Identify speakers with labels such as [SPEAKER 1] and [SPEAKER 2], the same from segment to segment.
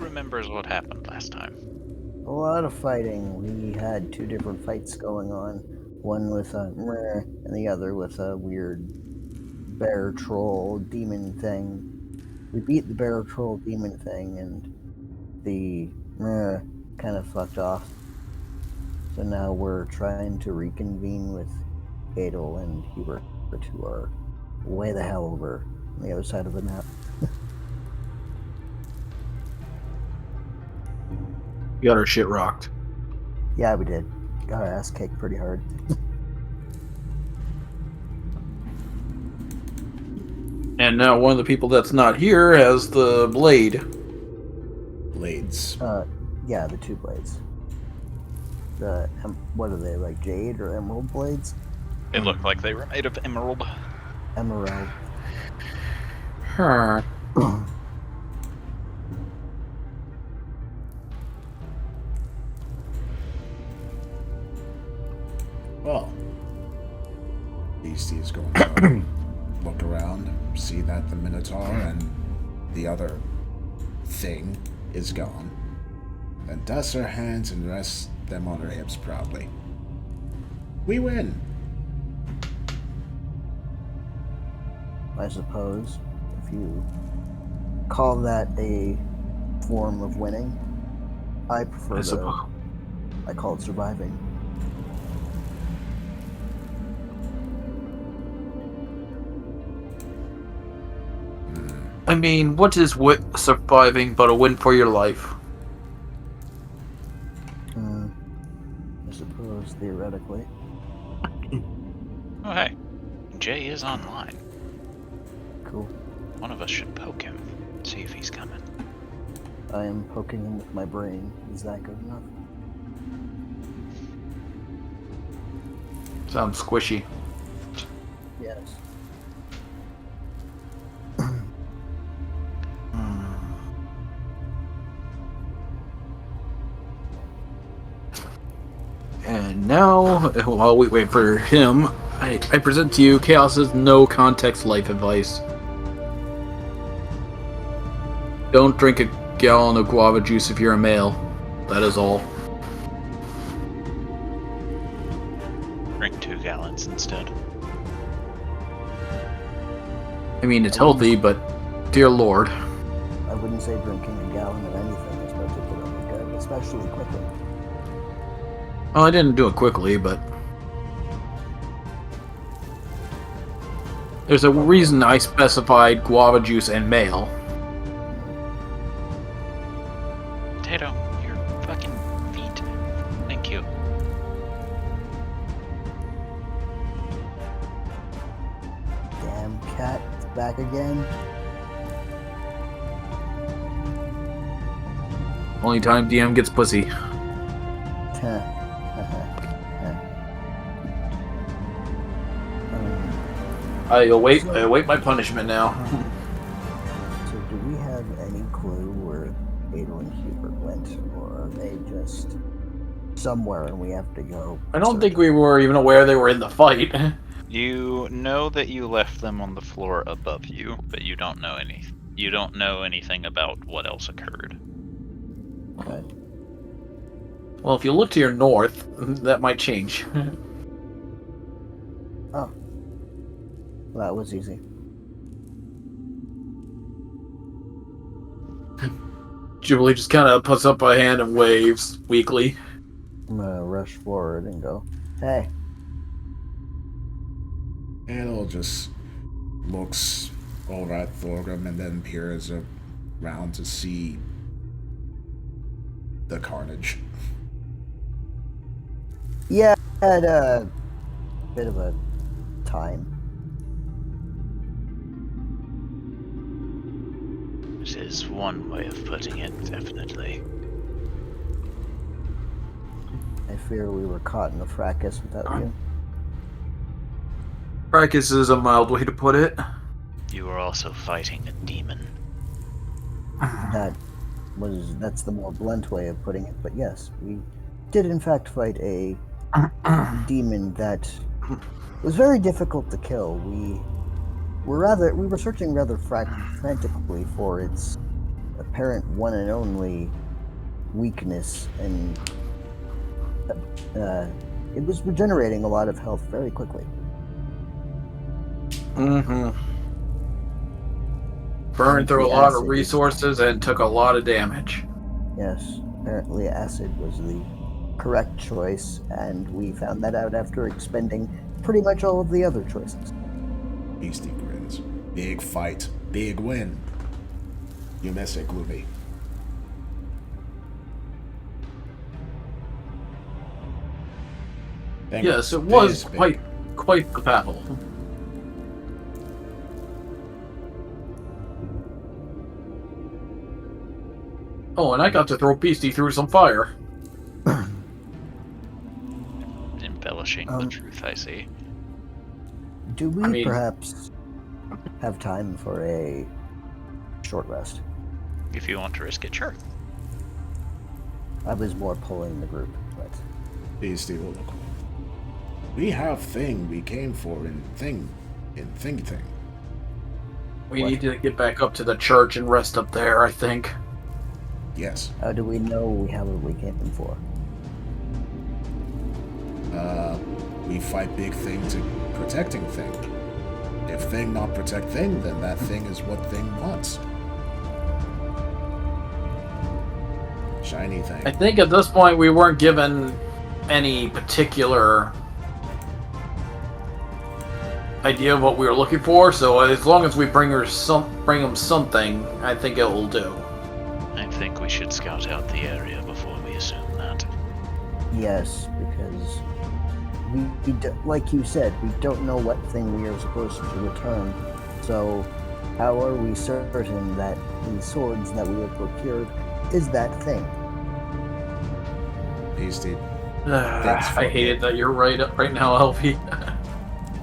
[SPEAKER 1] remembers what happened last time?
[SPEAKER 2] A lot of fighting. We had two different fights going on. One with a meh, and the other with a weird bear troll demon thing. We beat the bear troll demon thing, and the meh kind of fucked off. So now we're trying to reconvene with Adel and Hubert, who are way the hell over on the other side of the map.
[SPEAKER 3] You got our shit rocked.
[SPEAKER 2] Yeah, we did. Got our ass kicked pretty hard.
[SPEAKER 3] And now one of the people that's not here has the blade.
[SPEAKER 4] Blades.
[SPEAKER 2] Yeah, the two blades. The what are they, like jade or emerald blades?
[SPEAKER 1] It looked like they were made of emerald.
[SPEAKER 2] Emerald.
[SPEAKER 3] Huh.
[SPEAKER 4] Well, Beastie's going to look around, see that the Minotaur and the other thing is gone, then dust her hands and rest them on her hips proudly. We win!
[SPEAKER 2] I suppose, if you call that a form of winning. I prefer I call it surviving.
[SPEAKER 3] I mean, what is surviving but a win for your life?
[SPEAKER 2] I suppose, theoretically.
[SPEAKER 1] Oh, hey. Jay is online.
[SPEAKER 2] Cool.
[SPEAKER 1] One of us should poke him. See if he's coming.
[SPEAKER 2] I am poking him with my brain. Is that good enough?
[SPEAKER 3] Sounds squishy.
[SPEAKER 2] Yes.
[SPEAKER 3] And now, while we wait for him, I present to you Chaos's no context life advice. Don't drink a gallon of guava juice if you're a male. That is all.
[SPEAKER 1] Drink 2 gallons instead.
[SPEAKER 3] I mean, it's healthy, but dear lord.
[SPEAKER 2] I wouldn't say drinking a gallon of anything is particularly good, especially quickly.
[SPEAKER 3] Well, I didn't do it quickly, but there's a reason I specified guava juice and male.
[SPEAKER 1] Potato, your fucking feet. Thank you.
[SPEAKER 2] Damn cat, it's back again.
[SPEAKER 3] Only time DM gets pussy. I await my punishment now.
[SPEAKER 2] So do we have any clue where Adel and Hubert went, or are they just somewhere and we have to go?
[SPEAKER 3] I don't think we were even aware they were in the fight.
[SPEAKER 1] You know that you left them on the floor above you, but you don't know anything about what else occurred.
[SPEAKER 2] Okay.
[SPEAKER 3] Well, if you look to your north, that might change.
[SPEAKER 2] Oh. Well, that was easy.
[SPEAKER 3] Jubilee just kind of puts up a hand and waves weakly.
[SPEAKER 2] I'm gonna rush forward and go, hey.
[SPEAKER 4] Adel just looks over at Thorgrim and then peers around to see the carnage.
[SPEAKER 2] Yeah, I had a bit of a time.
[SPEAKER 1] This is one way of putting it, definitely.
[SPEAKER 2] I fear we were caught in a fracas without you.
[SPEAKER 3] Fracas is a mild way to put it.
[SPEAKER 1] You were also fighting a demon.
[SPEAKER 2] That's the more blunt way of putting it, but yes, we did in fact fight a demon that was very difficult to kill. We were searching rather frantically for its apparent one and only weakness, and it was regenerating a lot of health very quickly.
[SPEAKER 3] Mm-hmm. Burned
[SPEAKER 2] And
[SPEAKER 3] through a
[SPEAKER 2] the
[SPEAKER 3] lot of
[SPEAKER 2] acid
[SPEAKER 3] resources and took a lot of damage.
[SPEAKER 2] Yes, apparently acid was the correct choice, and we found that out after expending pretty much all of the other choices.
[SPEAKER 4] Beastie grins. Big fight. Big win. You miss it, Gloomy.
[SPEAKER 3] Yes, it was quite the battle. Oh, and I got to throw Beastie through some fire.
[SPEAKER 1] Embellishing the truth, I see.
[SPEAKER 2] Do we perhaps have time for a short rest?
[SPEAKER 1] If you want to risk it, sure.
[SPEAKER 2] I was more pulling the group, but...
[SPEAKER 4] Beastie will look. We have thing we came for in thing.
[SPEAKER 3] We need to get back up to the church and rest up there, I think.
[SPEAKER 4] Yes.
[SPEAKER 2] How do we know we have what we came for?
[SPEAKER 4] We fight big thing to protecting thing. If thing not protect thing, then that thing is what thing wants. Shiny thing.
[SPEAKER 3] I think at this point we weren't given any particular idea of what we were looking for, so as long as we bring them something, I think it will do.
[SPEAKER 1] I think we should scout out the area before we assume that.
[SPEAKER 2] Yes, because like you said, we don't know what thing we are supposed to return. So, how are we certain that the swords that we have procured is that thing?
[SPEAKER 4] Beastie.
[SPEAKER 3] I hate it that you're right now, Elfie.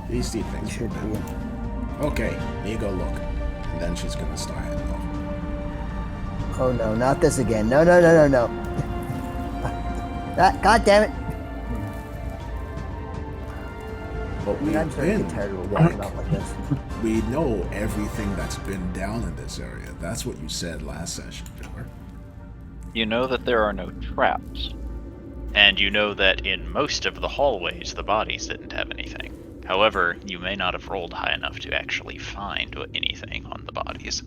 [SPEAKER 4] Beastie thinks
[SPEAKER 2] Should be.
[SPEAKER 4] Okay, me go look. And then she's gonna start heading off.
[SPEAKER 2] Oh no, not this again. No. God damn it.
[SPEAKER 4] But
[SPEAKER 2] I'm starting to get tired of walking out like this.
[SPEAKER 4] We know everything that's been down in this area. That's what you said last session, Joker.
[SPEAKER 1] You know that there are no traps. And you know that in most of the hallways, the bodies didn't have anything. However, you may not have rolled high enough to actually find anything on the bodies.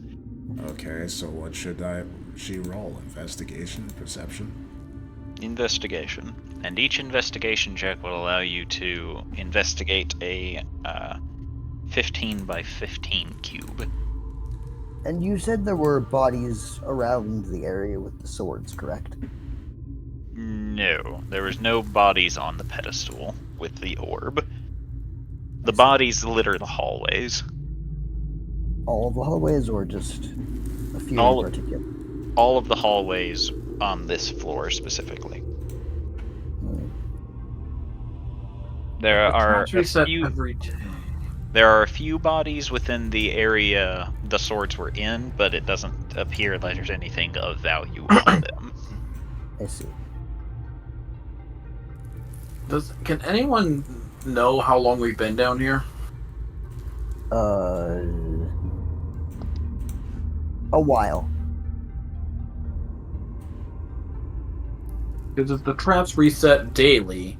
[SPEAKER 4] Okay, so what should she roll? Investigation? Perception?
[SPEAKER 1] Investigation. And each investigation check will allow you to investigate a 15 by 15 cube.
[SPEAKER 2] And you said there were bodies around the area with the swords, correct?
[SPEAKER 1] No, there was no bodies on the pedestal with the orb. The bodies litter the hallways.
[SPEAKER 2] All of the hallways, or just a few in particular?
[SPEAKER 1] All of the hallways on this floor specifically. There are a few bodies within the area the swords were in, but it doesn't appear like there's anything of value on them.
[SPEAKER 2] I see.
[SPEAKER 3] Can anyone know how long we've been down here?
[SPEAKER 2] A while.
[SPEAKER 3] Because if the traps reset daily,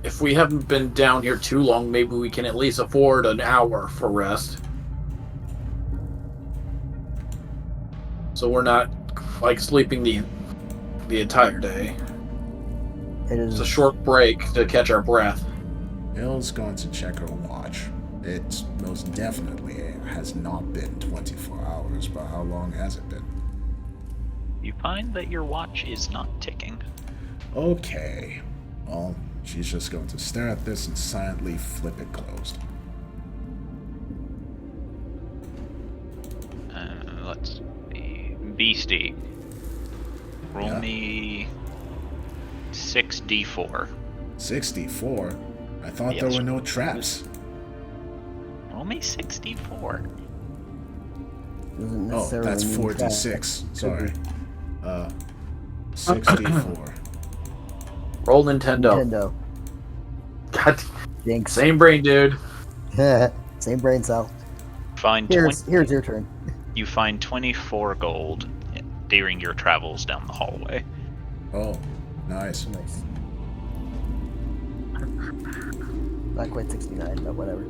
[SPEAKER 3] if we haven't been down here too long, maybe we can at least afford an hour for rest. So we're not like sleeping the entire day. It's a short break to catch our breath.
[SPEAKER 4] Bill's going to check her watch. It most definitely has not been 24 hours, but how long has it been?
[SPEAKER 1] You find that your watch is not ticking.
[SPEAKER 4] Okay. Well, she's just going to stare at this and silently flip it closed.
[SPEAKER 1] Let's see. Beastie. Roll me 6d4.
[SPEAKER 4] 64? I thought there were no traps.
[SPEAKER 1] Roll me 6d4.
[SPEAKER 4] Oh, that's 46. Sorry. 64.
[SPEAKER 3] Roll Nintendo. God.
[SPEAKER 2] Jinx.
[SPEAKER 3] Same brain, dude.
[SPEAKER 2] Same brain cell.
[SPEAKER 1] Find
[SPEAKER 2] Here's your turn.
[SPEAKER 1] You find 24 gold during your travels down the hallway.
[SPEAKER 4] Oh, nice.
[SPEAKER 2] Nice. Not quite 69, but whatever.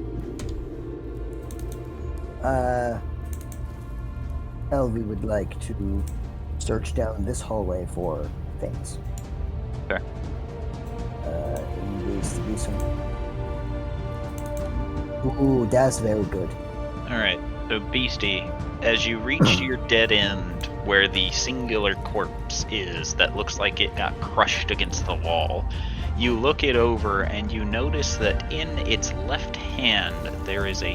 [SPEAKER 2] Elvie would like to search down this hallway for things.
[SPEAKER 1] Sure.
[SPEAKER 2] Ooh, that's very good.
[SPEAKER 1] Alright, so Beastie, as you reach your dead end where the singular corpse is that looks like it got crushed against the wall, you look it over and you notice that in its left hand there is a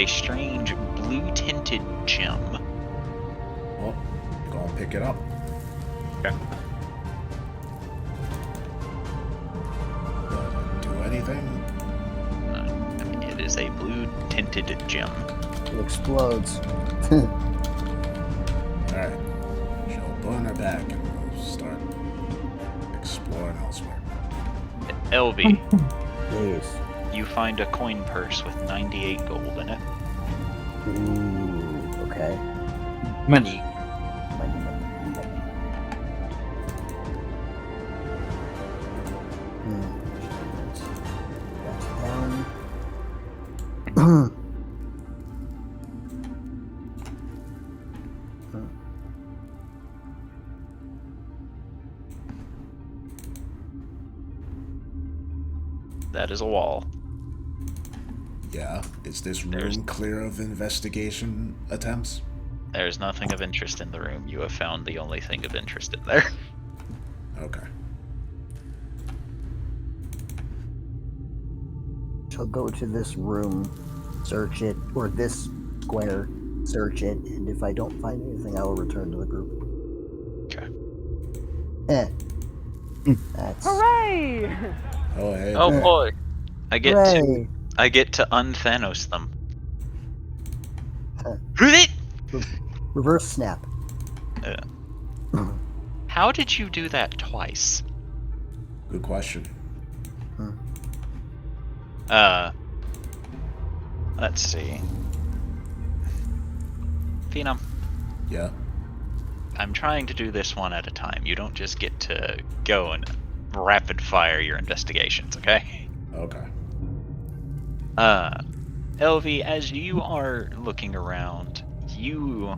[SPEAKER 1] strange blue-tinted gem.
[SPEAKER 4] Well, go and pick it up.
[SPEAKER 1] Okay.
[SPEAKER 4] Do anything?
[SPEAKER 1] I mean, it is a blue-tinted gem.
[SPEAKER 2] It explodes.
[SPEAKER 4] Alright. She'll burn her back and we'll start exploring elsewhere.
[SPEAKER 1] Elvie,
[SPEAKER 2] Yes.
[SPEAKER 1] you find a coin purse with 98 gold in it.
[SPEAKER 2] Ooh, okay.
[SPEAKER 5] Money.
[SPEAKER 2] Money. That's down.
[SPEAKER 1] That is a wall.
[SPEAKER 4] Yeah, is this room
[SPEAKER 1] There's-
[SPEAKER 4] clear of investigation attempts?
[SPEAKER 1] There's nothing of interest in the room. You have found the only thing of interest in there.
[SPEAKER 4] Okay.
[SPEAKER 2] Shall go to this room, search it, or this square, search it, and if I don't find anything, I will return to the group.
[SPEAKER 1] Okay.
[SPEAKER 2] That's
[SPEAKER 6] Hooray!
[SPEAKER 4] Oh, hey.
[SPEAKER 1] Oh boy. I get to
[SPEAKER 2] hooray!
[SPEAKER 1] unthanos them.
[SPEAKER 2] Huh.
[SPEAKER 1] Really?
[SPEAKER 2] Reverse snap.
[SPEAKER 1] How did you do that twice?
[SPEAKER 4] Good question.
[SPEAKER 1] Let's see. Phenom,
[SPEAKER 4] Yeah?
[SPEAKER 1] I'm trying to do this one at a time. You don't just get to go and rapid fire your investigations, okay?
[SPEAKER 4] Okay.
[SPEAKER 1] Elvie, as you are looking around, you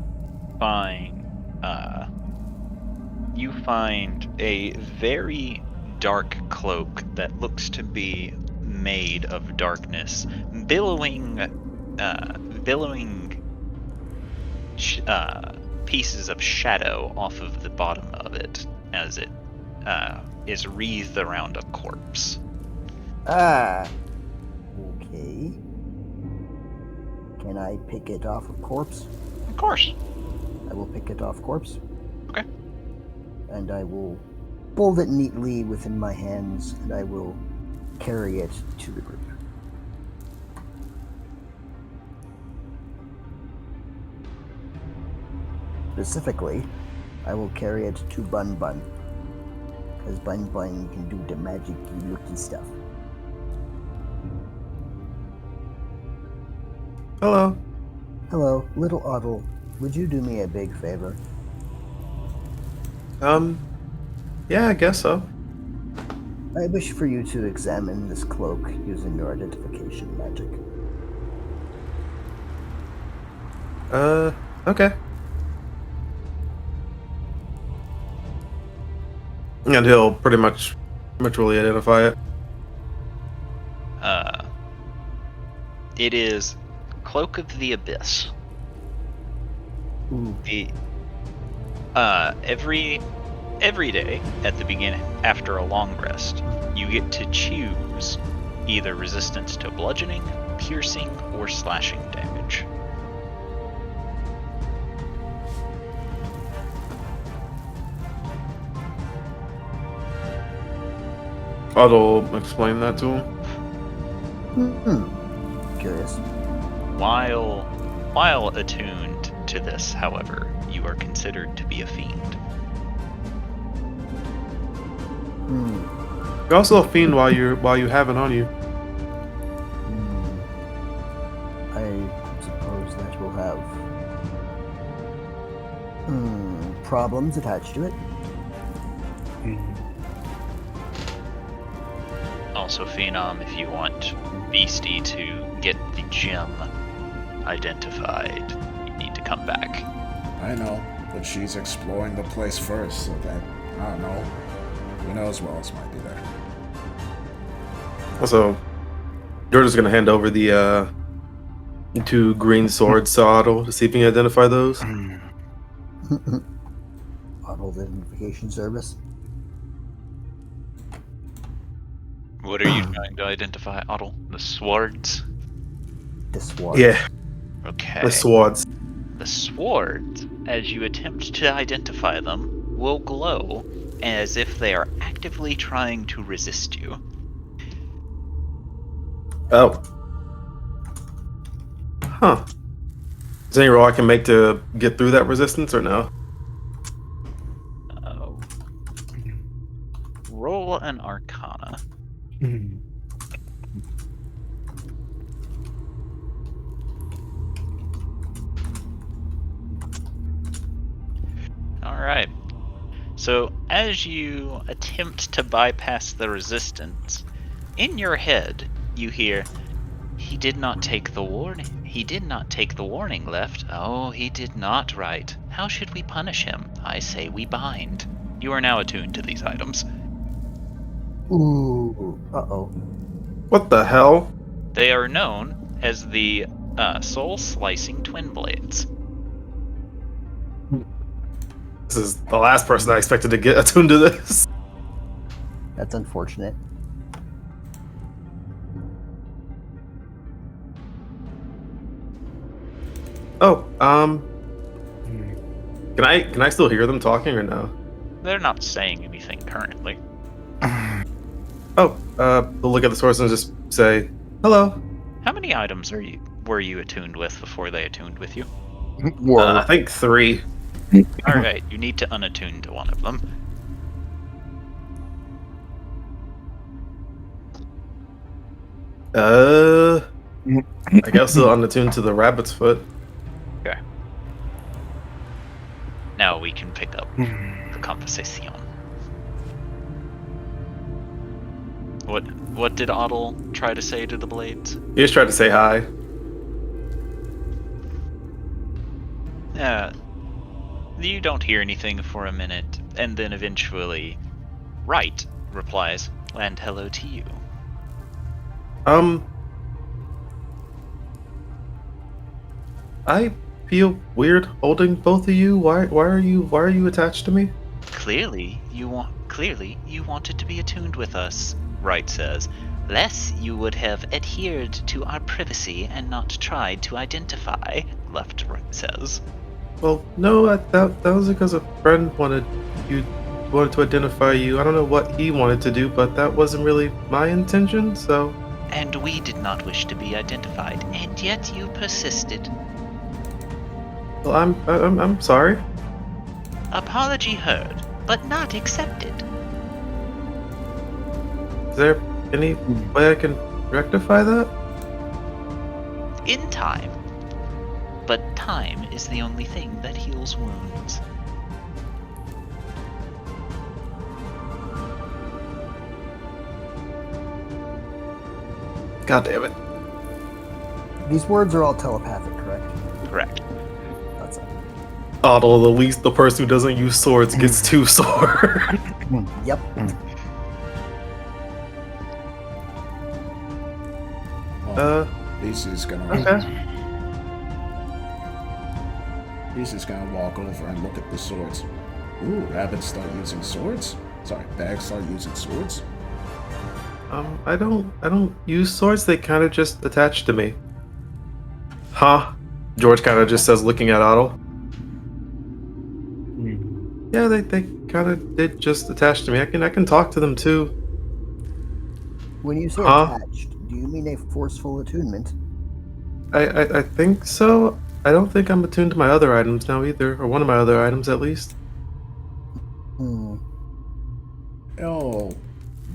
[SPEAKER 1] find a very dark cloak that looks to be made of darkness, billowing pieces of shadow off of the bottom of it as it is wreathed around a corpse.
[SPEAKER 2] Okay. Can I pick it off of corpse?
[SPEAKER 1] Of course.
[SPEAKER 2] I will pick it off corpse.
[SPEAKER 1] Okay.
[SPEAKER 2] And I will fold it neatly within my hands, and I will carry it to the group. Specifically, I will carry it to Bun Bun, because Bun Bun can do the magic-y looky stuff.
[SPEAKER 5] Hello.
[SPEAKER 2] Hello, little Otto. Would you do me a big favor?
[SPEAKER 5] Yeah, I guess so.
[SPEAKER 2] I wish for you to examine this cloak using your identification magic.
[SPEAKER 5] Okay. And he'll pretty much really identify it.
[SPEAKER 1] It is Cloak of the Abyss.
[SPEAKER 2] Ooh.
[SPEAKER 1] The every day at the beginning after a long rest, you get to choose either resistance to bludgeoning, piercing, or slashing damage.
[SPEAKER 5] I'll explain that to him.
[SPEAKER 2] Curious.
[SPEAKER 1] While attuned to this, however, you are considered to be a fiend.
[SPEAKER 5] You're also a fiend while you have it on you.
[SPEAKER 2] I Problems attached to it.
[SPEAKER 1] Also, Phenom, if you want Beastie to get the gem identified, you need to come back.
[SPEAKER 4] I know, but she's exploring the place first, so that, I don't know, who knows what else might be there.
[SPEAKER 5] Also, George is gonna hand over the 2 green swords to Otto to see if he can identify those.
[SPEAKER 2] Otto's identification service.
[SPEAKER 1] What are you trying to identify, Otto? The swords?
[SPEAKER 2] The swords.
[SPEAKER 5] Yeah,
[SPEAKER 1] Okay.
[SPEAKER 5] the swords.
[SPEAKER 1] The swords, as you attempt to identify them, will glow as if they are actively trying to resist you.
[SPEAKER 5] Oh. Huh. Is there any roll I can make to get through that resistance or no?
[SPEAKER 1] Roll an Arcana. Alright. So, as you attempt to bypass the resistance, in your head, you hear, "He did not take the warning. He did not take the warning left. Oh, he did not, right. How should we punish him? I say we bind." You are now attuned to these items.
[SPEAKER 2] Ooh. Uh-oh.
[SPEAKER 5] What the hell?
[SPEAKER 1] They are known as the soul-slicing twin blades.
[SPEAKER 5] This is the last person I expected to get attuned to this.
[SPEAKER 2] That's unfortunate.
[SPEAKER 5] Oh, can I still hear them talking or no?
[SPEAKER 1] They're not saying anything currently.
[SPEAKER 5] Oh, they'll look at the source and just say, hello.
[SPEAKER 1] How many items were you attuned with before they attuned with you?
[SPEAKER 5] I think 3.
[SPEAKER 1] Alright, you need to unattune to one of them.
[SPEAKER 5] I guess they'll unattuned to the rabbit's foot.
[SPEAKER 1] Okay. Now we can pick up the conversation. What did Otto try to say to the blades?
[SPEAKER 5] He just tried to say hi.
[SPEAKER 1] You don't hear anything for a minute, and then eventually, Right replies, "And hello to you."
[SPEAKER 5] I feel weird holding both of you. Why are you attached to me?
[SPEAKER 1] Clearly you wanted to be attuned with us, Right says. Less you would have adhered to our privacy and not tried to identify, Left says.
[SPEAKER 5] Well, no, that was because a friend wanted to identify you. I don't know what he wanted to do, but that wasn't really my intention. So.
[SPEAKER 1] And we did not wish to be identified, and yet you persisted.
[SPEAKER 5] Well, I'm sorry.
[SPEAKER 1] Apology heard, but not accepted.
[SPEAKER 5] Is there any way I can rectify that?
[SPEAKER 1] In time. But time is the only thing that heals wounds.
[SPEAKER 5] God damn it.
[SPEAKER 2] These words are all telepathic, correct?
[SPEAKER 1] Correct.
[SPEAKER 2] That's it.
[SPEAKER 5] Otto, the person who doesn't use swords gets 2 swords.
[SPEAKER 2] Yep.
[SPEAKER 4] Lisa's gonna walk over and look at the swords. Ooh, rabbits start using swords? Sorry, bags start using swords?
[SPEAKER 5] I don't use swords. They kind of just attach to me. Huh? George kind of just says, looking at Otto. Yeah, they kind of did just attach to me. I can talk to them too.
[SPEAKER 2] When you say attached, do you mean a forceful attunement?
[SPEAKER 5] I think so. I don't think I'm attuned to my other items now either, or one of my other items at least.
[SPEAKER 4] He'll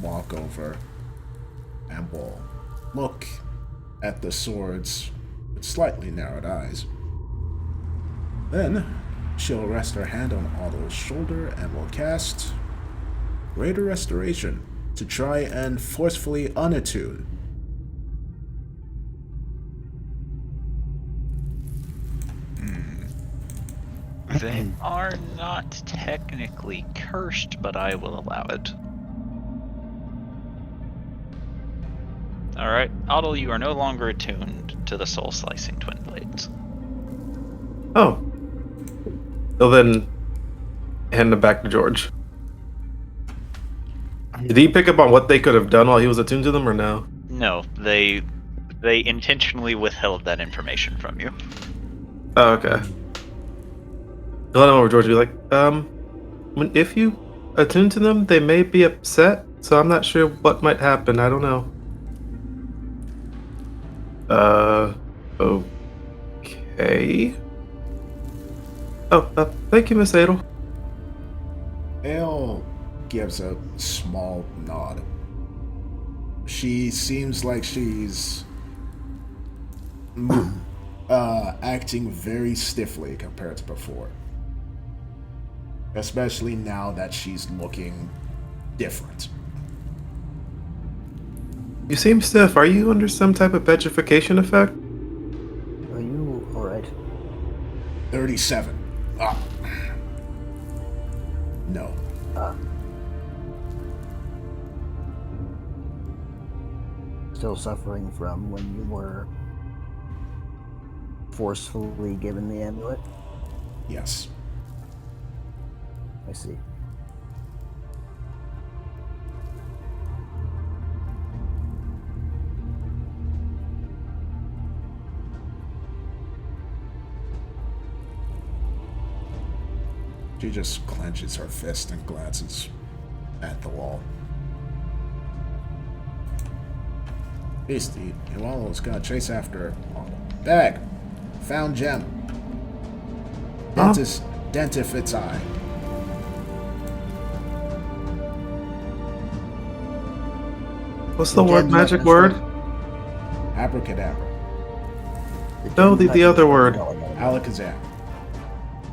[SPEAKER 4] walk over and will look at the swords with slightly narrowed eyes. Then She'll rest her hand on Otto's shoulder and will cast Greater Restoration to try and forcefully unattune.
[SPEAKER 1] They are not technically cursed, but I will allow it. Alright, Otto, you are no longer attuned to the soul-slicing twin blades.
[SPEAKER 5] Oh. Well then, hand them back to George. Did he pick up on what they could have done while he was attuned to them, or no?
[SPEAKER 1] No, they intentionally withheld that information from you.
[SPEAKER 5] Oh, okay. I'll let him over George and be like, if you attune to them, they may be upset, so I'm not sure what might happen. I don't know. Okay. Oh, thank you, Miss Adel.
[SPEAKER 4] Ale gives a small nod. She seems like she's acting very stiffly compared to before. Especially now that she's looking different.
[SPEAKER 5] You seem stiff. Are you under some type of petrification effect?
[SPEAKER 2] Are you alright?
[SPEAKER 4] 37. No.
[SPEAKER 2] Still suffering from when you were forcefully given the amulet?
[SPEAKER 4] Yes.
[SPEAKER 2] I see.
[SPEAKER 4] She just clenches her fist and glances at the wall. Beastie, Iwalo is gonna chase after Bag. Found gem. Dentist its eye.
[SPEAKER 5] What's the magic word?
[SPEAKER 4] Abracadabra.
[SPEAKER 5] No, the other word.
[SPEAKER 4] Alakazam.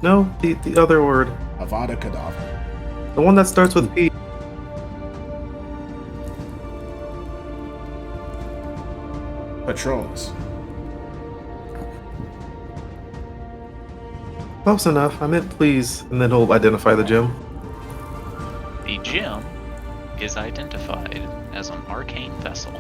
[SPEAKER 5] No, the other word.
[SPEAKER 4] Avada Kedavra.
[SPEAKER 5] The one that starts with P.
[SPEAKER 4] Patronus.
[SPEAKER 5] Close enough. I meant please, and then he'll identify the gem.
[SPEAKER 1] The gem is identified as an arcane vessel.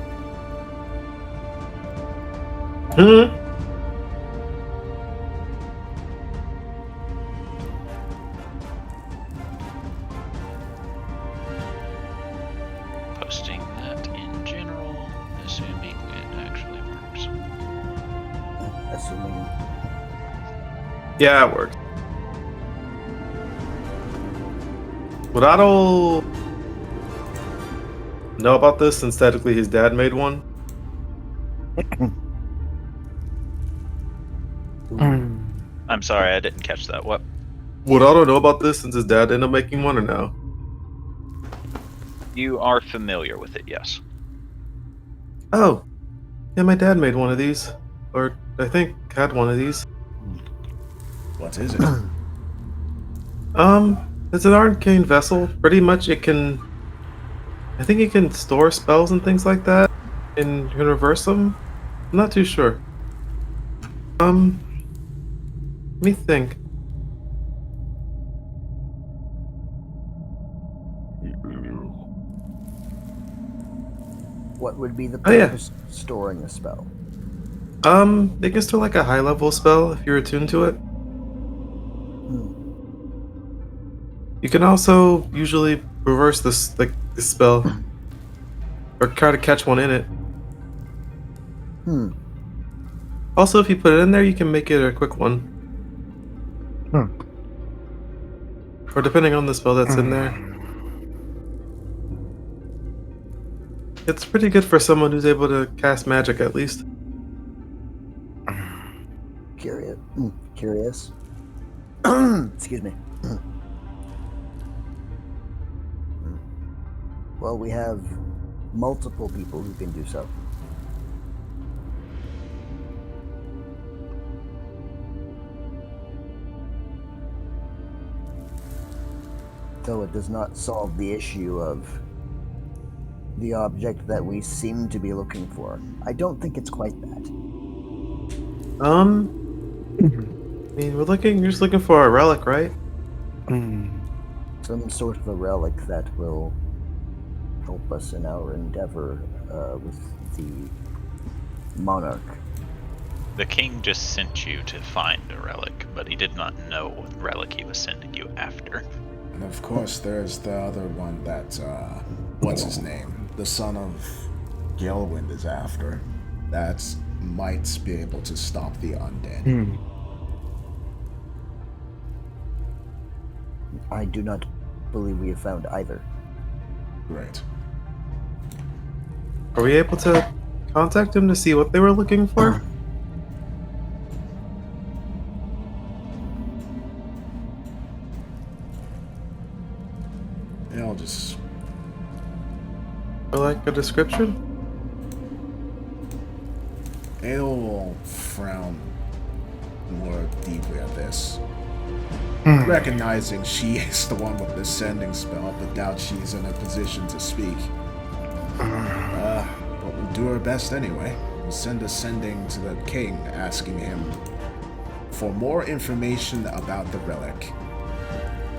[SPEAKER 1] Posting that in general, assuming it actually works.
[SPEAKER 2] Assuming.
[SPEAKER 5] Yeah, it worked. Would Otto know about this since technically his dad made one?
[SPEAKER 1] I'm sorry, I didn't catch that. What?
[SPEAKER 5] Would Otto know about this since his dad ended up making one, or no?
[SPEAKER 1] You are familiar with it, yes.
[SPEAKER 5] Oh, yeah, my dad made one of these, or I think had one of these.
[SPEAKER 4] What is it?
[SPEAKER 5] It's an arcane vessel. Pretty much, I think it can store spells and things like that in Universum. I'm not too sure. Let me think.
[SPEAKER 2] What would be the
[SPEAKER 5] Oh, yeah.
[SPEAKER 2] purpose of storing a spell?
[SPEAKER 5] It can store like a high level spell if you're attuned to it. You can also usually reverse this spell, or try to catch one in it. Also, if you put it in there, you can make it a quick one. Or depending on the spell that's in there. It's pretty good for someone who's able to cast magic, at least.
[SPEAKER 2] Curious. Excuse me. Well, we have multiple people who can do so. Though it does not solve the issue of the object that we seem to be looking for. I don't think it's quite that.
[SPEAKER 5] I mean, you're just looking for a relic, right?
[SPEAKER 2] Some sort of a relic that will help us in our endeavor with the monarch.
[SPEAKER 1] The king just sent you to find a relic, but he did not know what relic he was sending you after.
[SPEAKER 4] And of course, there's the other one that, what's his name? The son of Gelwind is after. That might be able to stop the undead.
[SPEAKER 2] I do not believe we have found either.
[SPEAKER 4] Great.
[SPEAKER 5] Are we able to contact him to see what they were looking for?
[SPEAKER 4] Yeah, I'll just...
[SPEAKER 5] Or like a description?
[SPEAKER 4] Adel will frown more deeply at this. Recognizing she is the one with the sending spell, but doubt she's in a position to speak. But we'll do our best anyway. We'll send a sending to the king, asking him for more information about the relic.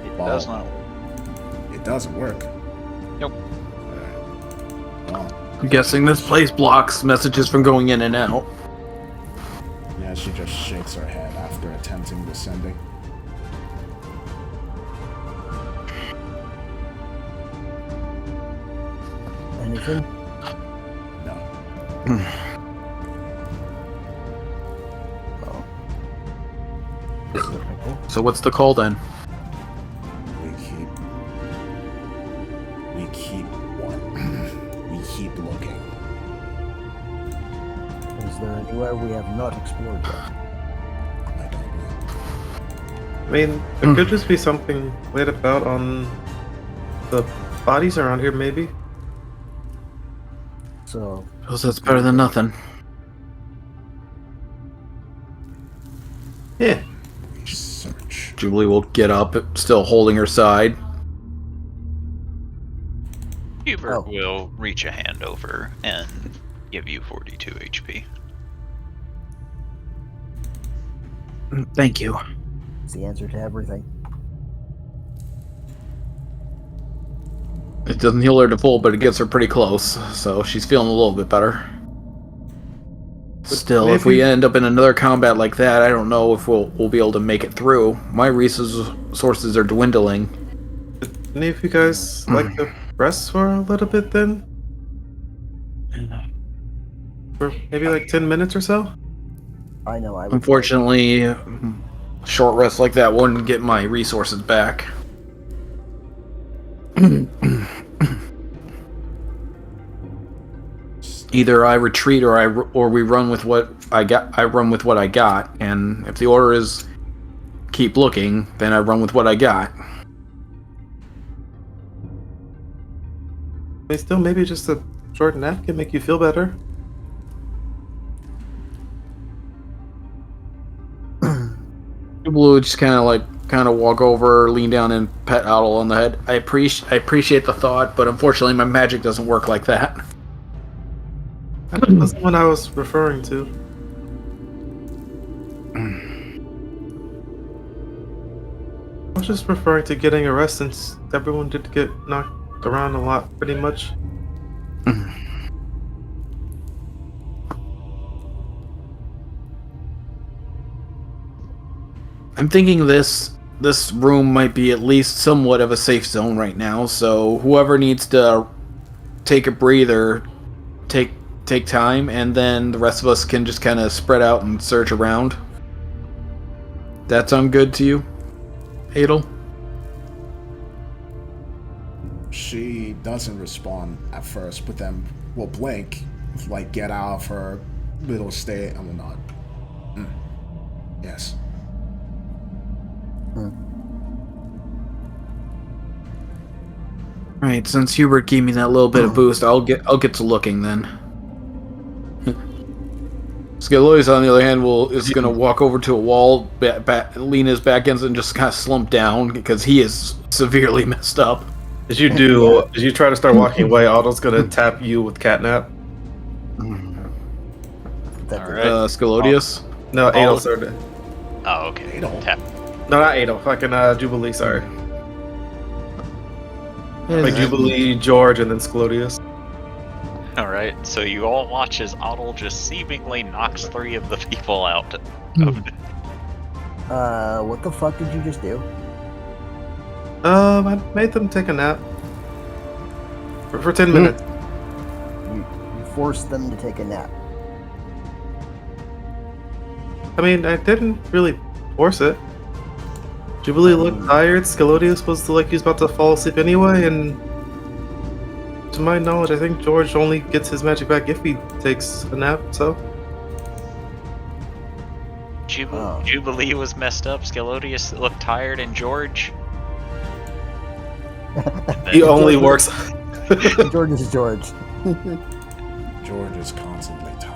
[SPEAKER 1] It does not work.
[SPEAKER 4] It doesn't work.
[SPEAKER 1] Nope.
[SPEAKER 4] Well,
[SPEAKER 3] I'm guessing this place blocks messages from going in and out.
[SPEAKER 4] yeah, she just shakes her head after attempting the sending.
[SPEAKER 2] Anything?
[SPEAKER 4] No.
[SPEAKER 2] Oh.
[SPEAKER 3] So what's the call then?
[SPEAKER 4] We keep looking.
[SPEAKER 2] Is there anywhere we have not explored yet?
[SPEAKER 4] I don't know.
[SPEAKER 5] I mean, it could just be something laid about on the bodies around here, maybe.
[SPEAKER 2] So,
[SPEAKER 3] Suppose that's better than nothing.
[SPEAKER 5] Yeah.
[SPEAKER 4] Search.
[SPEAKER 3] Jubilee will get up, still holding her side.
[SPEAKER 1] Hubert
[SPEAKER 2] Oh.
[SPEAKER 1] will reach a hand over and give you 42 HP.
[SPEAKER 3] Thank you.
[SPEAKER 2] it's the answer to everything.
[SPEAKER 3] It doesn't heal her to full, but it gets her pretty close, so she's feeling a little bit better. Still, if we end up in another combat like that, I don't know if we'll be able to make it through. My resources are dwindling.
[SPEAKER 5] Any of you guys like to rest for a little bit then? For maybe like 10 minutes or so?
[SPEAKER 2] I know. I would
[SPEAKER 3] Unfortunately, a short rest like that wouldn't get my resources back. Either I retreat or we run with what I got. I run with what I got, and if the order is keep looking, then I run with what I got.
[SPEAKER 5] I mean, still, maybe just a short nap can make you feel better.
[SPEAKER 3] Blue just kind of walk over, lean down, and pet Owl on the head. I appreciate the thought, but unfortunately, my magic doesn't work like that.
[SPEAKER 5] That's the one I was referring to. I was just referring to getting a rest since everyone did get knocked around a lot, pretty much.
[SPEAKER 3] I'm thinking this room might be at least somewhat of a safe zone right now, so whoever needs to take a breather, take time, and then the rest of us can just kind of spread out and search around. That sound good to you, Adel?
[SPEAKER 4] She doesn't respond at first, but then will blink, like get out of her little state and will nod. Yes.
[SPEAKER 3] Right, since Hubert gave me that little bit of boost, I'll get to looking then. Scalorius, on the other hand, is going to walk over to a wall, lean his back against it, and just kind of slump down because he is severely messed up.
[SPEAKER 5] As you try to start walking away, Otto's gonna tap you with catnap.
[SPEAKER 2] That
[SPEAKER 1] All
[SPEAKER 2] did-
[SPEAKER 1] right.
[SPEAKER 3] Scalorius.
[SPEAKER 5] No,
[SPEAKER 1] All-
[SPEAKER 5] Adolf started.
[SPEAKER 1] Oh, okay.
[SPEAKER 4] Adolf.
[SPEAKER 1] Tap.
[SPEAKER 5] No, not Adolf. Fucking Jubilee. Sorry, like Jubilee, George, and then Sclodius.
[SPEAKER 1] All right. So you all watch as Otto just seemingly knocks 3 of the people out.
[SPEAKER 2] What the fuck did you just do?
[SPEAKER 5] I made them take a nap for 10 minutes.
[SPEAKER 2] You forced them to take a nap.
[SPEAKER 5] I mean, I didn't really force it. Jubilee looked tired. Scalodius was like he's about to fall asleep anyway, and to my knowledge, I think George only gets his magic back if he takes a nap. So
[SPEAKER 1] Jubilee was messed up. Scalodius looked tired, and George.
[SPEAKER 5] he only works.
[SPEAKER 2] George is George.
[SPEAKER 4] George is constantly tired.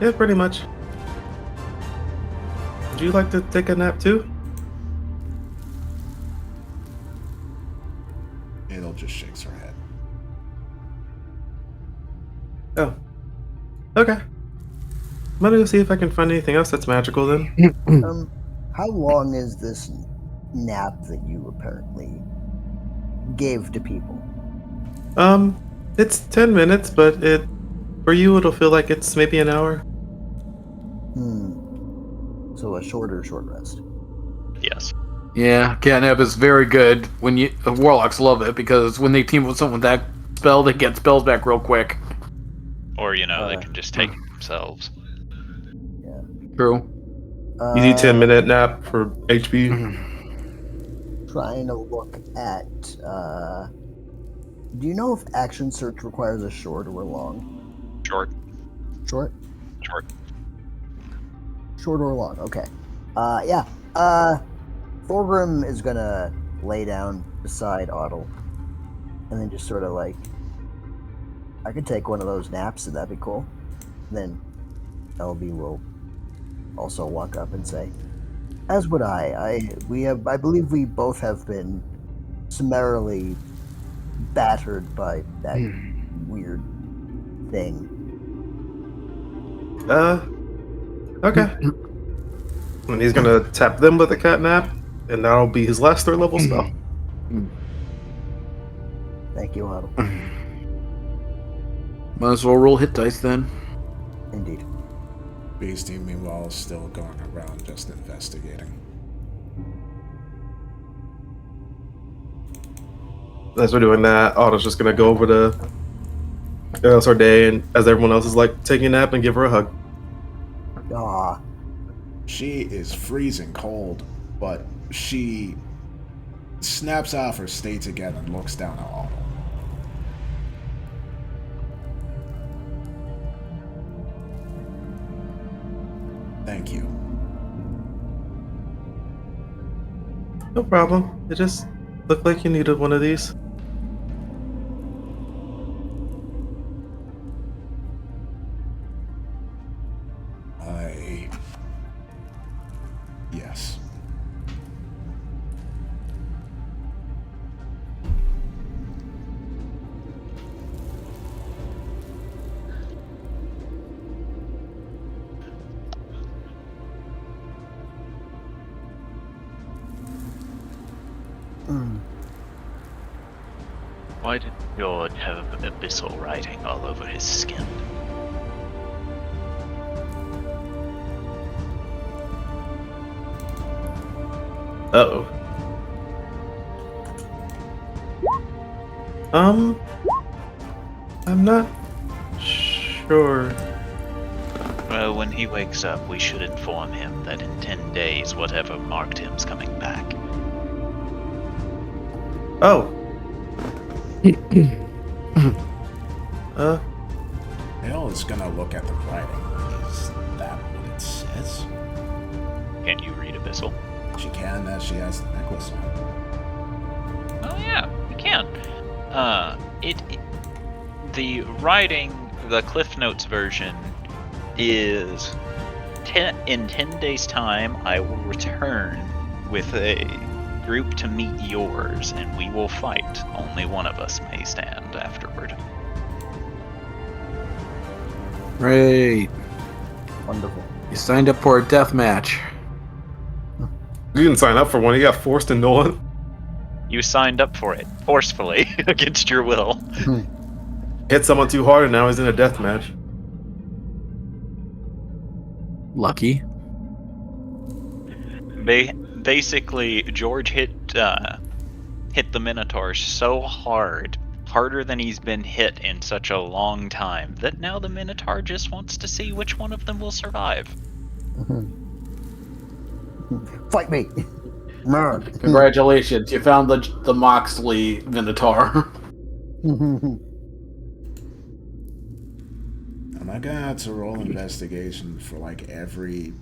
[SPEAKER 5] Yeah, pretty much. Would you like to take a nap too?
[SPEAKER 4] Adel just shakes her head.
[SPEAKER 5] Oh. Okay. I'm gonna go see if I can find anything else that's magical then.
[SPEAKER 2] How long is this nap that you apparently gave to people?
[SPEAKER 5] It's 10 minutes, but for you it'll feel like it's maybe an hour.
[SPEAKER 2] So a short rest.
[SPEAKER 1] Yes.
[SPEAKER 3] Yeah, catnap is very good. Warlocks love it because when they team with someone with that spell, they get spells back real quick.
[SPEAKER 1] Or they can just take themselves.
[SPEAKER 3] True.
[SPEAKER 5] Easy 10-minute nap for HP.
[SPEAKER 2] Trying to look at. Do you know if action search requires a short or a long?
[SPEAKER 1] Short.
[SPEAKER 2] Short?
[SPEAKER 1] Short.
[SPEAKER 2] Short or long? Okay. Yeah. Thorgrim is gonna lay down beside Otto, and then just sort of like, I could take one of those naps, and that'd be cool. And then LB will also walk up and say, "As would I. I believe we both have been summarily battered by that weird thing."
[SPEAKER 5] Okay. And he's gonna tap them with a catnap, and that'll be his last 3rd level spell.
[SPEAKER 2] Thank you, Otto.
[SPEAKER 3] Might as well roll hit dice then.
[SPEAKER 2] Indeed.
[SPEAKER 4] Beastie, meanwhile, is still going around just investigating.
[SPEAKER 5] As we're doing that, Otto's just gonna go over to Sorday, and as everyone else is like taking a nap, and give her a hug.
[SPEAKER 2] Ah,
[SPEAKER 4] She is freezing cold, but she snaps off her states again and looks down at Otto. Thank you.
[SPEAKER 5] No problem. It just looked like you needed one of these.
[SPEAKER 4] Yes.
[SPEAKER 1] Why did George have abyssal writing all over his skin?
[SPEAKER 5] Uh-oh. I'm not sure.
[SPEAKER 1] Well, when he wakes up, we should inform him that in 10 days, whatever marked him's coming back.
[SPEAKER 5] Oh.
[SPEAKER 4] Hale is gonna look at the writing. Is that what it says?
[SPEAKER 1] Can you read abyssal?
[SPEAKER 4] She can, as she has the necklace on.
[SPEAKER 1] Oh yeah, you can. the Cliff Notes version is in 10 days' time, I will return with a group to meet yours, and we will fight. Only one of us may stand afterward.
[SPEAKER 3] Great.
[SPEAKER 2] Wonderful.
[SPEAKER 3] You signed up for a death match.
[SPEAKER 5] You didn't sign up for one. You got forced into one.
[SPEAKER 1] You signed up for it, forcefully, against your will.
[SPEAKER 5] Hit someone too hard, and now he's in a death match.
[SPEAKER 3] Lucky.
[SPEAKER 1] Basically, George hit the Minotaur so hard, harder than he's been hit in such a long time, that now the Minotaur just wants to see which one of them will survive.
[SPEAKER 2] Fight me!
[SPEAKER 3] Congratulations, you found the Moxley Minotaur.
[SPEAKER 4] Am I gonna have to roll investigation for like every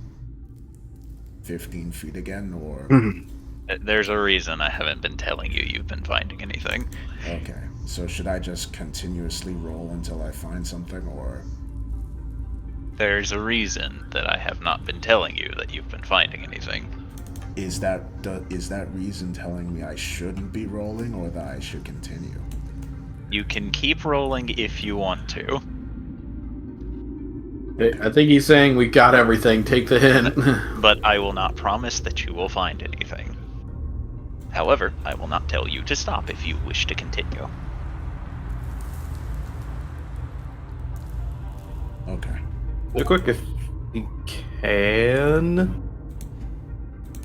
[SPEAKER 4] 15 feet again, or?
[SPEAKER 1] There's a reason I haven't been telling you you've been finding anything.
[SPEAKER 4] Okay, so should I just continuously roll until I find something, or?
[SPEAKER 1] There's a reason that I have not been telling you that you've been finding anything.
[SPEAKER 4] Is that reason telling me I shouldn't be rolling, or that I should continue?
[SPEAKER 1] You can keep rolling if you want to.
[SPEAKER 3] I think he's saying we got everything, take the hint.
[SPEAKER 1] But I will not promise that you will find anything. However, I will not tell you to stop if you wish to continue.
[SPEAKER 4] Okay.
[SPEAKER 5] Real quick, if you can.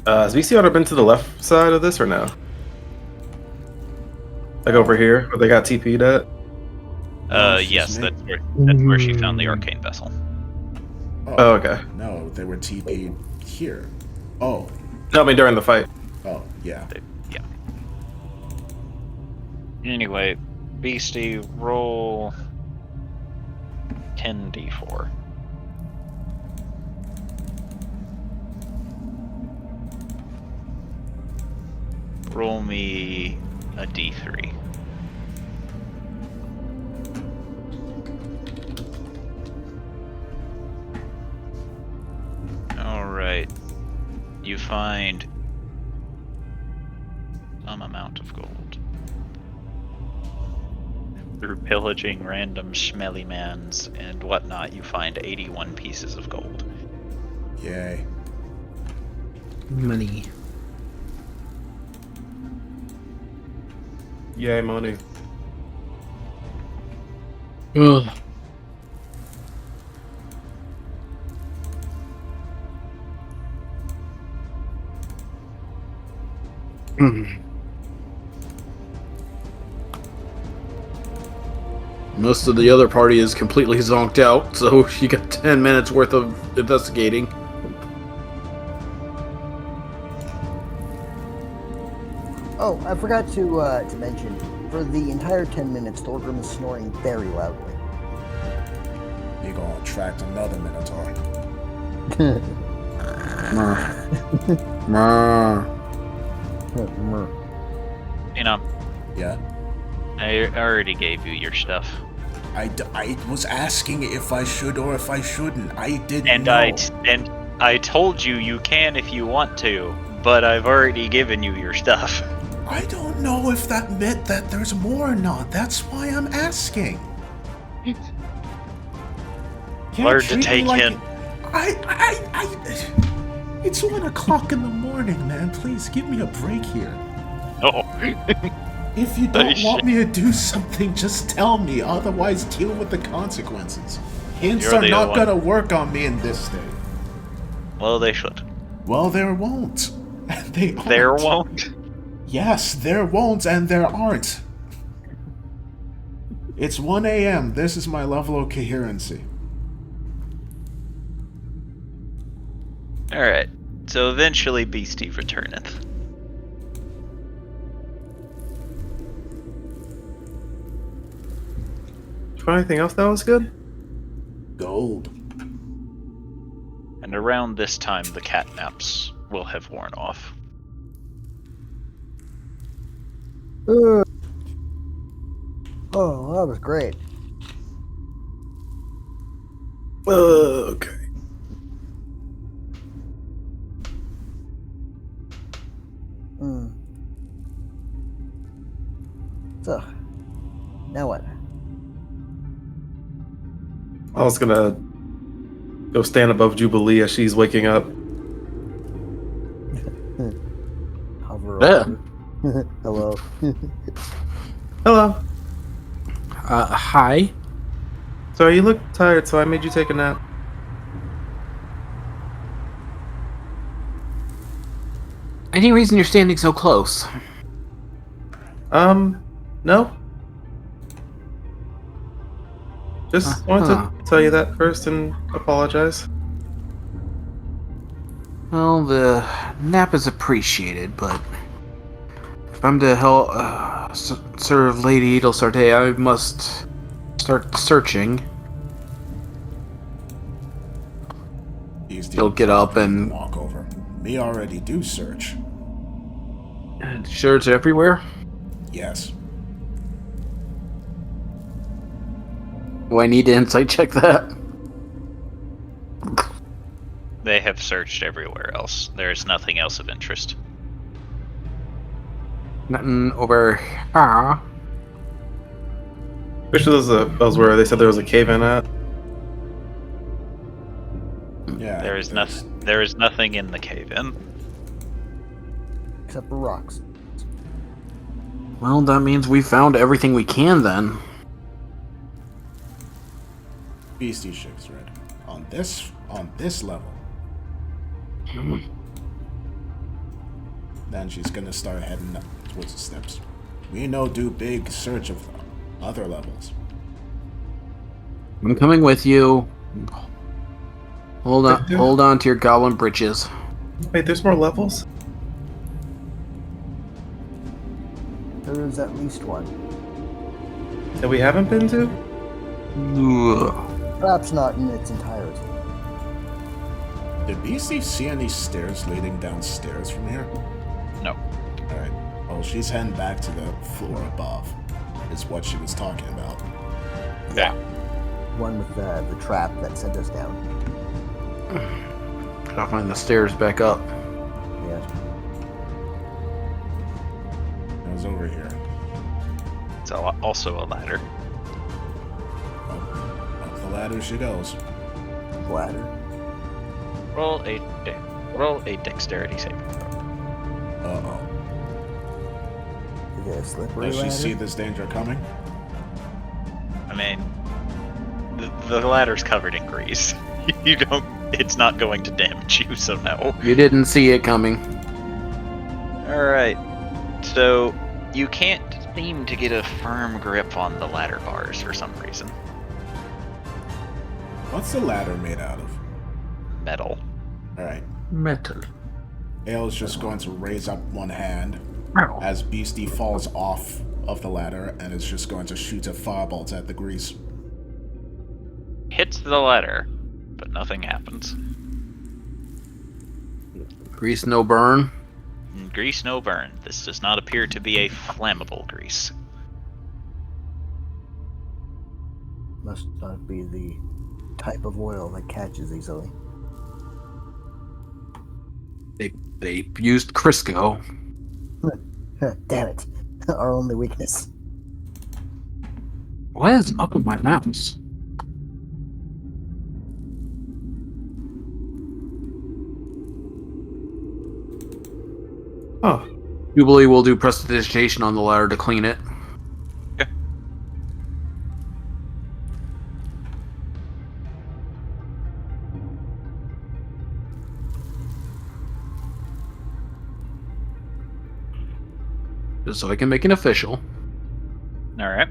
[SPEAKER 5] Has VC ever been to the left side of this or no? Like over here, where they got TP'd at?
[SPEAKER 1] Yes, that's where she found the arcane vessel.
[SPEAKER 5] Oh, okay.
[SPEAKER 4] No, they were TP'd here. Oh.
[SPEAKER 5] No, I mean during the fight.
[SPEAKER 4] Oh, yeah.
[SPEAKER 1] Yeah. Anyway, Beastie, roll 10d4. Roll me a d3. Alright. You find some amount of gold. Through pillaging random smelly mans and whatnot, you find 81 pieces of gold.
[SPEAKER 4] Yay.
[SPEAKER 3] Money.
[SPEAKER 5] Yay, money.
[SPEAKER 3] Ugh. Most of the other party is completely zonked out, so you got 10 minutes worth of investigating.
[SPEAKER 2] Oh, I forgot to mention, for the entire 10 minutes, Thorgrim is snoring very loudly.
[SPEAKER 4] You're gonna attract another Minotaur.
[SPEAKER 1] You know,
[SPEAKER 4] Yeah?
[SPEAKER 1] I already gave you your stuff.
[SPEAKER 4] I was asking if I should or if I shouldn't. I didn't
[SPEAKER 1] And
[SPEAKER 4] know.
[SPEAKER 1] I told you you can if you want to, but I've already given you your stuff.
[SPEAKER 4] I don't know if that meant that there's more or not. That's why I'm asking. Can't
[SPEAKER 1] Learn to
[SPEAKER 4] treat me
[SPEAKER 1] take
[SPEAKER 4] like
[SPEAKER 1] hint.
[SPEAKER 4] It's 1 o'clock in the morning, man. Please give me a break here.
[SPEAKER 1] Oh.
[SPEAKER 4] If you don't
[SPEAKER 1] Holy
[SPEAKER 4] want
[SPEAKER 1] shit.
[SPEAKER 4] me to do something, just tell me. Otherwise, deal with the consequences. Hints
[SPEAKER 1] You're
[SPEAKER 4] are
[SPEAKER 1] the
[SPEAKER 4] not
[SPEAKER 1] one.
[SPEAKER 4] gonna work on me in this state.
[SPEAKER 1] Well, they should.
[SPEAKER 4] Well, there won't. They aren't.
[SPEAKER 1] There won't.
[SPEAKER 4] Yes, there won't and there aren't. It's 1 a.m. This is my level of coherency.
[SPEAKER 1] Alright. So eventually Beastie returneth.
[SPEAKER 5] Did you find anything else that was good?
[SPEAKER 4] Gold.
[SPEAKER 1] And around this time the catnaps will have worn off.
[SPEAKER 2] Oh, that was great.
[SPEAKER 5] Okay.
[SPEAKER 2] Hmm. So, now what?
[SPEAKER 5] I was gonna go stand above Jubilee as she's waking up.
[SPEAKER 2] Hover
[SPEAKER 3] Yeah.
[SPEAKER 2] over. Hello.
[SPEAKER 5] Hello.
[SPEAKER 3] Hi.
[SPEAKER 5] Sorry, you look tired, so I made you take a nap.
[SPEAKER 3] Any reason you're standing so close?
[SPEAKER 5] No. Just wanted
[SPEAKER 3] Huh.
[SPEAKER 5] to tell you that first and apologize.
[SPEAKER 3] Well, the nap is appreciated, but if I'm to help serve Lady Edelsarte, I must start searching. He'll get up and
[SPEAKER 4] walk over. Me already do search.
[SPEAKER 3] sure it's everywhere.
[SPEAKER 4] Yes.
[SPEAKER 3] Do I need to insight check that?
[SPEAKER 1] They have searched everywhere else. There is nothing else of interest.
[SPEAKER 3] Nothing over here.
[SPEAKER 5] Wish those where they said there was a cave in at.
[SPEAKER 4] Yeah.
[SPEAKER 1] There is nothing. There is nothing in the cave-in.
[SPEAKER 2] Except for rocks.
[SPEAKER 3] Well, that means we found everything we can then.
[SPEAKER 4] Beastie shakes red. On this level. Then she's gonna start heading up towards the steps. We no do big search of other levels.
[SPEAKER 3] I'm coming with you. Hold on to your goblin britches.
[SPEAKER 5] Wait, there's more levels?
[SPEAKER 2] There is at least one.
[SPEAKER 5] That we haven't been to?
[SPEAKER 3] Ugh.
[SPEAKER 2] Perhaps not in its entirety.
[SPEAKER 4] Did Beastie see any stairs leading downstairs from here?
[SPEAKER 1] No.
[SPEAKER 4] Alright. Well, she's heading back to the floor above. Is what she was talking about.
[SPEAKER 1] Yeah.
[SPEAKER 2] One with the trap that sent us down.
[SPEAKER 3] Gotta find the stairs back up.
[SPEAKER 2] Yeah.
[SPEAKER 4] It was over here.
[SPEAKER 1] It's also a ladder.
[SPEAKER 4] Up the ladder she goes.
[SPEAKER 2] Ladder.
[SPEAKER 1] Roll a dexterity saving throw.
[SPEAKER 4] Uh-oh.
[SPEAKER 2] Is it a slippery
[SPEAKER 4] Does she
[SPEAKER 2] ladder?
[SPEAKER 4] see this danger coming?
[SPEAKER 1] I mean, the ladder's covered in grease. You don't. It's not going to damage you, so no.
[SPEAKER 3] You didn't see it coming.
[SPEAKER 1] All right. So you can't seem to get a firm grip on the ladder bars for some reason.
[SPEAKER 4] What's the ladder made out of?
[SPEAKER 1] Metal.
[SPEAKER 4] Alright.
[SPEAKER 3] Metal.
[SPEAKER 4] Ale's just going to raise up one hand
[SPEAKER 3] Metal.
[SPEAKER 4] as Beastie falls off of the ladder and is just going to shoot a firebolt at the grease.
[SPEAKER 1] Hits the ladder, but nothing happens.
[SPEAKER 3] Grease no burn.
[SPEAKER 1] Grease no burn. This does not appear to be a flammable grease.
[SPEAKER 2] Must not be the type of oil that catches easily.
[SPEAKER 3] They used Crisco.
[SPEAKER 2] Damn it. Our only weakness.
[SPEAKER 3] What is up with my mouse?
[SPEAKER 5] Oh.
[SPEAKER 3] Jubilee will do prestidigitation on the ladder to clean it.
[SPEAKER 1] Okay.
[SPEAKER 3] Just so I can make it official.
[SPEAKER 1] All right.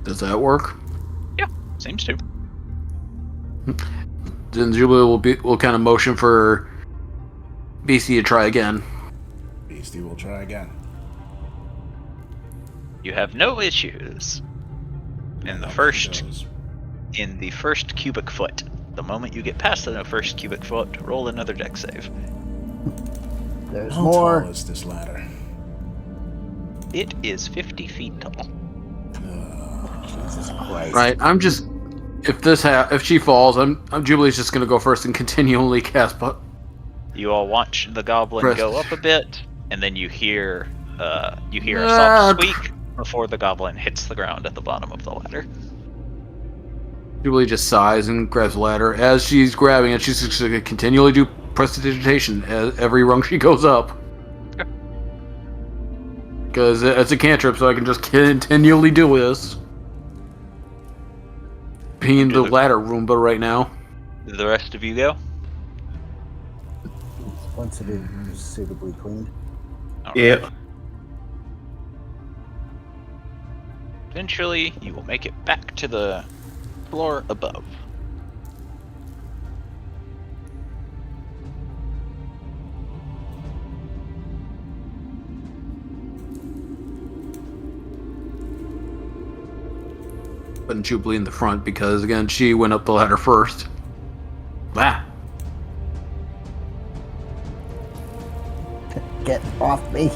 [SPEAKER 3] Does that work?
[SPEAKER 1] Yeah, seems to.
[SPEAKER 3] Then Jubilee will kind of motion for BC to try again.
[SPEAKER 4] Beastie will try again.
[SPEAKER 1] You have no issues. In the first cubic foot. The moment you get past the first cubic foot, roll another dex save.
[SPEAKER 2] There's
[SPEAKER 4] How
[SPEAKER 2] more.
[SPEAKER 4] tall is this ladder?
[SPEAKER 1] It is 50 feet tall.
[SPEAKER 2] Jesus Christ.
[SPEAKER 3] Right. I'm just. If she falls, I'm Jubilee's just gonna go first and continually cast. But
[SPEAKER 1] You all watch the goblin
[SPEAKER 3] Rest.
[SPEAKER 1] go up a bit, and then you hear a soft squeak before the goblin hits the ground at the bottom of the ladder.
[SPEAKER 3] Jubilee just sighs and grabs the ladder. As she's grabbing it, she's just gonna continually do prestidigitation as every rung she goes up. Because it's a cantrip, so I can just continually do this. Being the ladder Roomba right now.
[SPEAKER 1] Do the rest of you go?
[SPEAKER 2] Once it is suitably cleaned.
[SPEAKER 1] All
[SPEAKER 5] Yeah.
[SPEAKER 1] right. Eventually, you will make it back to the floor above.
[SPEAKER 3] Putting Jubilee in the front because, again, she went up the ladder first. Ah.
[SPEAKER 2] Get off me.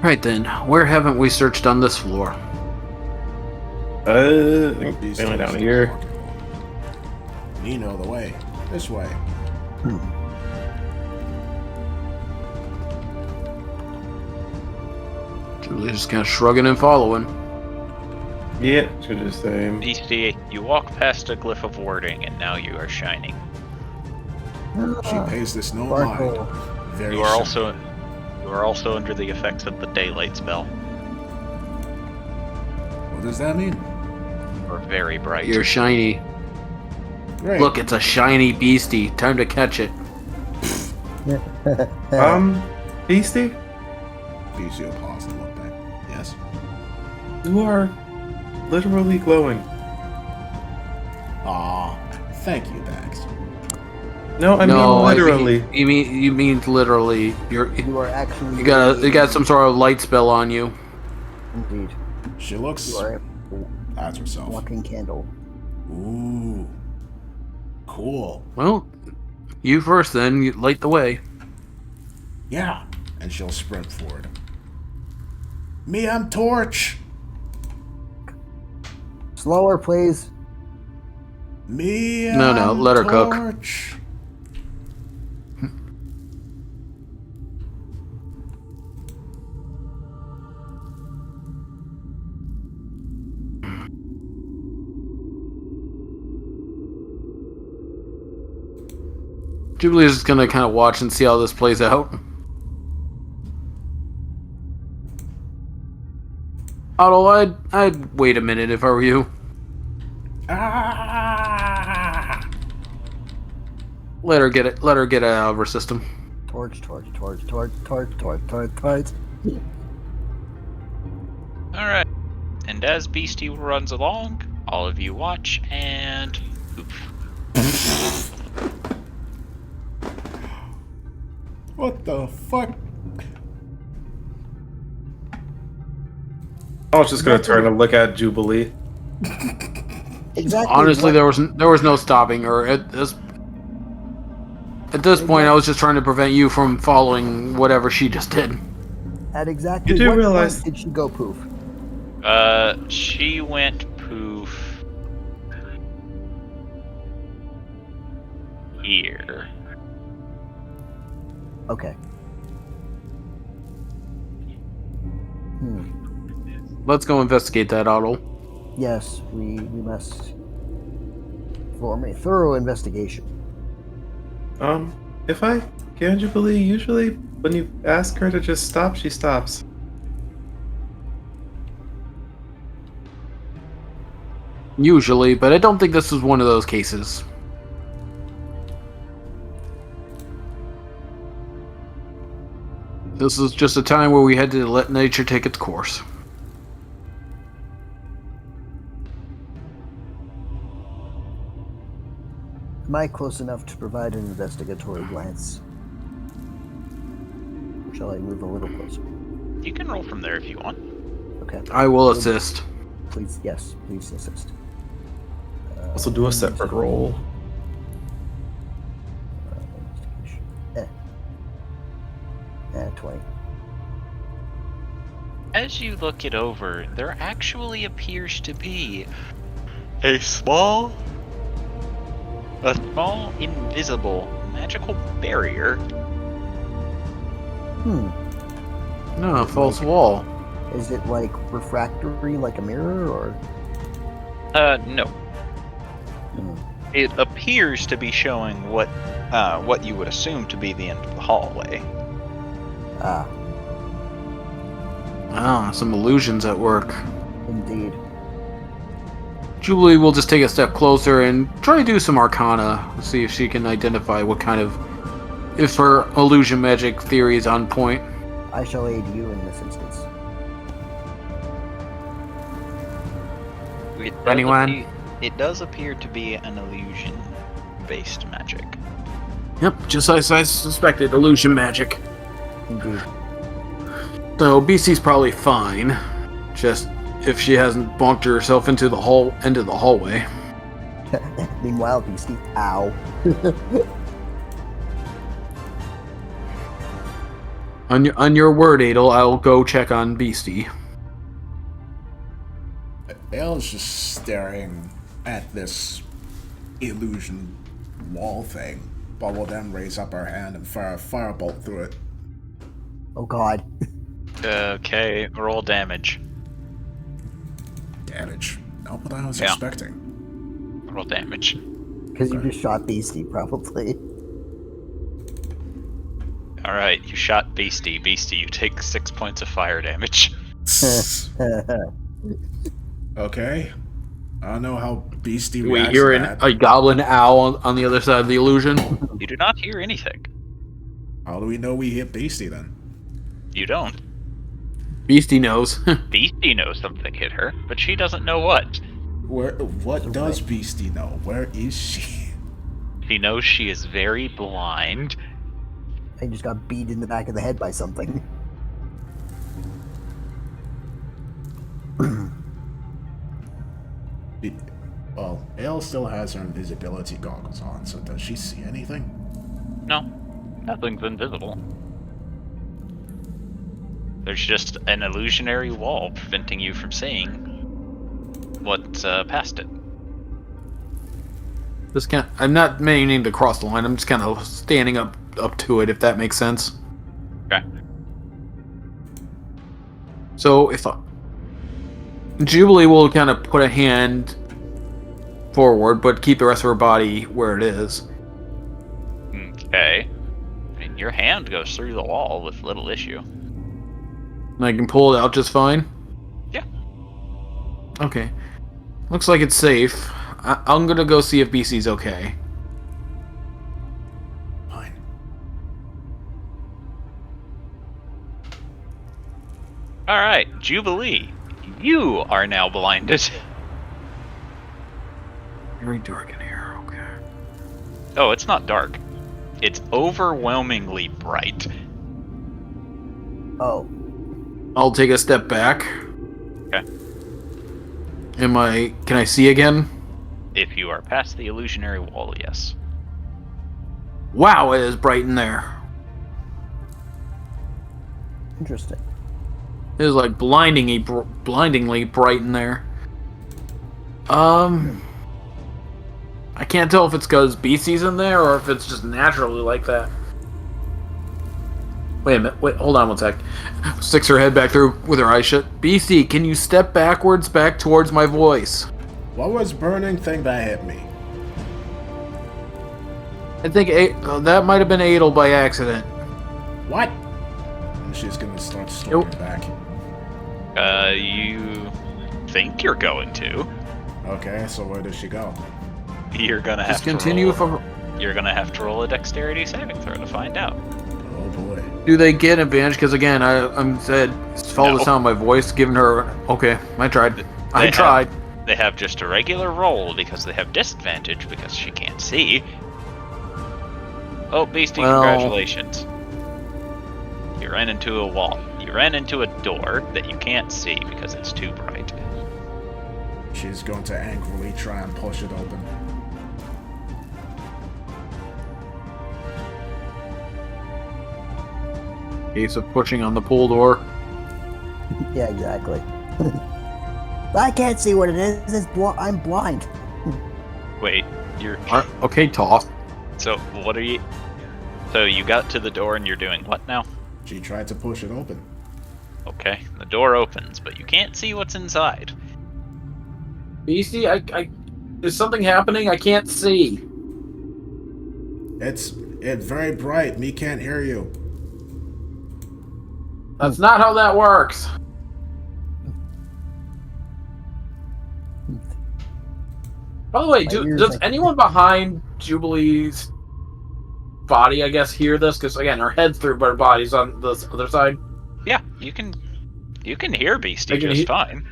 [SPEAKER 3] Right then, where haven't we searched on this floor?
[SPEAKER 5] I think
[SPEAKER 4] These
[SPEAKER 5] mainly
[SPEAKER 4] two
[SPEAKER 5] down
[SPEAKER 4] are
[SPEAKER 5] here.
[SPEAKER 4] walking along. You know the way. This way.
[SPEAKER 3] Jubilee's just kind of shrugging and following.
[SPEAKER 5] Yeah, should do the same.
[SPEAKER 1] Beastie, you walk past a glyph of warding, and now you are shining.
[SPEAKER 4] She pays this no
[SPEAKER 2] Sparkle.
[SPEAKER 4] mind. Very
[SPEAKER 1] You are
[SPEAKER 4] simple.
[SPEAKER 1] also under the effects of the daylight spell.
[SPEAKER 4] What does that mean?
[SPEAKER 1] You are very bright.
[SPEAKER 3] You're shiny.
[SPEAKER 4] Great.
[SPEAKER 3] Look, it's a shiny beastie. Time to catch it.
[SPEAKER 5] Beastie,
[SPEAKER 4] Beastie will pause and look back. Yes?
[SPEAKER 5] you are literally glowing.
[SPEAKER 4] Aw, thank you, Bax.
[SPEAKER 5] No, I mean literally.
[SPEAKER 3] You mean literally.
[SPEAKER 2] You are actually.
[SPEAKER 3] You got some sort of light spell on you.
[SPEAKER 2] Indeed.
[SPEAKER 4] She looks
[SPEAKER 2] You are
[SPEAKER 4] at
[SPEAKER 2] a
[SPEAKER 4] herself.
[SPEAKER 2] walking candle.
[SPEAKER 4] Ooh. Cool.
[SPEAKER 3] Well, you first then. You light the way.
[SPEAKER 4] Yeah. And she'll sprint forward. Me, I'm Torch.
[SPEAKER 2] Slower, please.
[SPEAKER 4] Me,
[SPEAKER 3] No,
[SPEAKER 4] I'm
[SPEAKER 3] let her cook.
[SPEAKER 4] Torch.
[SPEAKER 3] Jubilee's just gonna kind of watch and see how this plays out. Although I'd wait a minute if I were you.
[SPEAKER 4] Ah!
[SPEAKER 3] Let her get it. Let her get it out of her system.
[SPEAKER 2] Torch.
[SPEAKER 1] Alright. And as Beastie runs along, all of you watch and poof.
[SPEAKER 4] What the fuck?
[SPEAKER 5] I was just gonna turn and look at Jubilee.
[SPEAKER 2] Exactly.
[SPEAKER 3] Honestly, there was no stopping her at this point. I was just trying to prevent you from following whatever she just did.
[SPEAKER 2] At exactly
[SPEAKER 5] You do
[SPEAKER 2] what
[SPEAKER 5] realize-
[SPEAKER 2] point did she go poof?
[SPEAKER 1] She went poof here.
[SPEAKER 2] Okay.
[SPEAKER 3] Let's go investigate that, Otto.
[SPEAKER 2] Yes, we must form a thorough investigation.
[SPEAKER 5] If I can, Jubilee, usually when you ask her to just stop, she stops.
[SPEAKER 3] Usually, but I don't think this was one of those cases. This is just a time where we had to let nature take its course.
[SPEAKER 2] Am I close enough to provide an investigatory glance? Or shall I move a little closer?
[SPEAKER 1] You can roll from there if you want.
[SPEAKER 2] Okay.
[SPEAKER 3] I will assist.
[SPEAKER 2] Please, yes, please assist.
[SPEAKER 5] Also do a separate roll.
[SPEAKER 2] Investigation. 20.
[SPEAKER 1] As you look it over, there actually appears to be a small, invisible, magical barrier.
[SPEAKER 3] No,
[SPEAKER 2] Is it
[SPEAKER 3] false
[SPEAKER 2] like-
[SPEAKER 3] wall.
[SPEAKER 2] Is it like refractory, like a mirror, or?
[SPEAKER 1] No.
[SPEAKER 2] Hmm.
[SPEAKER 1] It appears to be showing what you would assume to be the end of the hallway.
[SPEAKER 2] Ah,
[SPEAKER 3] Ah, some illusions at work.
[SPEAKER 2] indeed.
[SPEAKER 3] Jubilee will just take a step closer and try to do some arcana. See if she can identify what kind of... if her illusion magic theory is on point.
[SPEAKER 2] I shall aid you in this instance.
[SPEAKER 3] Anyone?
[SPEAKER 1] It does appear to be an illusion-based magic.
[SPEAKER 3] Yep, just as I suspected, illusion magic.
[SPEAKER 2] Indeed.
[SPEAKER 3] So BC's probably fine. Just if she hasn't bonked herself into the hallway.
[SPEAKER 2] Meanwhile, Beastie, ow.
[SPEAKER 3] On your word, Adel, I'll go check on Beastie.
[SPEAKER 4] Ale's just staring at this illusion wall thing, but will then raise up her hand and fire a firebolt through it.
[SPEAKER 2] Oh god.
[SPEAKER 1] Okay, roll damage.
[SPEAKER 4] Damage. Not what I was
[SPEAKER 1] Yeah.
[SPEAKER 4] expecting.
[SPEAKER 1] Roll damage.
[SPEAKER 2] Because you just shot Beastie, probably.
[SPEAKER 1] Alright, you shot Beastie. Beastie, you take 6 points of fire damage.
[SPEAKER 4] Okay. I don't know how Beastie
[SPEAKER 3] We
[SPEAKER 4] reacts
[SPEAKER 3] hear
[SPEAKER 4] to that.
[SPEAKER 3] a goblin owl on the other side of the illusion.
[SPEAKER 1] You do not hear anything.
[SPEAKER 4] How do we know we hit Beastie then?
[SPEAKER 1] You don't.
[SPEAKER 3] Beastie knows.
[SPEAKER 1] Beastie knows something hit her, but she doesn't know what.
[SPEAKER 4] What does Beastie know? Where is she?
[SPEAKER 1] She knows she is very blind.
[SPEAKER 2] I just got beat in the back of the head by something.
[SPEAKER 4] Well, Ale still has her invisibility goggles on, so does she see anything?
[SPEAKER 1] No, nothing's invisible. There's just an illusionary wall preventing you from seeing what's past it.
[SPEAKER 3] I'm not meaning to cross the line. I'm just kind of standing up to it, if that makes sense.
[SPEAKER 1] Okay.
[SPEAKER 3] So if Jubilee will kind of put a hand forward, but keep the rest of her body where it is.
[SPEAKER 1] Okay. I mean, your hand goes through the wall with little issue.
[SPEAKER 3] And I can pull it out just fine?
[SPEAKER 1] Yeah.
[SPEAKER 3] Okay. Looks like it's safe. I'm gonna go see if BC's okay.
[SPEAKER 4] Fine.
[SPEAKER 1] Alright, Jubilee. You are now blinded.
[SPEAKER 3] Very dark in here, okay.
[SPEAKER 1] Oh, it's not dark. It's overwhelmingly bright.
[SPEAKER 2] Oh.
[SPEAKER 3] I'll take a step back.
[SPEAKER 1] Okay.
[SPEAKER 3] Can I see again?
[SPEAKER 1] If you are past the illusionary wall, yes.
[SPEAKER 3] Wow, it is bright in there.
[SPEAKER 2] Interesting.
[SPEAKER 3] It is like blindingly bright in there. I can't tell if it's because BC's in there or if it's just naturally like that. Wait a minute. Wait, hold on one sec. Sticks her head back through with her eyes shut. BC, can you step backwards back towards my voice?
[SPEAKER 4] What was burning thing that hit me?
[SPEAKER 3] I think that might have been Adel by accident.
[SPEAKER 4] What? And she's gonna start storming back.
[SPEAKER 1] You think you're going to.
[SPEAKER 4] Okay, so where does she go?
[SPEAKER 1] You're gonna have
[SPEAKER 3] Just continue
[SPEAKER 1] to roll, You're gonna have to roll a dexterity saving throw to find out.
[SPEAKER 4] Oh boy.
[SPEAKER 3] Do they get advantage? Because again, I'm said follow the
[SPEAKER 1] No.
[SPEAKER 3] sound of my voice, giving her. Okay, I tried. I
[SPEAKER 1] They
[SPEAKER 3] tried.
[SPEAKER 1] They have just a regular roll because they have disadvantage because she can't see. Oh, Beastie,
[SPEAKER 3] Well-
[SPEAKER 1] congratulations. You ran into a wall. You ran into a door that you can't see because it's too bright.
[SPEAKER 4] She's going to angrily try and push it open.
[SPEAKER 3] Case of pushing on the pull door.
[SPEAKER 2] Yeah, exactly. I can't see what it is. I'm blind.
[SPEAKER 1] Wait, you're
[SPEAKER 3] Okay, toss.
[SPEAKER 1] so what are you? So you got to the door and you're doing what now?
[SPEAKER 4] She tried to push it open.
[SPEAKER 1] Okay, the door opens, but you can't see what's inside.
[SPEAKER 3] Beastie, is something happening? I can't see.
[SPEAKER 4] It's very bright. Me can't hear you.
[SPEAKER 3] That's not how that works. By the way,
[SPEAKER 2] My ears
[SPEAKER 3] does
[SPEAKER 2] like-
[SPEAKER 3] anyone behind Jubilee's body, I guess, hear this? Because again, her head's through, but her body's on the other side.
[SPEAKER 1] Yeah, you can hear Beastie
[SPEAKER 3] They can
[SPEAKER 1] just
[SPEAKER 3] he-
[SPEAKER 1] fine.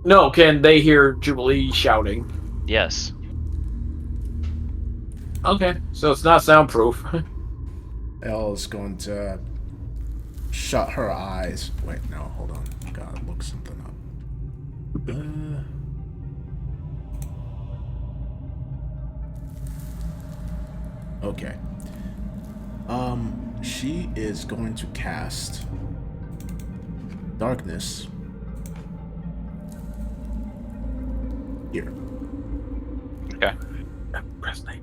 [SPEAKER 3] No, can they hear Jubilee shouting?
[SPEAKER 1] Yes.
[SPEAKER 3] Okay, so it's not soundproof.
[SPEAKER 4] Elle is going to shut her eyes. Wait, no, hold on. Gotta look something up. Okay. She is going to cast darkness here.
[SPEAKER 1] Okay.
[SPEAKER 3] Press name.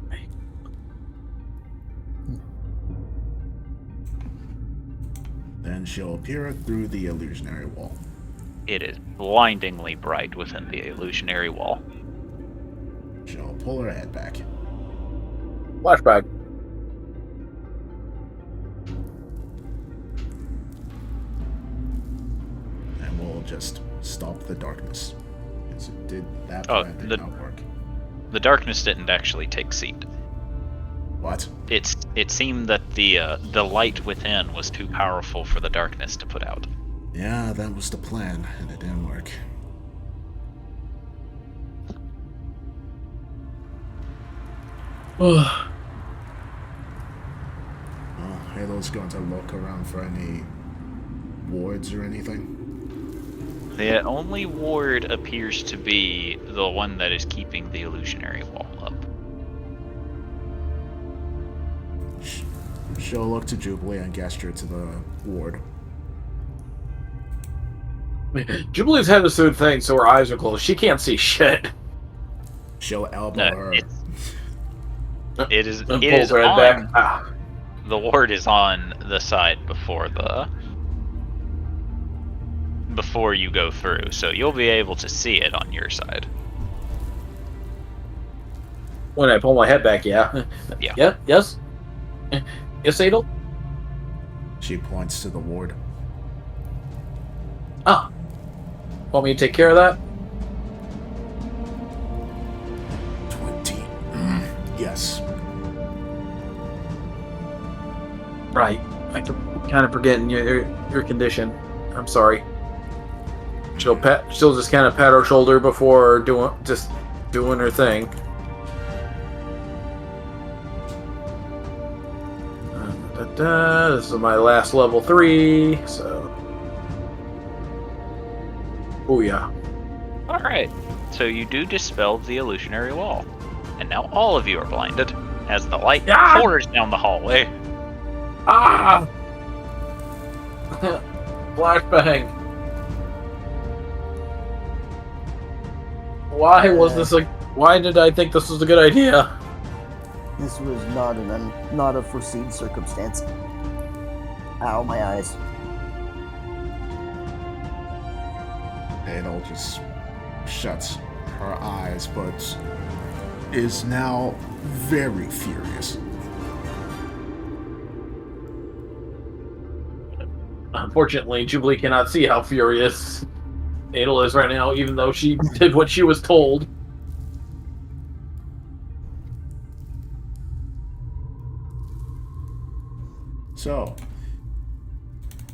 [SPEAKER 4] Then she'll appear through the illusionary wall.
[SPEAKER 1] It is blindingly bright within the illusionary wall.
[SPEAKER 4] She'll pull her head back.
[SPEAKER 3] Flashback.
[SPEAKER 4] And we'll just stop the darkness. Because it did that
[SPEAKER 1] Oh,
[SPEAKER 4] plan did
[SPEAKER 1] the-
[SPEAKER 4] not work.
[SPEAKER 1] The darkness didn't actually take seat.
[SPEAKER 4] What?
[SPEAKER 1] It seemed that the light within was too powerful for the darkness to put out.
[SPEAKER 4] Yeah, that was the plan, and it didn't work. Well, Halo's going to look around for any wards or anything.
[SPEAKER 1] The only ward appears to be the one that is keeping the illusionary wall up.
[SPEAKER 4] She'll look to Jubilee and gesture to the ward.
[SPEAKER 3] Jubilee's head is through the thing, so her eyes are closed. She can't see shit.
[SPEAKER 4] She'll elbow
[SPEAKER 1] No,
[SPEAKER 4] her.
[SPEAKER 1] it is
[SPEAKER 3] And
[SPEAKER 1] it
[SPEAKER 3] pulls
[SPEAKER 1] is
[SPEAKER 3] her head
[SPEAKER 1] on.
[SPEAKER 3] back. Ah.
[SPEAKER 1] The ward is on the side before you go through, so you'll be able to see it on your side.
[SPEAKER 3] When I pull my head back, yeah.
[SPEAKER 1] Yeah.
[SPEAKER 3] Yeah, yes? Yes, Adel?
[SPEAKER 4] She points to the ward.
[SPEAKER 3] Ah. Want me to take care of that?
[SPEAKER 4] 20. Yes.
[SPEAKER 3] Right. I kind of forgetting your condition. I'm sorry. She'll just kind of pat her shoulder before doing her thing. This is my last level 3, so. Oh yeah.
[SPEAKER 1] Alright, so you do dispel the illusionary wall. And now all of you are blinded, as the light
[SPEAKER 3] Ah!
[SPEAKER 1] pours down the hallway.
[SPEAKER 3] Ah! Flashbang. Why did I think this was a good idea?
[SPEAKER 2] This was not a foreseen circumstance. Ow, my eyes.
[SPEAKER 4] Adel just shuts her eyes, but is now very furious.
[SPEAKER 3] Unfortunately, Jubilee cannot see how furious Adel is right now, even though she did what she was told.
[SPEAKER 4] So,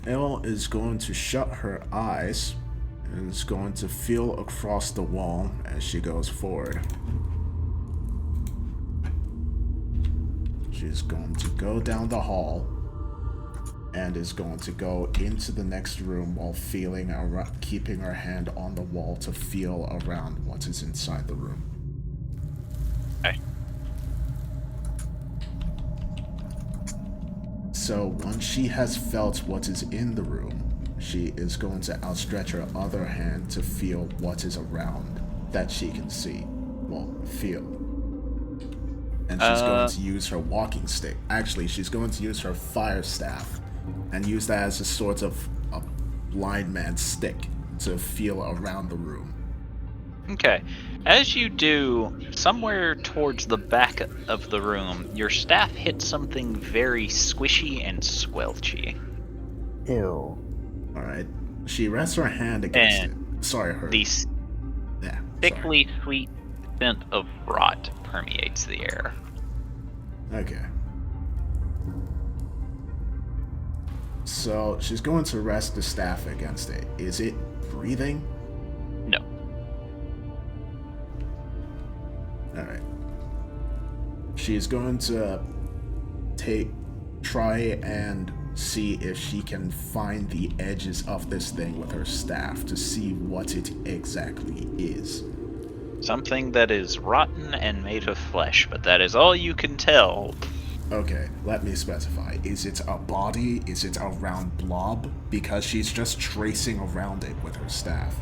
[SPEAKER 4] Elle is going to shut her eyes and is going to feel across the wall as she goes forward. She's going to go down the hall and is going to go into the next room while keeping her hand on the wall to feel around what is inside the room.
[SPEAKER 1] Okay.
[SPEAKER 4] So once she has felt what is in the room, she is going to outstretch her other hand to feel what is around that she can see. Well, feel. And she's going to use her walking stick. Actually, she's going to use her fire staff and use that as a sort of a blind man's stick to feel around the room.
[SPEAKER 1] Okay. As you do, somewhere towards the back of the room, your staff hits something very squishy and squelchy.
[SPEAKER 2] Ew.
[SPEAKER 4] Alright. She rests her hand against
[SPEAKER 1] And
[SPEAKER 4] it. Sorry, her.
[SPEAKER 1] the
[SPEAKER 4] Yeah, sorry.
[SPEAKER 1] sickly sweet scent of rot permeates the air.
[SPEAKER 4] Okay. So she's going to rest the staff against it. Is it breathing?
[SPEAKER 1] No.
[SPEAKER 4] Alright. She's going to try and see if she can find the edges of this thing with her staff to see what it exactly is.
[SPEAKER 1] Something that is rotten and made of flesh, but that is all you can tell.
[SPEAKER 4] Okay, let me specify. Is it a body? Is it a round blob? Because she's just tracing around it with her staff.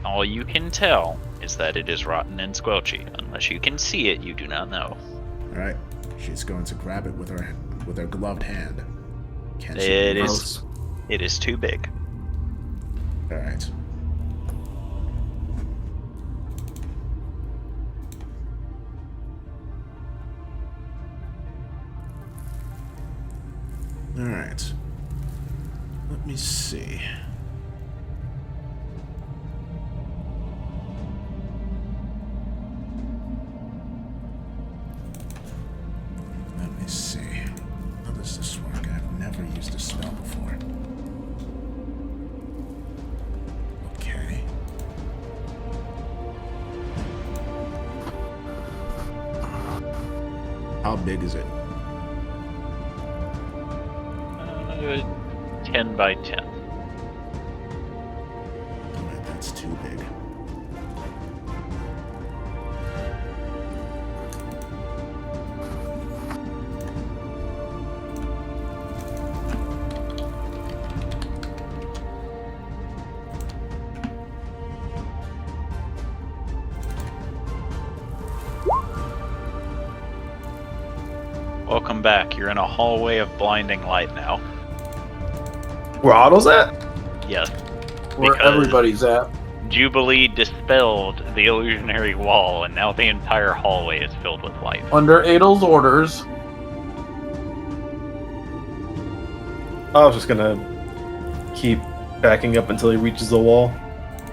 [SPEAKER 1] All you can tell is that it is rotten and squelchy. Unless you can see it, you do not know.
[SPEAKER 4] Alright, she's going to grab it with her gloved hand. Can she
[SPEAKER 1] It
[SPEAKER 4] move
[SPEAKER 1] is. It is too big.
[SPEAKER 4] Alright. Alright. Let me see. Let me see. How does this work? I've never used a spell before. Okay. How big is it?
[SPEAKER 1] 10 by 10.
[SPEAKER 4] Alright, that's too big.
[SPEAKER 1] Welcome back. You're in a hallway of blinding light now.
[SPEAKER 5] Where Otto's at?
[SPEAKER 1] Yes.
[SPEAKER 3] Where
[SPEAKER 1] Because
[SPEAKER 3] everybody's at.
[SPEAKER 1] Jubilee dispelled the illusionary wall, and now the entire hallway is filled with light.
[SPEAKER 3] Under Adel's orders.
[SPEAKER 5] I was just gonna keep backing up until he reaches the wall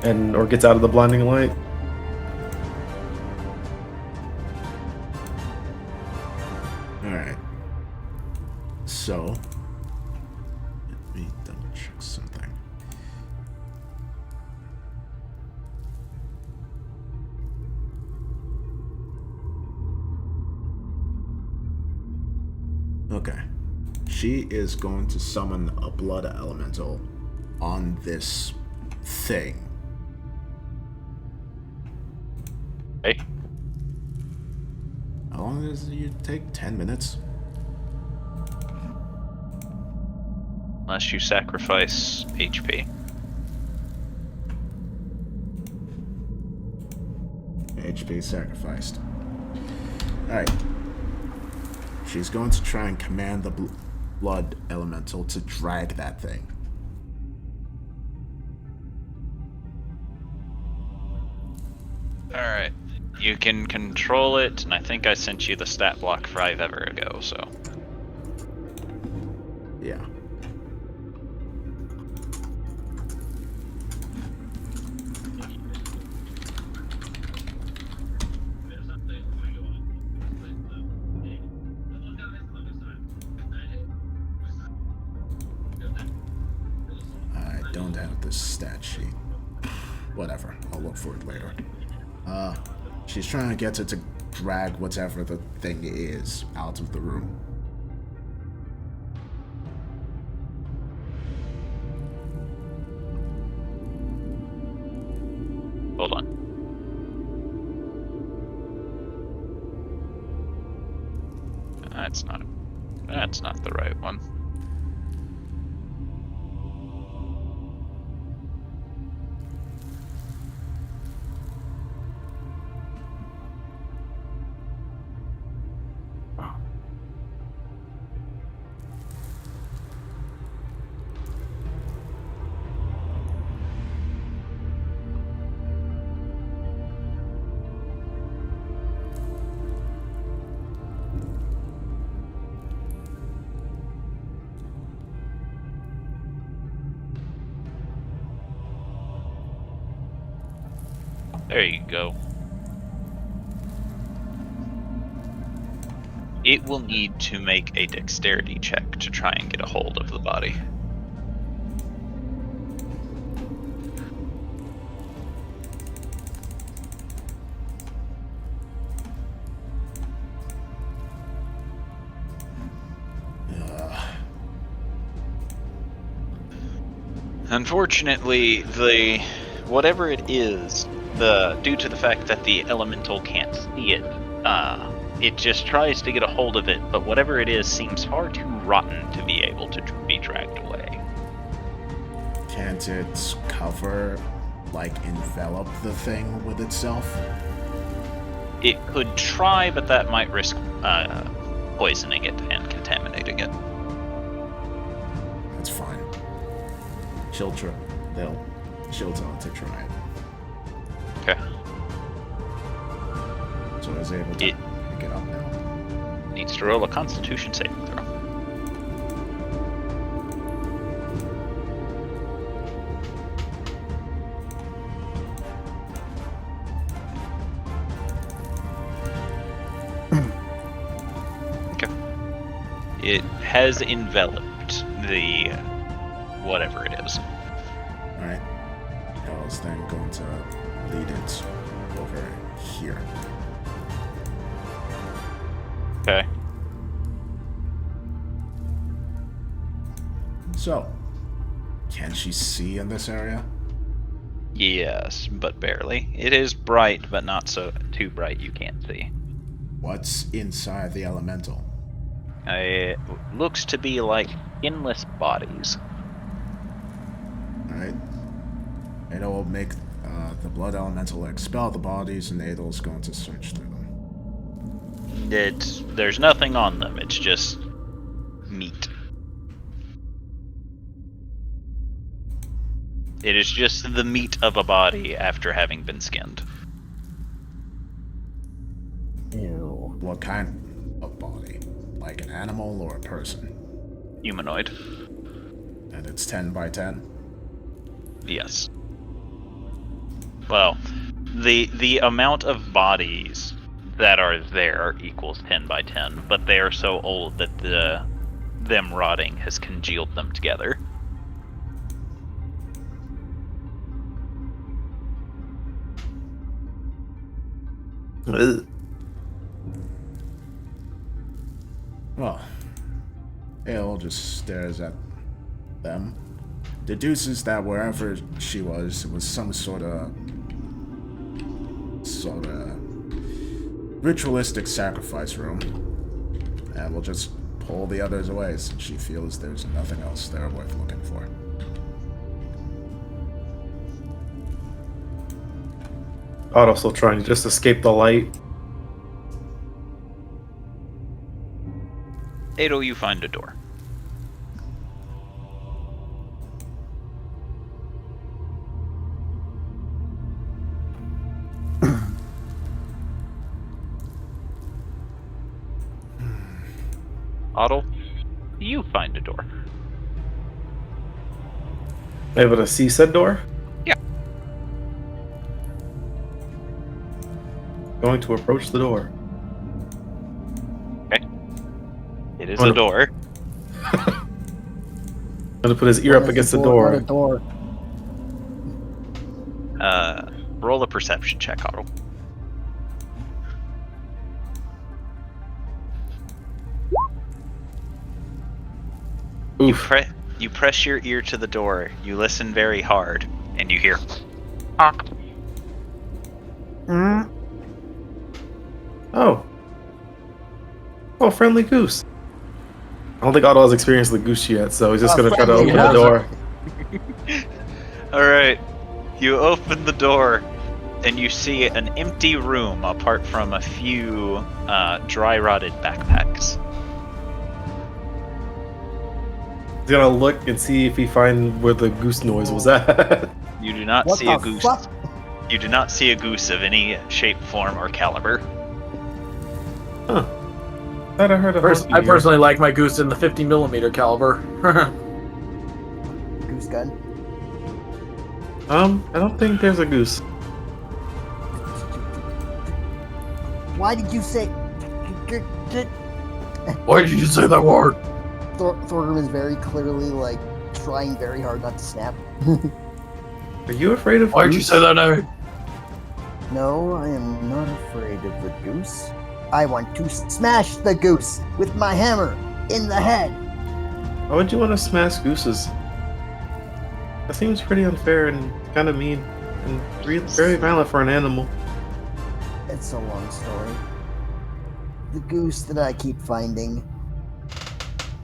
[SPEAKER 5] or gets out of the blinding light.
[SPEAKER 4] Alright. So, let me double check something. Okay. She is going to summon a blood elemental on this thing.
[SPEAKER 1] Hey,
[SPEAKER 4] How long does it take? 10 minutes?
[SPEAKER 1] unless you sacrifice HP.
[SPEAKER 4] HP sacrificed. Alright. She's going to try and command the blood elemental to drag that thing.
[SPEAKER 1] Alright. You can control it, and I think I sent you the stat block 5 ever ago, so.
[SPEAKER 4] Yeah. I don't have this stat sheet. Whatever, I'll look for it later. She's trying to get it to drag whatever the thing is out of the room.
[SPEAKER 1] Hold on. That's not the right one. There you go. It will need to make a dexterity check to try and get a hold of the body. Unfortunately, whatever it is, due to the fact that the elemental can't see it, it just tries to get a hold of it, but whatever it is seems far too rotten to be able to be dragged away.
[SPEAKER 4] Can't it cover, like, envelop the thing with itself?
[SPEAKER 1] It could try, but that might risk poisoning it and contaminating it.
[SPEAKER 4] That's fine. She'll tell it to try it.
[SPEAKER 1] Okay.
[SPEAKER 4] So I was able to pick it up now.
[SPEAKER 1] Needs to roll a Constitution saving throw. Okay. It has enveloped the whatever it is.
[SPEAKER 4] Alright. I was then going to lead it over here.
[SPEAKER 1] Okay.
[SPEAKER 4] So, can she see in this area?
[SPEAKER 1] Yes, but barely. It is bright, but not so too bright you can't see.
[SPEAKER 4] What's inside the elemental?
[SPEAKER 1] It looks to be like skinless bodies.
[SPEAKER 4] Alright. Ada will make the blood elemental expel the bodies, and Adel's going to search through them.
[SPEAKER 1] There's nothing on them, it's just meat. It is just the meat of a body after having been skinned.
[SPEAKER 2] Ew.
[SPEAKER 4] What kind of body? Like an animal or a person?
[SPEAKER 1] Humanoid.
[SPEAKER 4] And it's 10 by 10?
[SPEAKER 1] Yes. Well, the amount of bodies that are there equals 10 by 10, but they are so old that them rotting has congealed them together.
[SPEAKER 5] Ugh.
[SPEAKER 4] Well, Ale just stares at them, deduces that wherever she was, it was some sort of ritualistic sacrifice room, and will just pull the others away since she feels there's nothing else there worth looking for.
[SPEAKER 5] Otto's still trying to just escape the light.
[SPEAKER 1] Ado, you find a door. Otto, you find a door.
[SPEAKER 5] Able to see said door?
[SPEAKER 1] Yeah.
[SPEAKER 5] Going to approach the door.
[SPEAKER 1] Okay. It is a door.
[SPEAKER 5] Gonna put his ear up against the door.
[SPEAKER 2] What a door.
[SPEAKER 1] Roll a perception check, Otto.
[SPEAKER 5] Oof.
[SPEAKER 1] You press your ear to the door, you listen very hard, and you hear honk.
[SPEAKER 5] Oh. Oh, friendly goose. I don't think Otto has experienced the goose yet, so he's just gonna try to
[SPEAKER 2] friendly
[SPEAKER 5] open the door.
[SPEAKER 1] Alright. You open the door and you see an empty room apart from a few dry rotted backpacks.
[SPEAKER 5] He's gonna look and see if he finds where the goose noise was at.
[SPEAKER 1] You do not
[SPEAKER 2] What
[SPEAKER 1] see a
[SPEAKER 2] the
[SPEAKER 1] goose.
[SPEAKER 2] fuck?
[SPEAKER 1] You do not see a goose of any shape, form, or caliber.
[SPEAKER 5] Huh. Thought I heard a
[SPEAKER 3] I
[SPEAKER 5] husky
[SPEAKER 3] personally like my goose in the 50mm caliber.
[SPEAKER 2] Goose gun.
[SPEAKER 5] I don't think there's a goose.
[SPEAKER 2] Why did you say?
[SPEAKER 3] Why did you say that word?
[SPEAKER 2] Thorgrim is very clearly like trying very hard not to snap.
[SPEAKER 5] Are you afraid of
[SPEAKER 3] Why did you
[SPEAKER 5] goose?
[SPEAKER 3] say that name?
[SPEAKER 2] No, I am not afraid of the goose. I want to smash the goose with my hammer in the head.
[SPEAKER 5] Why would you want to smash gooses? That seems pretty unfair and kind of mean and very violent for an animal.
[SPEAKER 2] It's a long story. The goose that I keep finding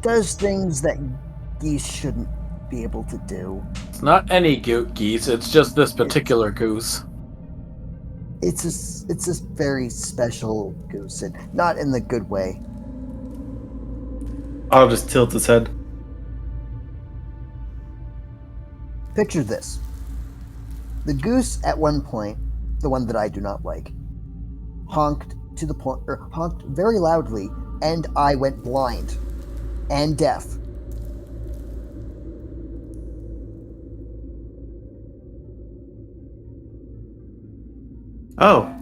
[SPEAKER 2] does things that geese shouldn't be able to do.
[SPEAKER 3] It's not any geese, it's just this particular goose.
[SPEAKER 2] It's a very special goose, and not in the good way.
[SPEAKER 5] I'll just tilt his head.
[SPEAKER 2] Picture this. The goose at one point, the one that I do not like, honked honked very loudly, and I went blind and deaf.
[SPEAKER 5] Oh.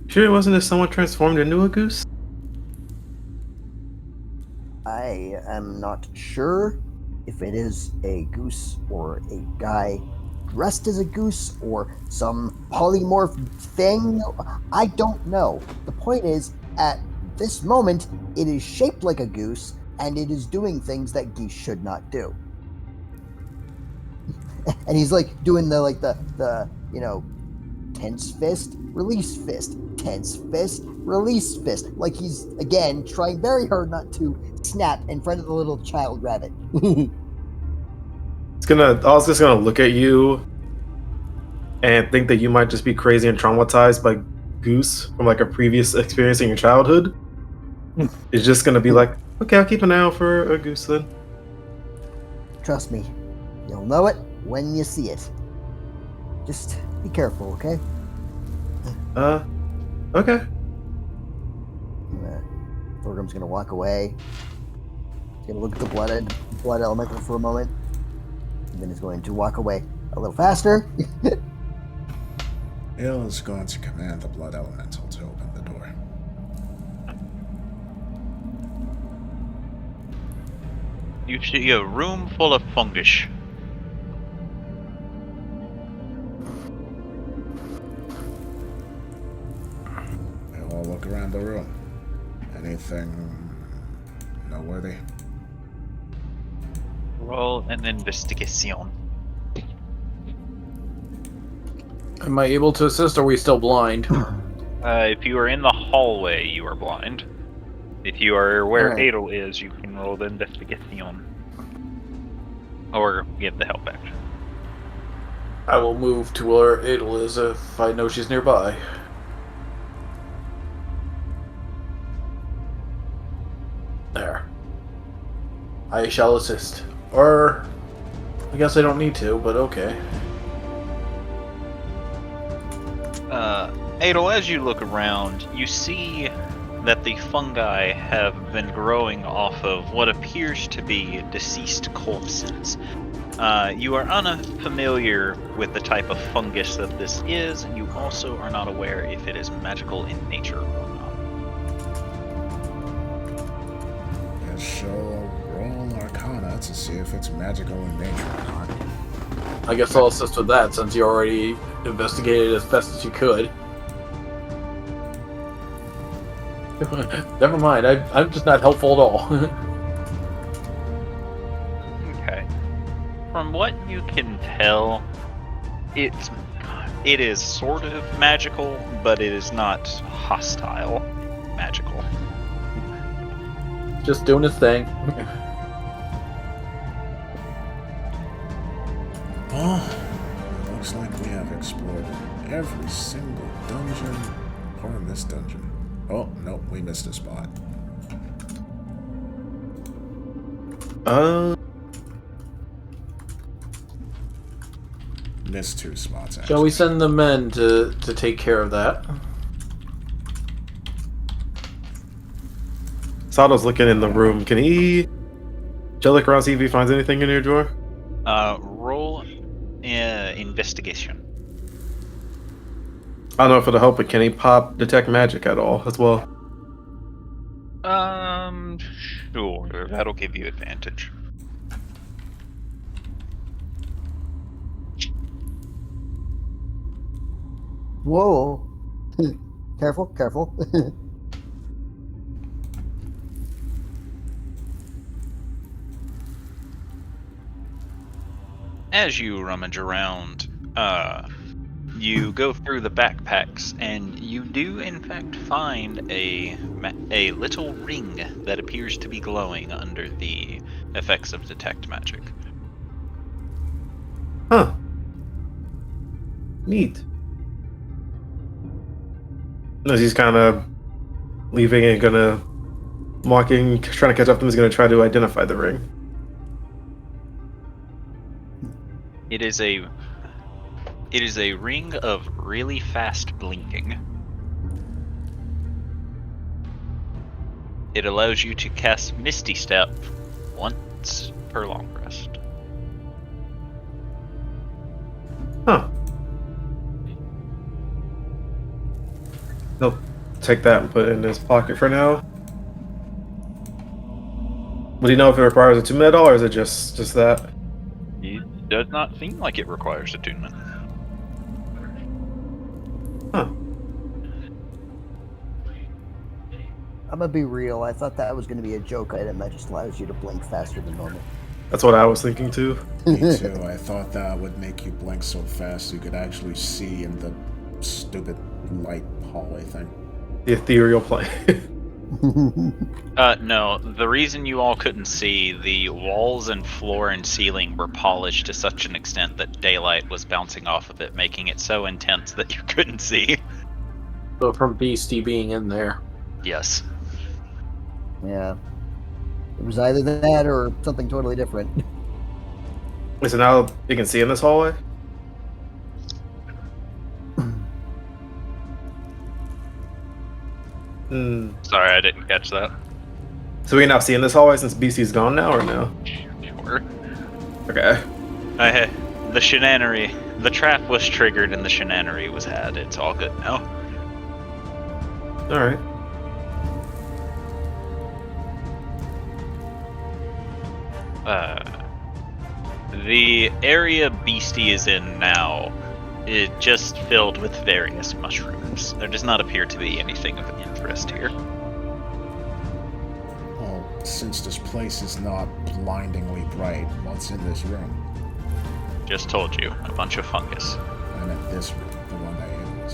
[SPEAKER 5] Sure it wasn't if someone transformed into a goose?
[SPEAKER 2] I am not sure if it is a goose or a guy dressed as a goose or some polymorph thing. I don't know. The point is, at this moment, it is shaped like a goose and it is doing things that geese should not do. And he's like doing the tense fist, release fist, tense fist, release fist. Like he's, again, trying very hard not to snap in front of the little child rabbit.
[SPEAKER 5] I was just gonna look at you and think that you might just be crazy and traumatized by goose from like a previous experience in your childhood. It's just gonna be like, okay, I'll keep an eye out for a goose then.
[SPEAKER 2] Trust me, you'll know it when you see it. Just be careful, okay?
[SPEAKER 5] Okay.
[SPEAKER 2] Thorgrim's gonna walk away. He's gonna look at the blood elemental for a moment. And then he's going to walk away a little faster.
[SPEAKER 4] Il is going to command the blood elemental to open the door.
[SPEAKER 1] You see a room full of fungus.
[SPEAKER 4] They'll all look around the room. Anything noteworthy?
[SPEAKER 1] Roll an investigation.
[SPEAKER 3] Am I able to assist, or are we still blind?
[SPEAKER 1] If you are in the hallway, you are blind. If you are where
[SPEAKER 2] Alright.
[SPEAKER 1] Adel is, you can roll the investigation. Or give the help action.
[SPEAKER 3] I will move to where Adel is if I know she's nearby. There. I shall assist. Or, I guess I don't need to, but okay.
[SPEAKER 1] Adel, as you look around, you see that the fungi have been growing off of what appears to be deceased corpses. You are unfamiliar with the type of fungus that this is, and you also are not aware if it is magical in nature or not.
[SPEAKER 4] Yes, she'll roll Arcana to see if it's magical in nature or not.
[SPEAKER 3] I guess I'll assist with that since you already investigated as best as you could. Never mind, I'm just not helpful at all.
[SPEAKER 1] Okay. From what you can tell, it is sort of magical, but it is not hostile magical.
[SPEAKER 3] Just doing his thing.
[SPEAKER 4] Well, it looks like we have explored every single dungeon or in this dungeon. Oh, nope, we missed a spot. Missed 2 spots, actually.
[SPEAKER 3] Shall we send the men to take care of that?
[SPEAKER 5] Sato's looking in the room. Can he look around, see if he finds anything in your drawer?
[SPEAKER 1] Roll investigation.
[SPEAKER 5] I don't know if it'll help, but can he pop detect magic at all as well?
[SPEAKER 1] Sure. That'll give you advantage.
[SPEAKER 2] Whoa. Careful, careful.
[SPEAKER 1] As you rummage around, you go through the backpacks, and you do in fact find a little ring that appears to be glowing under the effects of detect magic.
[SPEAKER 5] Huh. Neat. As he's kind of leaving and gonna walking, trying to catch up to him, he's gonna try to identify the ring.
[SPEAKER 1] It is a ring of really fast blinking. It allows you to cast Misty Step once per long rest.
[SPEAKER 5] Huh. He'll take that and put it in his pocket for now. Would he know if it requires a 2-minute all, or is it just that?
[SPEAKER 1] It does not seem like it requires attunement.
[SPEAKER 5] Huh.
[SPEAKER 2] I'm gonna be real. I thought that was gonna be a joke item that just allows you to blink faster than normal.
[SPEAKER 5] That's what I was thinking too.
[SPEAKER 4] Me too. I thought that would make you blink so fast you could actually see in the stupid light hallway thing.
[SPEAKER 5] The ethereal plane.
[SPEAKER 1] No, the reason you all couldn't see, the walls and floor and ceiling were polished to such an extent that daylight was bouncing off of it, making it so intense that you couldn't see.
[SPEAKER 3] So from Beastie being in there.
[SPEAKER 1] Yes.
[SPEAKER 2] Yeah. It was either that or something totally different.
[SPEAKER 5] So now you can see in this hallway? Hmm.
[SPEAKER 1] Sorry, I didn't catch that.
[SPEAKER 5] So we can now see in this hallway since BC's gone now, or no?
[SPEAKER 1] Sure.
[SPEAKER 5] Okay.
[SPEAKER 1] The shenanery. The trap was triggered and the shenanery was had. It's all good now.
[SPEAKER 5] Alright.
[SPEAKER 1] The area Beastie is in now is just filled with various mushrooms. There does not appear to be anything of interest here.
[SPEAKER 4] Well, since this place is not blindingly bright, what's in this room?
[SPEAKER 1] Just told you, a bunch of fungus.
[SPEAKER 4] I meant this room, the one that Ava was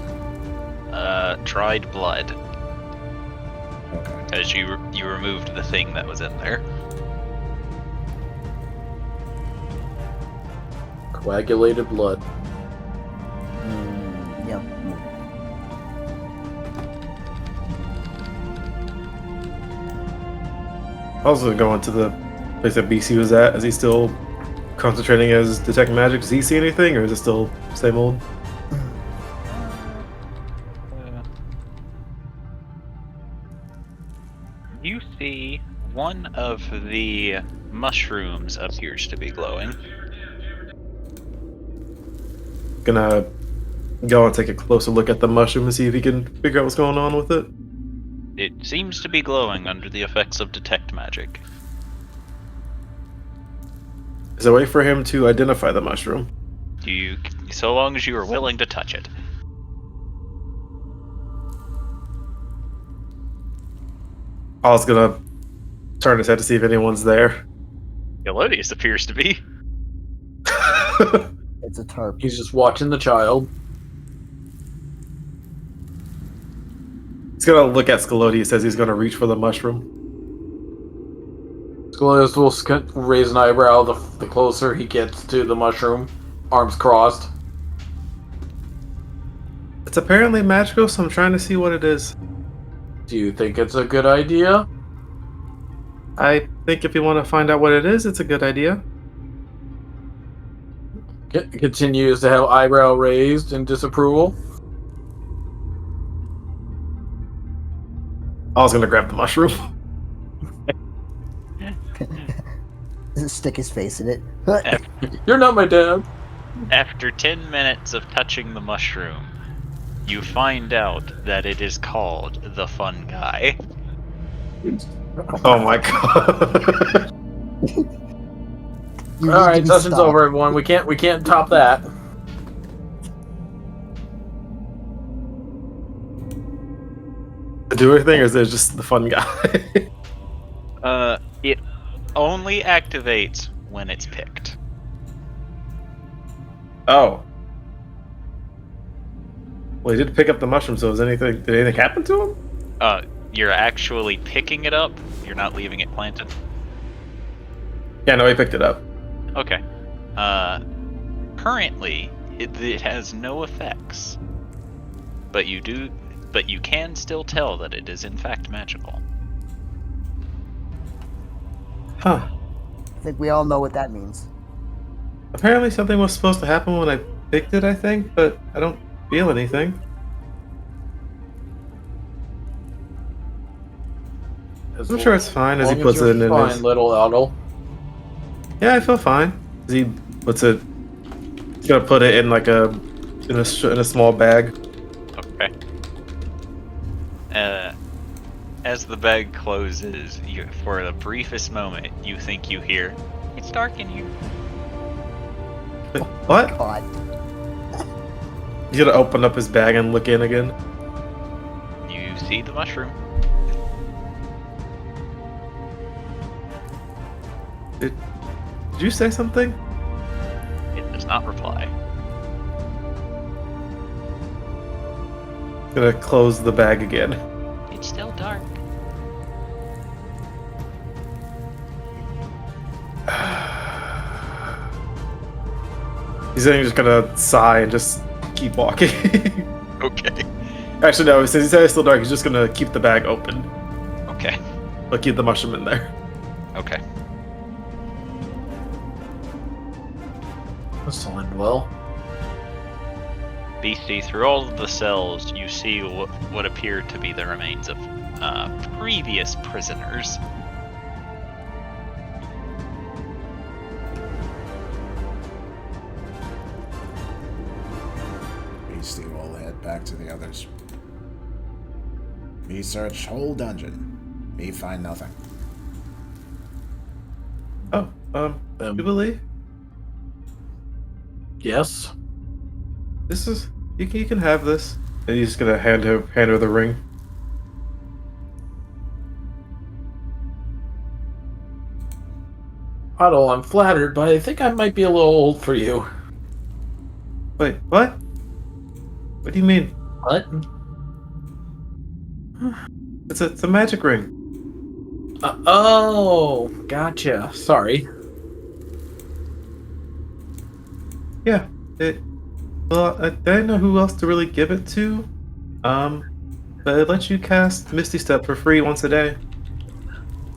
[SPEAKER 4] in.
[SPEAKER 1] Dried blood,
[SPEAKER 4] Okay.
[SPEAKER 1] as you removed the thing that was in there.
[SPEAKER 3] Coagulated blood.
[SPEAKER 2] Yeah.
[SPEAKER 5] I was gonna go into the place that BC was at. Is he still concentrating as detect magic? Does he see anything, or is it still same old?
[SPEAKER 1] You see one of the mushrooms appears to be glowing.
[SPEAKER 5] Gonna go and take a closer look at the mushroom and see if he can figure out what's going on with it.
[SPEAKER 1] It seems to be glowing under the effects of detect magic.
[SPEAKER 5] Is there a way for him to identify the mushroom?
[SPEAKER 1] So long as you are willing to touch it.
[SPEAKER 5] I was gonna turn his head to see if anyone's there.
[SPEAKER 1] Elodius appears to be.
[SPEAKER 2] It's a tarp.
[SPEAKER 3] He's just watching the child.
[SPEAKER 5] He's gonna look at Scalodi. Says he's gonna reach for the mushroom.
[SPEAKER 3] Scolios will raise an eyebrow the closer he gets to the mushroom, arms crossed.
[SPEAKER 5] It's apparently magical, so I'm trying to see what it is.
[SPEAKER 3] Do you think it's a good idea?
[SPEAKER 5] I think if you want to find out what it is, it's a good idea.
[SPEAKER 3] Continues to have eyebrow raised in disapproval.
[SPEAKER 5] I was gonna grab the mushroom.
[SPEAKER 2] Stick his face in it.
[SPEAKER 3] You're not my dad.
[SPEAKER 1] After 10 minutes of touching the mushroom, you find out that it is called the Fun Guy.
[SPEAKER 5] Oh my god.
[SPEAKER 2] You
[SPEAKER 3] All
[SPEAKER 2] need to
[SPEAKER 3] right,
[SPEAKER 2] be
[SPEAKER 3] session's
[SPEAKER 2] stopped.
[SPEAKER 3] over, everyone. We can't top that.
[SPEAKER 5] Do anything, or is it just the fun guy?
[SPEAKER 1] It only activates when it's picked.
[SPEAKER 5] Oh. Well, he did pick up the mushroom, so did anything happen to him?
[SPEAKER 1] You're actually picking it up. You're not leaving it planted.
[SPEAKER 5] Yeah, no, he picked it up.
[SPEAKER 1] Okay. Currently, it has no effects. But you can still tell that it is in fact magical.
[SPEAKER 5] Huh.
[SPEAKER 2] I think we all know what that means.
[SPEAKER 5] Apparently something was supposed to happen when I picked it, I think, but I don't feel anything. I'm sure it's fine as he puts it in
[SPEAKER 3] fine,
[SPEAKER 5] his...
[SPEAKER 3] little Otto.
[SPEAKER 5] Yeah, I feel fine. As he puts it... He's gonna put it in like in a small bag.
[SPEAKER 1] Okay. As the bag closes, for the briefest moment, you think you hear, "It's dark in here."
[SPEAKER 5] Wait, what?
[SPEAKER 2] God.
[SPEAKER 5] He's gonna open up his bag and look in again.
[SPEAKER 1] You see the mushroom.
[SPEAKER 5] Did you say something?
[SPEAKER 1] It does not reply.
[SPEAKER 5] Gonna close the bag again.
[SPEAKER 1] It's still dark.
[SPEAKER 5] He's then just gonna sigh and just keep walking.
[SPEAKER 1] Okay.
[SPEAKER 5] Actually, no, since he said it's still dark, he's just gonna keep the bag open.
[SPEAKER 1] Okay.
[SPEAKER 5] But keep the mushroom in there.
[SPEAKER 1] Okay.
[SPEAKER 3] This will end well.
[SPEAKER 1] Beastie, through all of the cells, you see what appear to be the remains of previous prisoners.
[SPEAKER 4] Beastie will head back to the others. Me search whole dungeon. Me find nothing.
[SPEAKER 5] Oh, you believe?
[SPEAKER 3] Yes.
[SPEAKER 5] This is... You can have this. And he's gonna hand her the ring.
[SPEAKER 3] Otto, I'm flattered, but I think I might be a little old for you.
[SPEAKER 5] Wait, what? What do you mean?
[SPEAKER 3] What?
[SPEAKER 5] It's a magic ring.
[SPEAKER 3] Oh, gotcha. Sorry.
[SPEAKER 5] Yeah. Well, I didn't know who else to really give it to. But it lets you cast Misty Step for free once a day.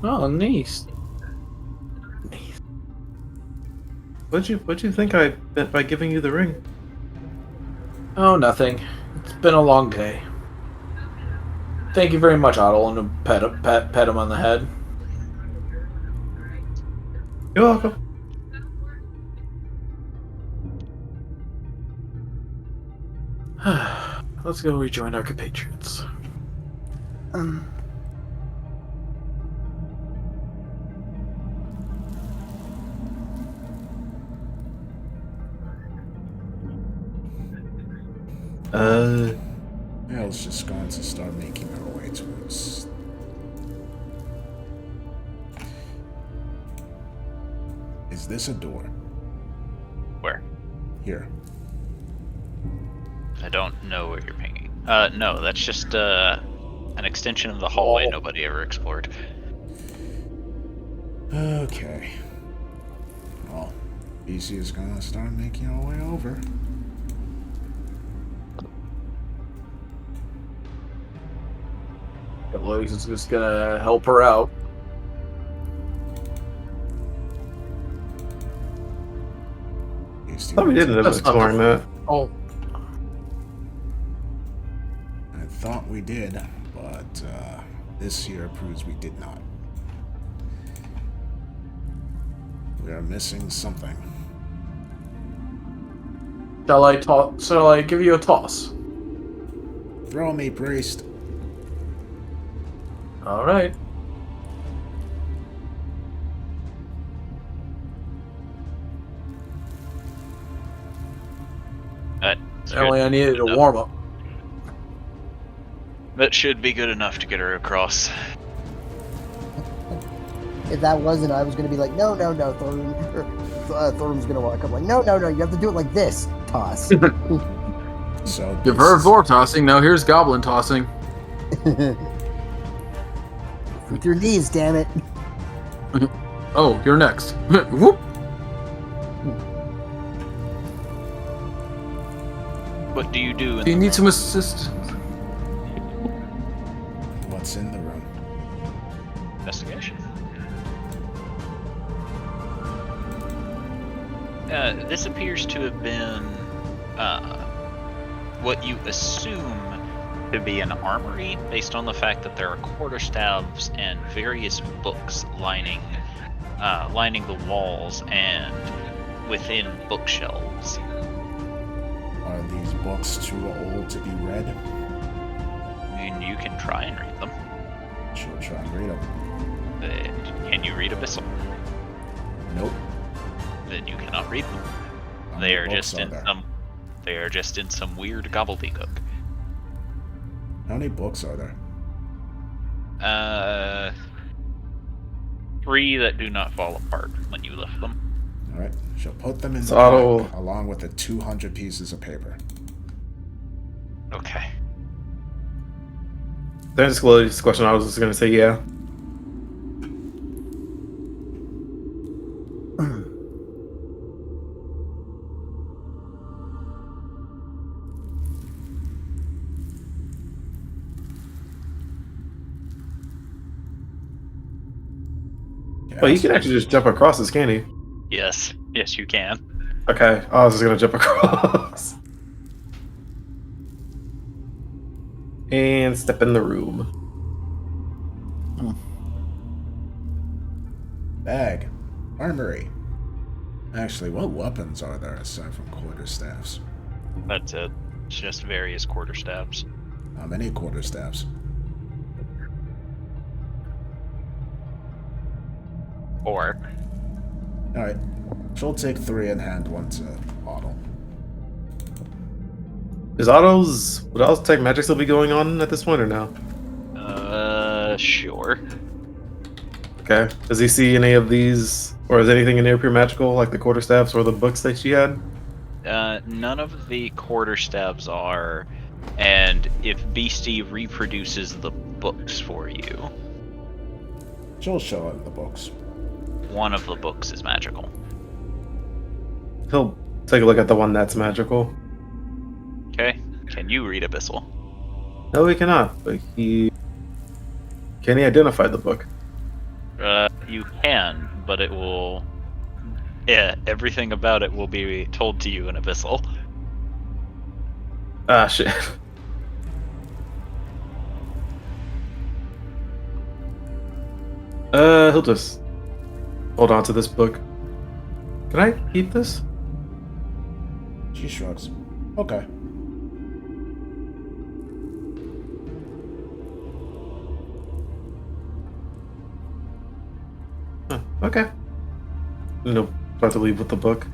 [SPEAKER 3] Oh, nice.
[SPEAKER 5] What'd you think I meant by giving you the ring?
[SPEAKER 3] Oh, nothing. It's been a long day. Thank you very much, Otto, and pet him on the head.
[SPEAKER 5] You're welcome.
[SPEAKER 3] Let's go rejoin our compatriots.
[SPEAKER 4] Elle's just going to start making her way towards... Is this a door?
[SPEAKER 1] Where?
[SPEAKER 4] Here.
[SPEAKER 1] I don't know where you're pinging. No, that's just an extension of the hallway nobody ever explored.
[SPEAKER 4] Okay. Well, BC is gonna start making her way over.
[SPEAKER 3] At least it's just gonna help her out.
[SPEAKER 5] I thought we did end up exploring that.
[SPEAKER 3] Oh,
[SPEAKER 4] I thought we did, but this here proves we did not. We are missing something.
[SPEAKER 3] shall I give you a toss?
[SPEAKER 4] Throw me, priest.
[SPEAKER 5] All right.
[SPEAKER 3] Apparently, I needed a warm up.
[SPEAKER 1] That should be good enough to get her across.
[SPEAKER 2] If that wasn't, I was going to be like, no, Thorin. Thorin's going to walk up like, no, you have to do it like this. Toss.
[SPEAKER 4] So
[SPEAKER 3] You've heard of dwarf tossing, now here's goblin tossing.
[SPEAKER 2] With your knees, damn it.
[SPEAKER 3] Oh, you're next. Whoop.
[SPEAKER 1] What do you do?
[SPEAKER 3] Do you need some assistance?
[SPEAKER 4] What's in the room?
[SPEAKER 1] Investigation. This appears to have been what you assume to be an armory, based on the fact that there are quarterstaves and various books lining the walls and within bookshelves.
[SPEAKER 4] Are these books too old to be read?
[SPEAKER 1] I mean, you can try and read them.
[SPEAKER 4] She'll try and read them.
[SPEAKER 1] Can you read Abyssal?
[SPEAKER 4] Nope.
[SPEAKER 1] Then you cannot read them.
[SPEAKER 4] How
[SPEAKER 1] They
[SPEAKER 4] many
[SPEAKER 1] are
[SPEAKER 4] books
[SPEAKER 1] just in
[SPEAKER 4] there?
[SPEAKER 1] some. They are just in some weird gobbledygook.
[SPEAKER 4] How many books are there?
[SPEAKER 1] 3 that do not fall apart when you lift them.
[SPEAKER 4] Alright, she'll put them in the
[SPEAKER 5] So-
[SPEAKER 4] bag along with the 200 pieces of paper.
[SPEAKER 1] Okay.
[SPEAKER 5] That's this question. I was just going to say, yeah. Well, he can actually just jump across this, can't he?
[SPEAKER 1] Yes, you can.
[SPEAKER 5] Okay, I was just gonna jump across. And step in the room.
[SPEAKER 4] Bag. Armory. Actually, what weapons are there aside from quarterstaffs?
[SPEAKER 1] That's it. It's just various quarterstaffs.
[SPEAKER 4] How many quarterstaffs?
[SPEAKER 1] 4.
[SPEAKER 4] Alright. She'll take 3 and hand 1 to Otto.
[SPEAKER 5] Is Otto's... Would Otto's Tech Magic still be going on at this point, or no?
[SPEAKER 1] Sure.
[SPEAKER 5] Okay. Does he see any of these... Or is anything in here pure magical, like the quarterstaffs or the books that she had?
[SPEAKER 1] None of the quarterstaffs are, and if Beastie reproduces the books for you,
[SPEAKER 4] She'll show him the books.
[SPEAKER 1] one of the books is magical.
[SPEAKER 5] He'll take a look at the one that's magical.
[SPEAKER 1] Okay? Can you read Abyssal?
[SPEAKER 5] No, he cannot, but he... Can he identify the book?
[SPEAKER 1] You can, but it will... Yeah, everything about it will be told to you in Abyssal.
[SPEAKER 5] Ah, shit. He'll just hold on to this book. Can I keep this?
[SPEAKER 4] She shrugs. Okay.
[SPEAKER 5] Huh, okay. Nope. About to leave with the book.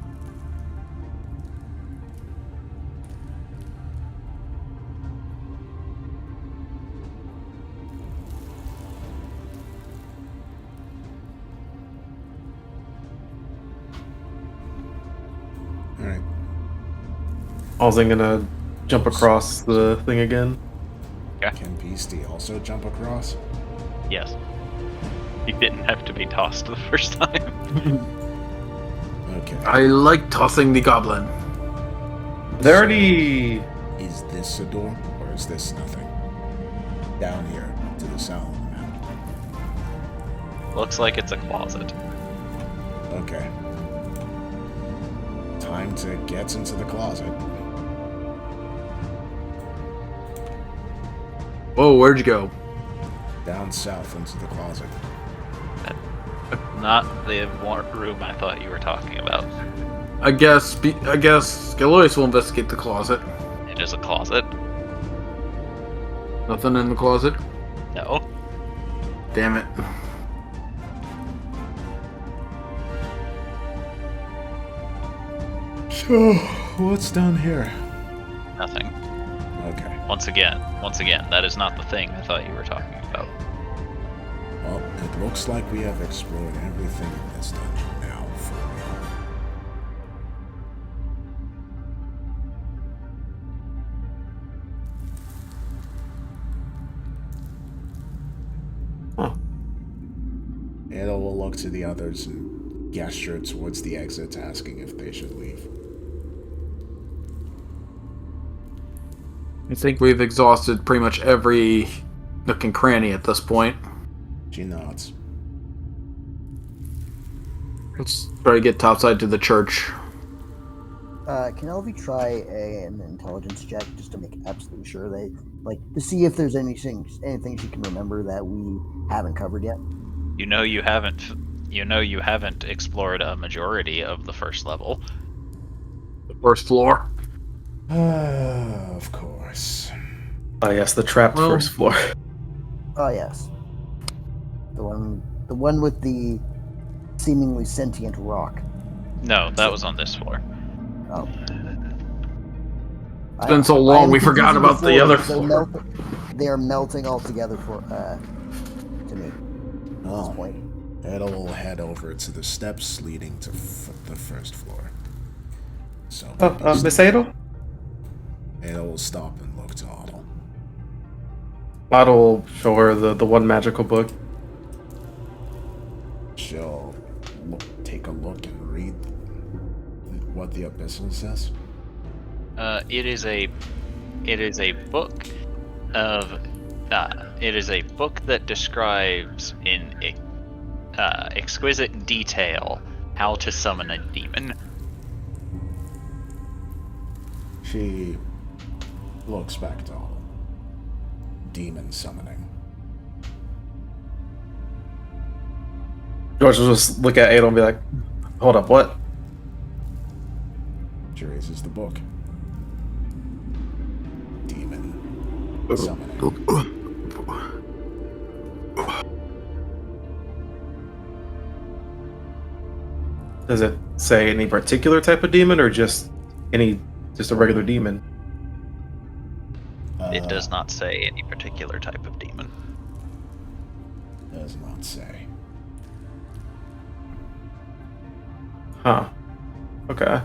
[SPEAKER 4] Alright.
[SPEAKER 5] I was gonna jump across the thing again.
[SPEAKER 4] Can Beastie also jump across?
[SPEAKER 1] Yes. You didn't have to be tossed the first time.
[SPEAKER 4] Okay.
[SPEAKER 3] I like tossing the goblin.
[SPEAKER 5] They already...
[SPEAKER 4] Is this a door, or is this nothing? Down here, to the south.
[SPEAKER 1] Looks like it's a closet.
[SPEAKER 4] Okay. Time to get into the closet.
[SPEAKER 3] Whoa, where'd you go?
[SPEAKER 4] Down south into the closet.
[SPEAKER 1] Not the room I thought you were talking about.
[SPEAKER 3] I guess Galois will investigate the closet.
[SPEAKER 1] It is a closet.
[SPEAKER 3] Nothing in the closet?
[SPEAKER 1] No.
[SPEAKER 3] Damn it.
[SPEAKER 4] So, what's down here?
[SPEAKER 1] Nothing.
[SPEAKER 4] Okay.
[SPEAKER 1] Once again, that is not the thing I thought you were talking about.
[SPEAKER 4] Well, it looks like we have explored everything in this dungeon now for real.
[SPEAKER 5] Huh.
[SPEAKER 4] Ada will look to the others and gesture towards the exit, asking if they should leave.
[SPEAKER 3] I think we've exhausted pretty much every nook and cranny at this point.
[SPEAKER 4] She nods.
[SPEAKER 3] Let's try to get topside to the church.
[SPEAKER 2] Can LV try an intelligence check just to make absolutely sure to see if there's anything she can remember that we haven't covered yet?
[SPEAKER 1] You know you haven't explored a majority of the first level.
[SPEAKER 3] The first floor.
[SPEAKER 4] Of course.
[SPEAKER 5] Oh yes, the trapped
[SPEAKER 3] Well-
[SPEAKER 5] first floor.
[SPEAKER 2] Oh yes, the one with the seemingly sentient rock.
[SPEAKER 1] No, that was on this floor.
[SPEAKER 2] Oh.
[SPEAKER 3] It's been so long, we forgot about the other floor.
[SPEAKER 2] They are melting all together to me at this point.
[SPEAKER 4] Ada will head over to the steps leading to the first floor. So,
[SPEAKER 5] Miss Adel?
[SPEAKER 4] Ada will stop and look to Otto.
[SPEAKER 5] Otto will show her the one magical book.
[SPEAKER 4] She'll take a look and read what the epistle says.
[SPEAKER 1] It is a book of it is a book that describes in exquisite detail how to summon a demon.
[SPEAKER 4] She looks back to Otto. Demon summoning.
[SPEAKER 5] George will just look at Adel and be like, hold up, what?
[SPEAKER 4] She raises the book. Demon summoning.
[SPEAKER 5] Does it say any particular type of demon or just a regular demon?
[SPEAKER 1] It does not say any particular type of demon.
[SPEAKER 4] Does not say.
[SPEAKER 5] Huh. Okay.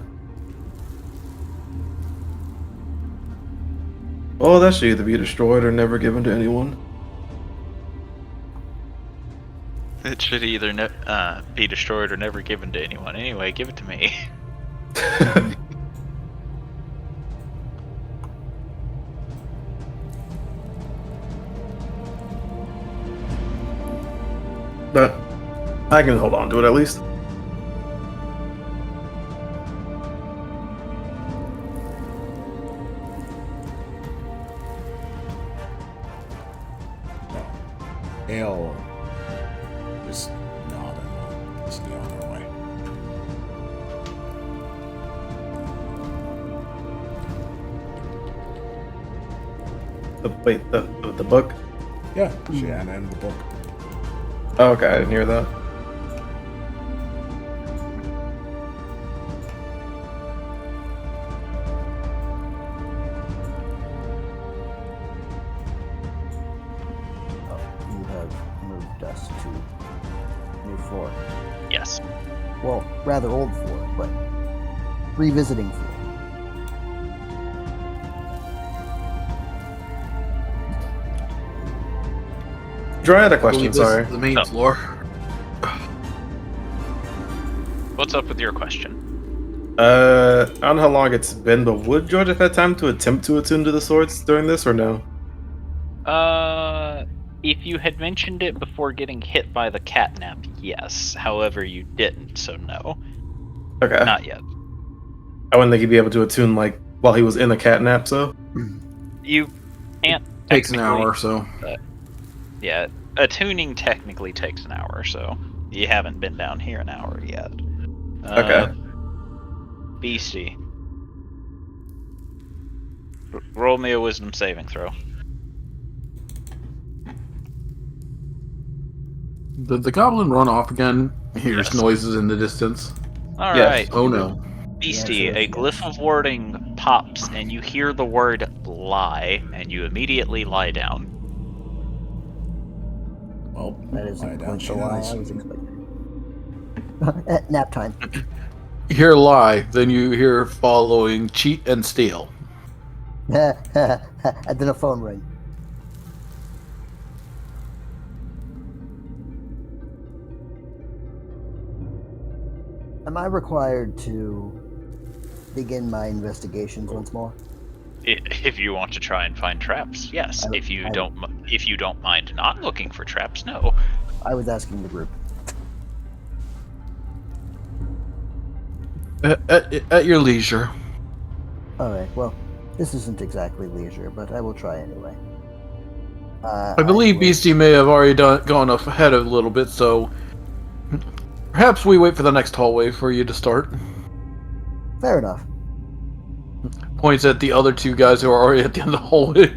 [SPEAKER 5] Oh, that should either be destroyed or never given to anyone.
[SPEAKER 1] It should either be destroyed or never given to anyone. Anyway, give it to me.
[SPEAKER 5] But I can hold on to it at least.
[SPEAKER 4] Ale just nodding and is on her way.
[SPEAKER 5] The book?
[SPEAKER 4] Yeah, she handed him the book.
[SPEAKER 5] Oh, okay, I didn't hear that.
[SPEAKER 2] You have moved us to new floor.
[SPEAKER 1] Yes.
[SPEAKER 2] Well, rather old floor, but revisiting floor.
[SPEAKER 5] Dry had a question, sorry.
[SPEAKER 3] The main
[SPEAKER 1] Oh.
[SPEAKER 3] floor.
[SPEAKER 1] What's up with your question?
[SPEAKER 5] I don't know how long it's been, but would George have had time to attempt to attune to the swords during this, or no?
[SPEAKER 1] If you had mentioned it before getting hit by the catnap, yes. However, you didn't, so no.
[SPEAKER 5] Okay.
[SPEAKER 1] Not yet.
[SPEAKER 5] I wouldn't think he'd be able to attune, like, while he was in a catnap, so.
[SPEAKER 1] You can't.
[SPEAKER 3] Takes an
[SPEAKER 1] technically-
[SPEAKER 3] hour or so.
[SPEAKER 1] Yeah, attuning technically takes an hour, so you haven't been down here an hour yet.
[SPEAKER 5] Okay.
[SPEAKER 1] Beastie. Roll me a wisdom saving throw.
[SPEAKER 3] Did the goblin run off again? He hears
[SPEAKER 1] Yes.
[SPEAKER 3] noises in the distance.
[SPEAKER 1] All
[SPEAKER 5] Yes.
[SPEAKER 1] right,
[SPEAKER 3] Oh no.
[SPEAKER 1] Beastie,
[SPEAKER 2] The
[SPEAKER 1] a
[SPEAKER 2] answer is
[SPEAKER 1] glyph
[SPEAKER 2] yes.
[SPEAKER 1] of warding pops, and you hear the word lie, and you immediately lie down.
[SPEAKER 4] Well,
[SPEAKER 2] That
[SPEAKER 4] lie
[SPEAKER 2] isn't
[SPEAKER 4] down
[SPEAKER 2] quite
[SPEAKER 4] she
[SPEAKER 2] the lie
[SPEAKER 4] does.
[SPEAKER 2] I was expecting. Nap time.
[SPEAKER 3] You hear lie, then you hear following cheat and steal.
[SPEAKER 2] And then a phone ring. Am I required to begin my investigations once more?
[SPEAKER 1] If you want to try and find traps, yes. If you don't mind not looking for traps, no.
[SPEAKER 2] I was asking the group.
[SPEAKER 3] At your leisure.
[SPEAKER 2] Alright, well, this isn't exactly leisure, but I will try anyway.
[SPEAKER 3] I believe
[SPEAKER 2] will-
[SPEAKER 3] Beastie may have already gone ahead a little bit, so perhaps we wait for the next hallway for you to start.
[SPEAKER 2] Fair enough.
[SPEAKER 3] Points at the other two guys who are already at the end of the hallway.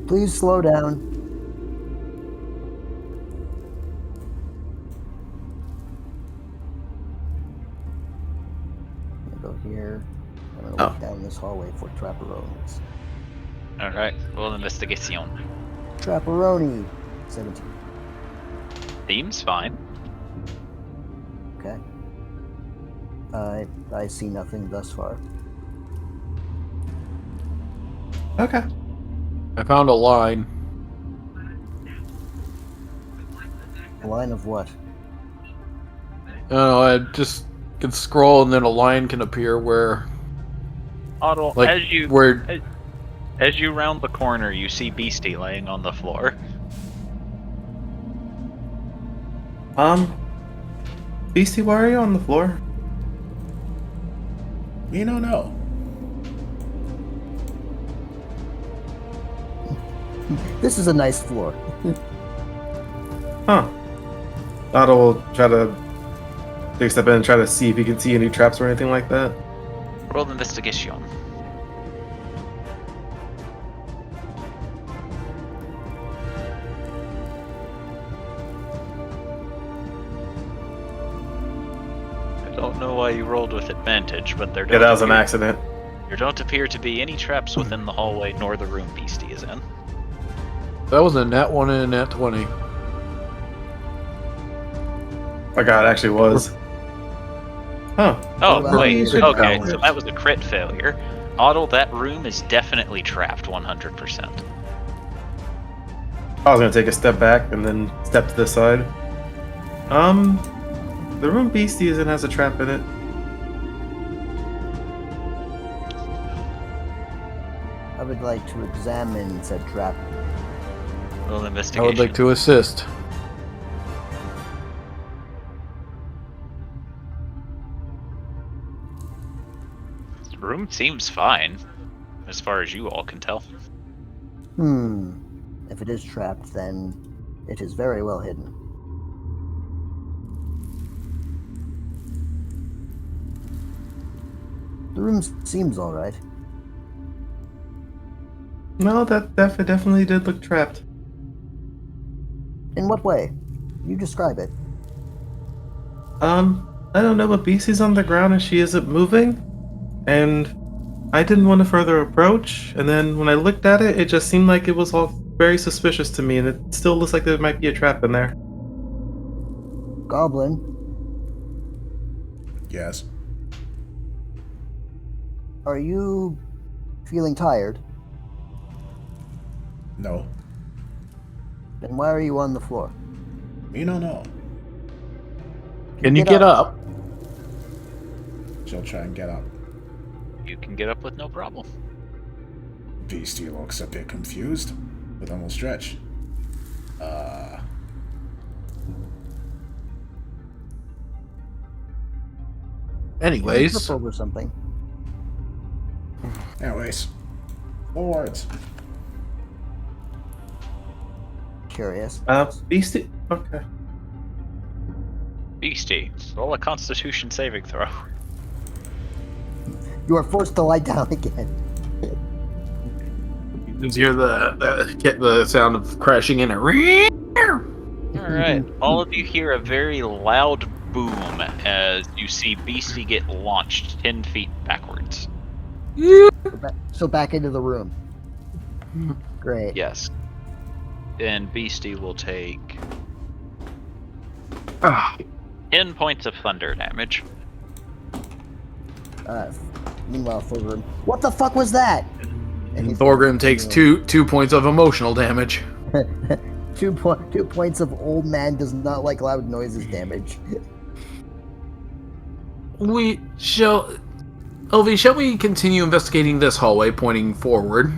[SPEAKER 2] Please slow down. I'm gonna go here. I'm gonna look down this hallway for trapperonis.
[SPEAKER 1] Alright, roll investigation.
[SPEAKER 2] Trapperoni! 17.
[SPEAKER 1] Seems fine.
[SPEAKER 2] Okay. I see nothing thus far.
[SPEAKER 5] Okay.
[SPEAKER 3] I found a line.
[SPEAKER 2] A line of what?
[SPEAKER 3] I don't know, I just can scroll and then a line can appear where
[SPEAKER 1] Otto,
[SPEAKER 3] Like,
[SPEAKER 1] as you round the corner, you see Beastie laying on the floor.
[SPEAKER 5] Beastie, why are you on the floor?
[SPEAKER 4] We don't know.
[SPEAKER 2] This is a nice floor.
[SPEAKER 5] Huh. Otto will try to take a step in and try to see if he can see any traps or anything like that.
[SPEAKER 1] Roll investigation. I don't know why you rolled with advantage, but there
[SPEAKER 5] Yeah, that was an accident.
[SPEAKER 1] There don't appear to be any traps within the hallway nor the room Beastie is in.
[SPEAKER 3] that was a nat 1 and a nat 20.
[SPEAKER 5] Oh god, it actually was. Huh.
[SPEAKER 1] Oh,
[SPEAKER 2] Well,
[SPEAKER 1] wait.
[SPEAKER 2] you should
[SPEAKER 1] Okay,
[SPEAKER 2] balance
[SPEAKER 1] so
[SPEAKER 2] it.
[SPEAKER 1] that was a crit failure. Otto, that room is definitely trapped 100%.
[SPEAKER 5] I was gonna take a step back and then step to the side. The room Beastie is in has a trap in it.
[SPEAKER 2] I would like to examine said trap.
[SPEAKER 1] Roll
[SPEAKER 3] I
[SPEAKER 1] investigation.
[SPEAKER 3] would like to assist.
[SPEAKER 1] The room seems fine, as far as you all can tell.
[SPEAKER 2] If it is trapped, then it is very well hidden. The room seems alright.
[SPEAKER 5] No, that definitely did look trapped.
[SPEAKER 2] In what way? You describe it.
[SPEAKER 5] I don't know, but Beastie's on the ground and she isn't moving. And I didn't want to further approach, and then when I looked at it, it just seemed like it was all very suspicious to me, and it still looks like there might be a trap in there.
[SPEAKER 2] Goblin,
[SPEAKER 4] Yes.
[SPEAKER 2] are you feeling tired?
[SPEAKER 4] No.
[SPEAKER 2] Then why are you on the floor?
[SPEAKER 4] We don't know.
[SPEAKER 3] Can you get up?
[SPEAKER 4] She'll try and get up.
[SPEAKER 1] You can get up with no problem.
[SPEAKER 4] Beastie looks a bit confused, but then we'll stretch.
[SPEAKER 3] Anyways,
[SPEAKER 2] Trip over something.
[SPEAKER 4] Anyways, forwards.
[SPEAKER 2] Curious.
[SPEAKER 5] Beastie? Okay.
[SPEAKER 1] Beastie, roll a Constitution saving throw.
[SPEAKER 2] You are forced to lie down again.
[SPEAKER 3] you hear the sound of crashing in.
[SPEAKER 1] Alright, all of you hear a very loud boom as you see Beastie get launched 10 feet backwards.
[SPEAKER 2] So back into the room. Great.
[SPEAKER 1] Yes. And Beastie will take
[SPEAKER 3] Ah,
[SPEAKER 1] 10 points of thunder damage.
[SPEAKER 2] Meanwhile, Thorgrim, what the fuck was that? And he's
[SPEAKER 3] Thorgrim takes two points of emotional damage.
[SPEAKER 2] 2 points of old man does not like loud noises damage.
[SPEAKER 3] We shall... Elvie, shall we continue investigating this hallway pointing forward?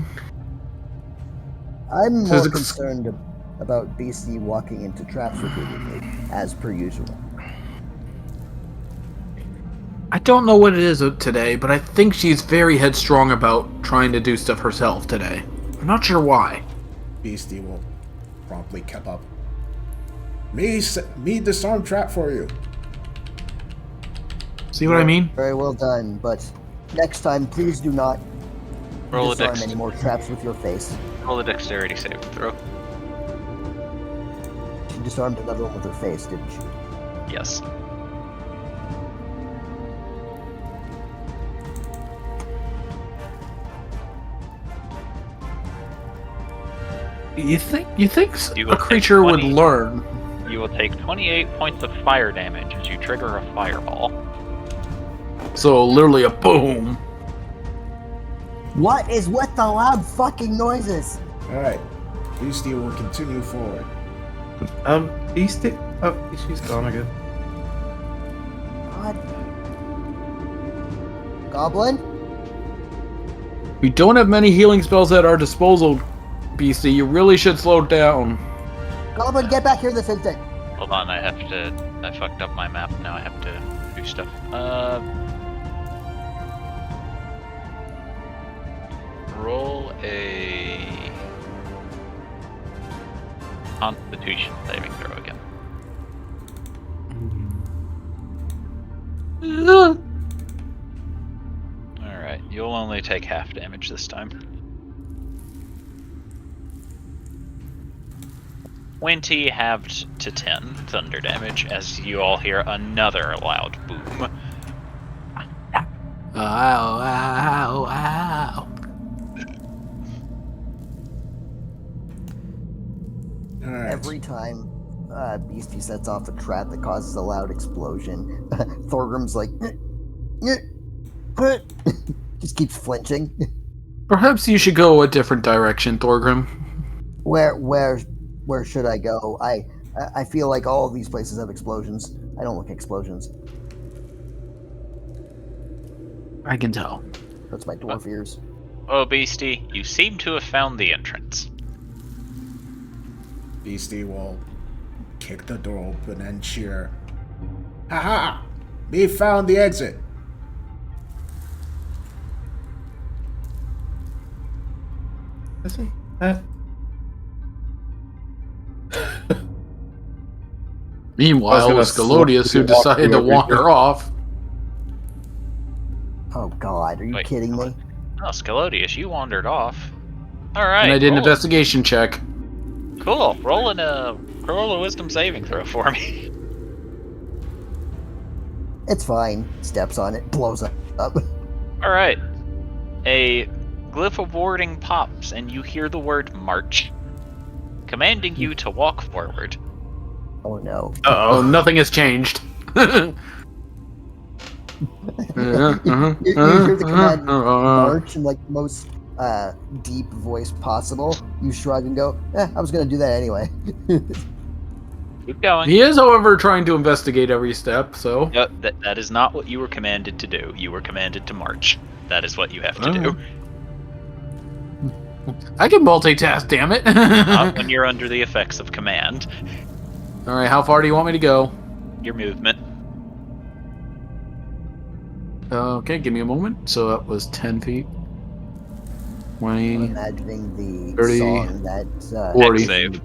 [SPEAKER 2] I'm
[SPEAKER 3] So
[SPEAKER 2] more
[SPEAKER 3] it's-
[SPEAKER 2] concerned about Beastie walking into traps repeatedly, as per usual.
[SPEAKER 3] I don't know what it is today, but I think she's very headstrong about trying to do stuff herself today. I'm not sure why.
[SPEAKER 4] Beastie will promptly cap up. Me disarm trap for you.
[SPEAKER 3] See what I mean?
[SPEAKER 2] Very well done, but next time, please do not
[SPEAKER 1] Roll a,
[SPEAKER 2] disarm any more traps with your face.
[SPEAKER 1] roll a dexterity saving throw.
[SPEAKER 2] She disarmed another one with her face, didn't she?
[SPEAKER 1] Yes.
[SPEAKER 3] You think
[SPEAKER 1] You will
[SPEAKER 3] a creature
[SPEAKER 1] take
[SPEAKER 3] would
[SPEAKER 1] 20.
[SPEAKER 3] learn?
[SPEAKER 1] You will take 28 points of fire damage as you trigger a fireball.
[SPEAKER 3] So literally a boom.
[SPEAKER 2] What is with the loud fucking noises?
[SPEAKER 4] Alright. Beastie will continue forward.
[SPEAKER 5] Beastie. Oh, she's gone again.
[SPEAKER 2] God. Goblin?
[SPEAKER 3] We don't have many healing spells at our disposal, Beastie. You really should slow down.
[SPEAKER 2] Goblin, get back here this instant.
[SPEAKER 1] Hold on, I fucked up my map. Now I have to do stuff. Roll a Constitution saving throw again. Alright, you'll only take half damage this time. 20 halved to 10 thunder damage as you all hear another loud boom.
[SPEAKER 3] Ow, ow, ow.
[SPEAKER 4] Alright.
[SPEAKER 2] Every time Beastie sets off a trap that causes a loud explosion, Thorgrim's like, just keeps flinching.
[SPEAKER 3] Perhaps you should go a different direction, Thorgrim.
[SPEAKER 2] Where should I go? I feel like all of these places have explosions. I don't like explosions.
[SPEAKER 3] I can tell.
[SPEAKER 2] That's my dwarf ears.
[SPEAKER 1] Oh, Beastie, you seem to have found the entrance.
[SPEAKER 4] Beastie will kick the door open and cheer. Haha! We found the exit!
[SPEAKER 5] Is he?
[SPEAKER 3] Meanwhile, it was Scalodius who decided to wander off.
[SPEAKER 2] Oh God, are you
[SPEAKER 1] Wait,
[SPEAKER 2] kidding me?
[SPEAKER 1] Oh, Scalodius, you wandered off. Alright.
[SPEAKER 3] And I did an
[SPEAKER 1] roll-
[SPEAKER 3] investigation check.
[SPEAKER 1] Cool. Roll a wisdom saving throw for me.
[SPEAKER 2] It's fine. Steps on it, blows up.
[SPEAKER 1] Alright. A glyph of warding pops, and you hear the word march, commanding you to walk forward.
[SPEAKER 2] Oh no.
[SPEAKER 3] Uh-oh, nothing has changed.
[SPEAKER 2] You hear the command march in like the most deep voice possible. You shrug and go, I was gonna do that anyway.
[SPEAKER 1] Keep going.
[SPEAKER 3] He is, however, trying to investigate every step, so...
[SPEAKER 1] No, that is not what you were commanded to do. You were commanded to march. That is what you have to do.
[SPEAKER 3] I can multitask, damn it!
[SPEAKER 1] Not when you're under the effects of command.
[SPEAKER 3] Alright, how far do you want me to go?
[SPEAKER 1] Your movement.
[SPEAKER 3] Okay, give me a moment. So that was 10 feet. 20...
[SPEAKER 2] I'm imagining the
[SPEAKER 3] 30,
[SPEAKER 2] song that
[SPEAKER 3] 40.
[SPEAKER 1] Next save.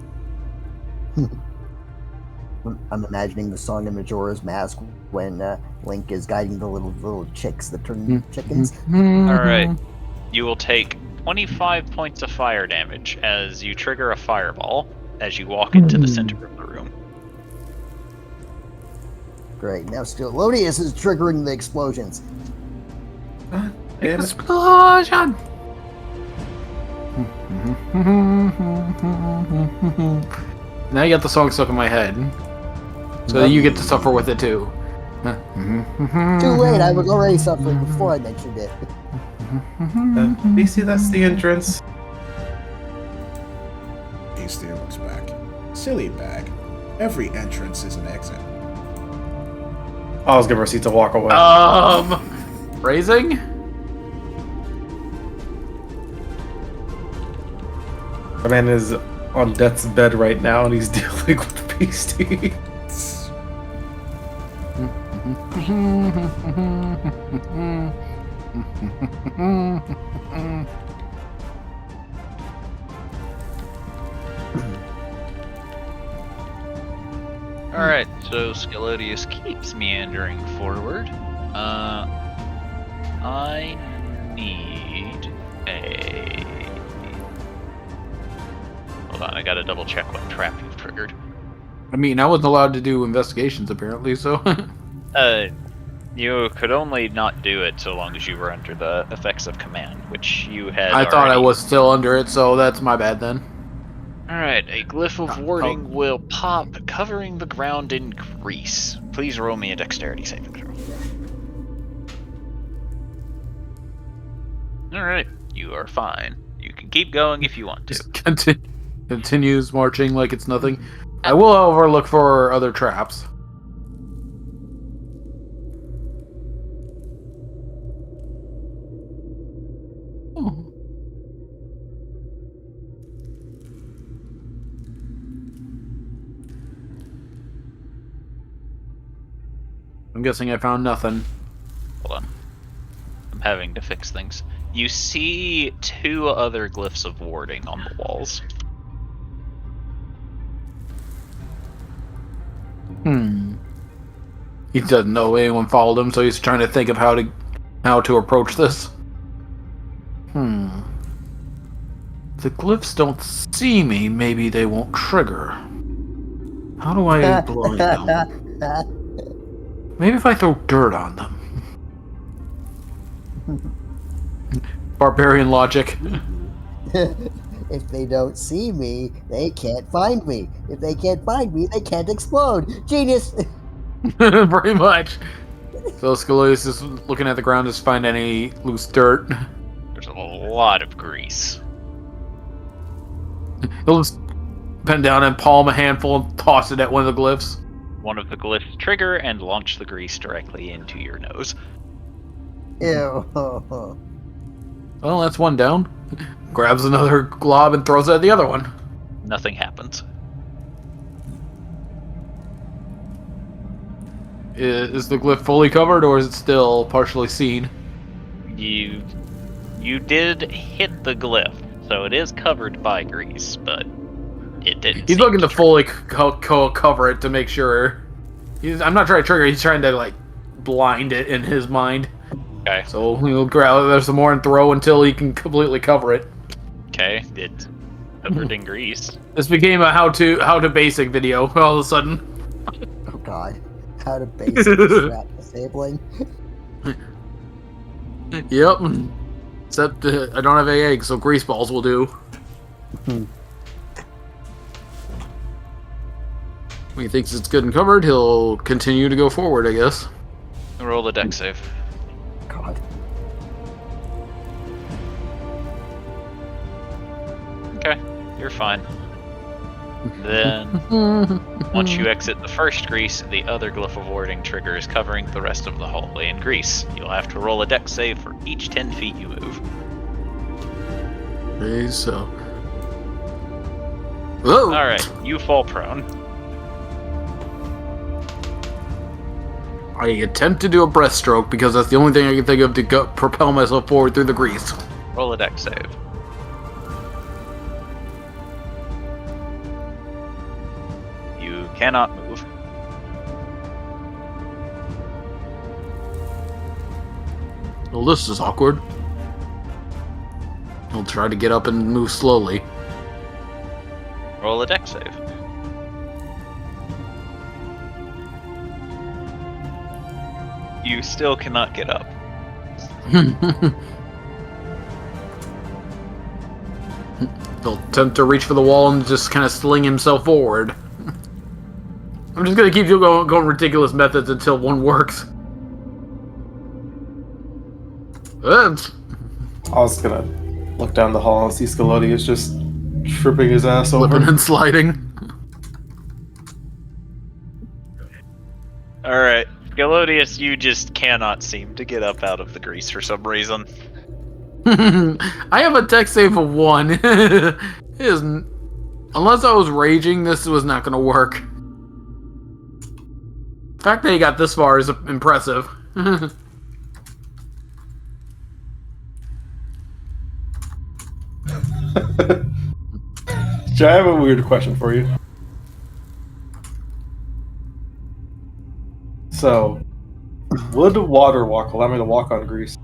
[SPEAKER 2] I'm imagining the song in Majora's Mask when Link is guiding the little chicks that turn chickens.
[SPEAKER 1] Alright. You will take 25 points of fire damage as you trigger a fireball as you walk into the center of the room.
[SPEAKER 2] Great. Now Stelodius is triggering the explosions.
[SPEAKER 5] God damn it.
[SPEAKER 3] Explosion! Now you got the song stuck in my head. So you get to suffer with it too.
[SPEAKER 2] Too late. I was already suffering before I mentioned it.
[SPEAKER 5] BC, that's the entrance.
[SPEAKER 4] Beastie looks back. Silly bag. Every entrance is an exit.
[SPEAKER 5] I'll just give her a seat to walk away.
[SPEAKER 3] Raising?
[SPEAKER 5] The man is on death's bed right now, and he's dealing with Beastie.
[SPEAKER 1] Alright, so Skelodius keeps meandering forward. I need a... Hold on, I gotta double check what trap you've triggered.
[SPEAKER 3] I mean, I wasn't allowed to do investigations apparently, so...
[SPEAKER 1] You could only not do it so long as you were under the effects of command, which you had
[SPEAKER 3] I thought I
[SPEAKER 1] already.
[SPEAKER 3] was still under it, so that's my bad then.
[SPEAKER 1] Alright, a glyph of warding will pop, covering the ground in grease. Please roll me a dexterity saving throw. Alright, you are fine. You can keep going if you want to.
[SPEAKER 3] Just continues marching like it's nothing. I will, however, look for other traps. I'm guessing I found nothing.
[SPEAKER 1] Hold on. I'm having to fix things. You see 2 other glyphs of warding on the walls.
[SPEAKER 3] He doesn't know anyone followed him, so he's trying to think of how to approach this. The glyphs don't see me, maybe they won't trigger. How do I blind them? Maybe if I throw dirt on them. Barbarian logic.
[SPEAKER 2] If they don't see me, they can't find me. If they can't find me, they can't explode. Genius!
[SPEAKER 3] Pretty much. So Scalius is looking at the ground to find any loose dirt.
[SPEAKER 1] There's a lot of grease.
[SPEAKER 3] He'll just bend down and palm a handful and toss it at one of the glyphs.
[SPEAKER 1] One of the glyphs trigger and launch the grease directly into your nose.
[SPEAKER 2] Ew.
[SPEAKER 3] Well, that's one down. Grabs another glob and throws it at the other one.
[SPEAKER 1] Nothing happens.
[SPEAKER 3] Is the glyph fully covered, or is it still partially seen?
[SPEAKER 1] You did hit the glyph, so it is covered by grease, but it didn't.
[SPEAKER 3] He's
[SPEAKER 1] seem
[SPEAKER 3] looking to
[SPEAKER 1] trigger.
[SPEAKER 3] fully cover it to make sure. I'm not trying to trigger. He's trying to like blind it in his mind.
[SPEAKER 1] Okay.
[SPEAKER 3] So he'll grab there's some more and throw until he can completely cover it.
[SPEAKER 1] Okay. It's covered in grease.
[SPEAKER 3] This became a how to basic video all of a sudden.
[SPEAKER 2] Oh god. How to basic strap disabling.
[SPEAKER 3] Yep. Except I don't have AA, so grease balls will do. When he thinks it's good and covered, he'll continue to go forward, I guess.
[SPEAKER 1] Roll the dex save.
[SPEAKER 2] God.
[SPEAKER 1] Okay. You're fine. Then, once you exit the first grease, the other glyph of warding triggers, covering the rest of the hallway in grease. You'll have to roll a dex save for each 10 feet you move.
[SPEAKER 3] Okay, so. Whoa!
[SPEAKER 1] Alright, you fall prone.
[SPEAKER 3] I attempt to do a breaststroke because that's the only thing I can think of to propel myself forward through the grease.
[SPEAKER 1] Roll a dex save. You cannot move.
[SPEAKER 3] Well, this is awkward. I'll try to get up and move slowly.
[SPEAKER 1] Roll a dex save. You still cannot get up.
[SPEAKER 3] He'll attempt to reach for the wall and just kind of sling himself forward. I'm just gonna keep going ridiculous methods until one works.
[SPEAKER 5] I was gonna look down the hall and see Scalodius just tripping his ass over.
[SPEAKER 3] Flipping and sliding.
[SPEAKER 1] Alright, Galodius, you just cannot seem to get up out of the grease for some reason.
[SPEAKER 3] I have a tech save of 1. It isn't. Unless I was raging, this was not gonna work. The fact that he got this far is impressive.
[SPEAKER 5] Jay, I have a weird question for you. So, would water walk allow me to walk on grease?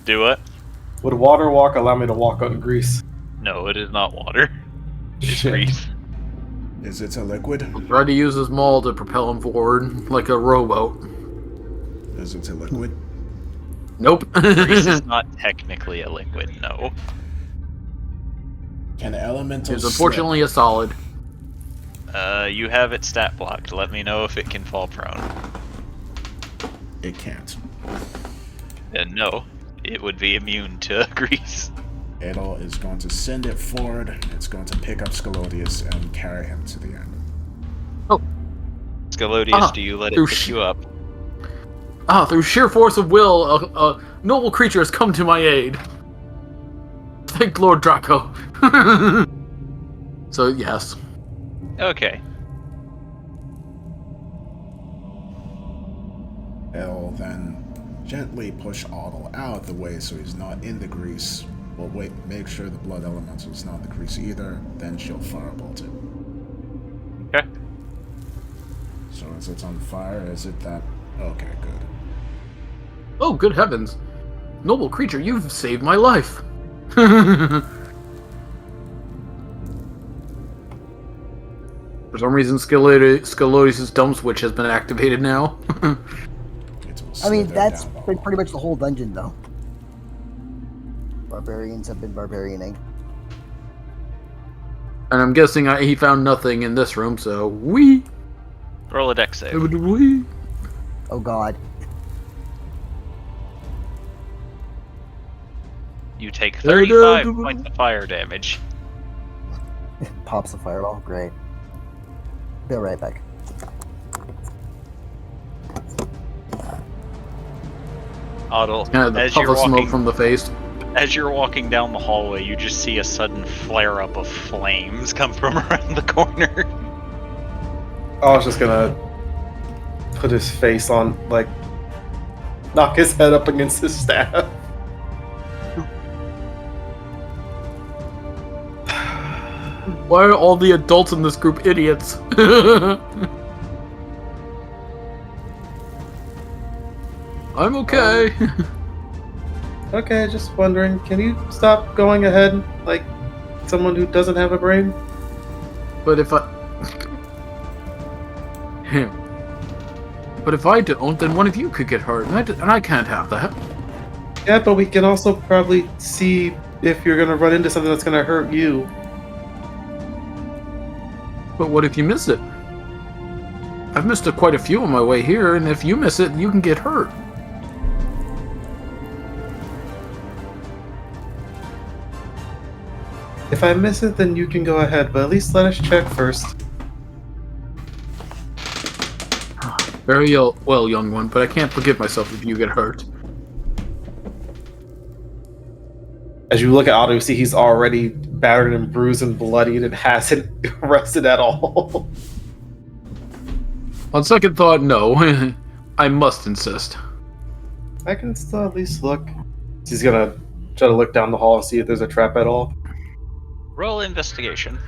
[SPEAKER 1] Do what?
[SPEAKER 5] Would water walk allow me to walk on grease?
[SPEAKER 1] No, it is not water. It's
[SPEAKER 5] Shit.
[SPEAKER 1] grease.
[SPEAKER 4] Is it a liquid?
[SPEAKER 3] Try to use his maul to propel him forward like a rowboat.
[SPEAKER 4] Is it a liquid?
[SPEAKER 3] Nope.
[SPEAKER 1] Grease is not technically a liquid, no.
[SPEAKER 4] Can elemental
[SPEAKER 3] It's unfortunately a solid.
[SPEAKER 1] You have it stat blocked. Let me know if it can fall prone.
[SPEAKER 4] It can't.
[SPEAKER 1] And no, it would be immune to grease.
[SPEAKER 4] Adol is going to send it forward. It's going to pick up Scalodius and carry him to the end.
[SPEAKER 1] Scalodius, do you let it pick you up?
[SPEAKER 3] Through sheer force of will, a noble creature has come to my aid. Thank Lord Draco. So, yes.
[SPEAKER 1] Okay.
[SPEAKER 4] It'll then gently push Adol out of the way so he's not in the grease. We'll wait, make sure the blood elemental is not in the grease either. Then she'll firebolt it.
[SPEAKER 1] Okay.
[SPEAKER 4] So as it's on fire, is it that? Okay, good.
[SPEAKER 3] Oh, good heavens. Noble creature, you've saved my life. For some reason, Scalodius' dumb switch has been activated now.
[SPEAKER 2] I mean, that's been pretty much the whole dungeon, though. Barbarians have been barbarianing.
[SPEAKER 3] And I'm guessing he found nothing in this room, so we.
[SPEAKER 1] Roll a dex save.
[SPEAKER 3] We.
[SPEAKER 2] Oh god.
[SPEAKER 1] You take 35 points of fire damage.
[SPEAKER 2] Pops the fireball. Great. Be right back.
[SPEAKER 1] Otto,
[SPEAKER 3] Kind of the puff of smoke from the face.
[SPEAKER 1] as you're walking down the hallway, you just see a sudden flare-up of flames come from around the corner.
[SPEAKER 5] I was just gonna put his face on, like, knock his head up against his staff.
[SPEAKER 3] Why are all the adults in this group idiots? I'm okay.
[SPEAKER 5] Okay, just wondering, can you stop going ahead like someone who doesn't have a brain?
[SPEAKER 3] But if I... But if I don't, then one of you could get hurt, and I can't have that.
[SPEAKER 5] Yeah, but we can also probably see if you're gonna run into something that's gonna hurt you.
[SPEAKER 3] But what if you miss it? I've missed quite a few on my way here, and if you miss it, you can get hurt.
[SPEAKER 5] If I miss it, then you can go ahead, but at least let us check first.
[SPEAKER 3] Very well, young one, but I can't forgive myself if you get hurt.
[SPEAKER 5] As you look at Otto, you see he's already battered and bruised and bloodied and hasn't rested at all.
[SPEAKER 3] On second thought, no. I must insist.
[SPEAKER 5] I can still at least look. He's gonna try to look down the hall and see if there's a trap at all.
[SPEAKER 1] Roll investigation.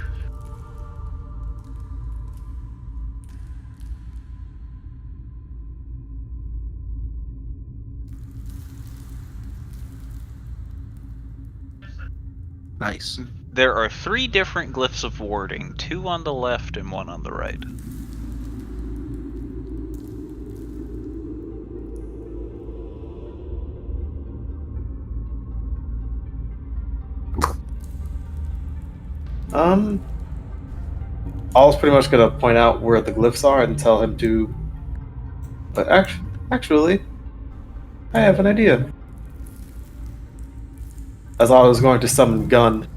[SPEAKER 3] Nice.
[SPEAKER 1] There are 3 different glyphs of warding, 2 on the left and 1 on the right.
[SPEAKER 5] I was pretty much gonna point out where the glyphs are and tell him to. But actually, I have an idea. As I was going to summon Gun.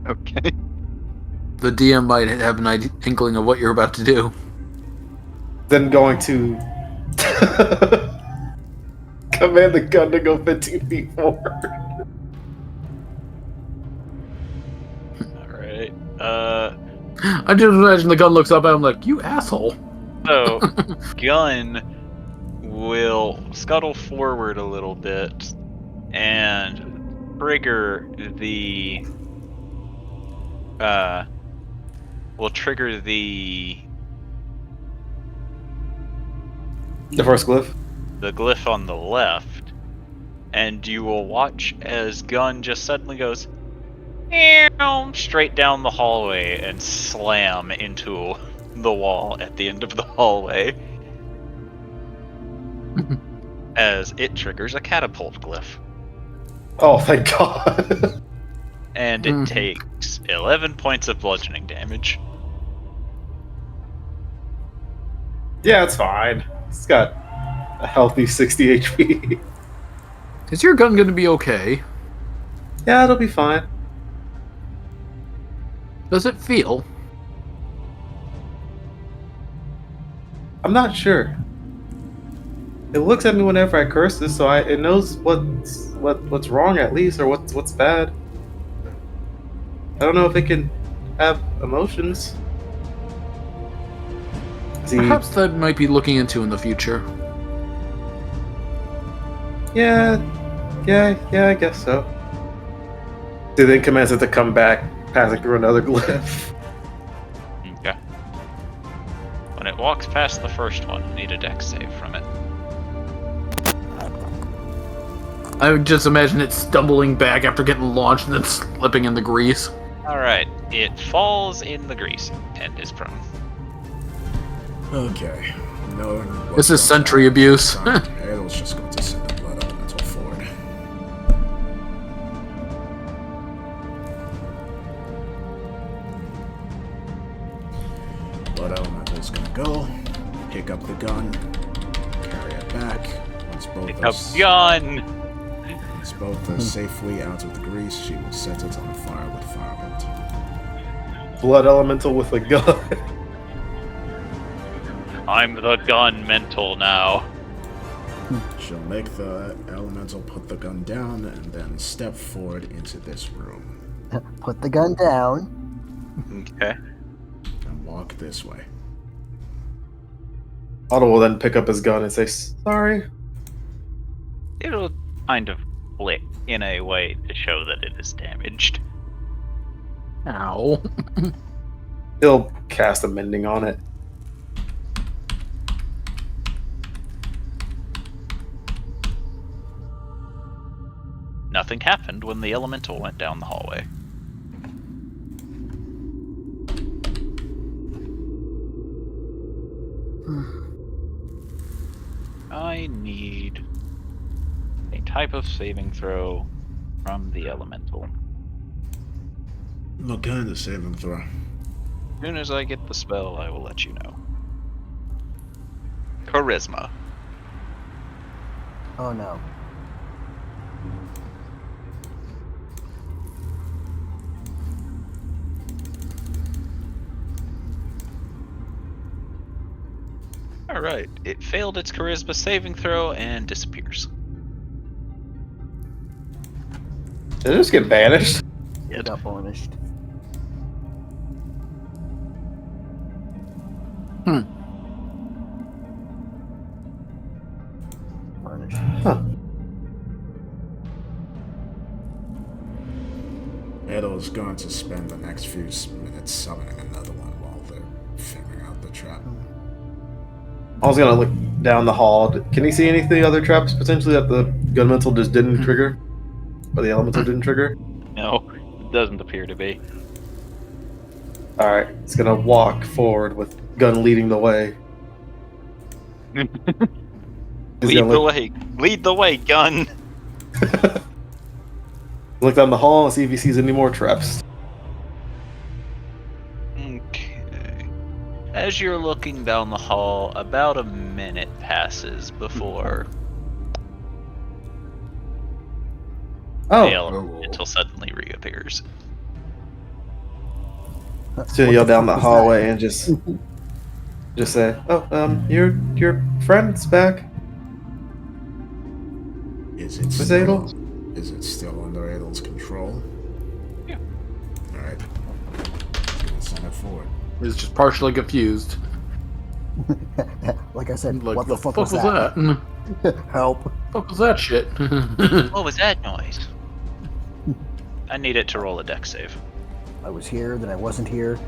[SPEAKER 1] Okay.
[SPEAKER 3] The DM might have an inkling of what you're about to do.
[SPEAKER 5] Then going to command the gun to go 15 feet forward.
[SPEAKER 1] Alright.
[SPEAKER 3] I just imagine the gun looks up at him like, you asshole.
[SPEAKER 1] So, Gun will scuttle forward a little bit and trigger the
[SPEAKER 5] The first glyph.
[SPEAKER 1] the glyph on the left, and you will watch as Gun just suddenly goes straight down the hallway and slam into the wall at the end of the hallway as it triggers a catapult glyph.
[SPEAKER 5] Oh, thank God.
[SPEAKER 1] And it takes 11 points of bludgeoning damage.
[SPEAKER 5] Yeah, it's fine. It's got a healthy 60 HP.
[SPEAKER 3] Is your gun going to be okay?
[SPEAKER 5] Yeah, it'll be fine.
[SPEAKER 3] Does it feel?
[SPEAKER 5] I'm not sure. It looks at me whenever I curse this, so it knows what's wrong at least, or what's bad. I don't know if it can have emotions.
[SPEAKER 3] Perhaps that might be looking into in the future.
[SPEAKER 5] Yeah, I guess so. It then commands it to come back, passing through another glyph.
[SPEAKER 1] Okay. When it walks past the first one, you need a dex save from it.
[SPEAKER 3] I would just imagine it stumbling back after getting launched and then slipping in the grease.
[SPEAKER 1] Alright, it falls in the grease and is prone.
[SPEAKER 4] Okay. Knowing what
[SPEAKER 3] This is sentry abuse.
[SPEAKER 4] Harold's just going to send the blood elemental forward. Blood elemental's gonna go, pick up the gun, carry it back. Once both
[SPEAKER 1] Gun!
[SPEAKER 4] Once both are safely out of the grease, she will set it on fire with firebolt.
[SPEAKER 5] Blood elemental with a gun.
[SPEAKER 1] I'm the gun mental now.
[SPEAKER 4] She'll make the elemental put the gun down and then step forward into this room
[SPEAKER 2] Put the gun down.
[SPEAKER 1] Okay.
[SPEAKER 4] and walk this way.
[SPEAKER 5] Otto will then pick up his gun and say, "Sorry."
[SPEAKER 1] It'll kind of flick in a way to show that it is damaged.
[SPEAKER 3] Ow.
[SPEAKER 5] He'll cast a mending on it.
[SPEAKER 1] Nothing happened when the elemental went down the hallway. I need a type of saving throw from the elemental.
[SPEAKER 4] What kind of saving throw?
[SPEAKER 1] As soon as I get the spell, I will let you know. Charisma.
[SPEAKER 2] Oh no.
[SPEAKER 1] Alright, it failed its charisma saving throw and disappears.
[SPEAKER 5] Did it just get banished?
[SPEAKER 2] It got punished. Punished.
[SPEAKER 5] Huh.
[SPEAKER 4] Edo's going to spend the next few minutes summoning another one while they're figuring out the trap.
[SPEAKER 5] I was gonna look down the hall. Can he see anything other traps potentially that the gunmental just didn't trigger? Or the elemental didn't trigger?
[SPEAKER 1] No, it doesn't appear to be.
[SPEAKER 5] Alright, it's gonna walk forward with gun leading the way. He's
[SPEAKER 1] Lead
[SPEAKER 5] gonna
[SPEAKER 1] the
[SPEAKER 5] look-
[SPEAKER 1] way. Lead the way, gun!
[SPEAKER 5] Look down the hall and see if he sees any more traps.
[SPEAKER 1] Okay. As you're looking down the hall, about a minute passes before the
[SPEAKER 5] Oh,
[SPEAKER 1] elemental suddenly reappears.
[SPEAKER 5] still
[SPEAKER 2] What
[SPEAKER 5] yell
[SPEAKER 2] the
[SPEAKER 5] down
[SPEAKER 2] fuck
[SPEAKER 5] the
[SPEAKER 2] was
[SPEAKER 5] hallway
[SPEAKER 2] that?
[SPEAKER 5] and just say, "Oh, your friend's back."
[SPEAKER 4] Is it
[SPEAKER 5] Miss
[SPEAKER 4] still?
[SPEAKER 5] Adel?
[SPEAKER 4] Is it still under Adel's control?
[SPEAKER 1] Yeah.
[SPEAKER 4] All right. Send it forward.
[SPEAKER 3] He's just partially confused.
[SPEAKER 2] Like I said,
[SPEAKER 3] Like,
[SPEAKER 2] what the fuck was
[SPEAKER 3] that?
[SPEAKER 2] that? Help.
[SPEAKER 3] Fuck was that shit?
[SPEAKER 1] What was that noise? I need it to roll a dex save.
[SPEAKER 2] I was here, then I wasn't here.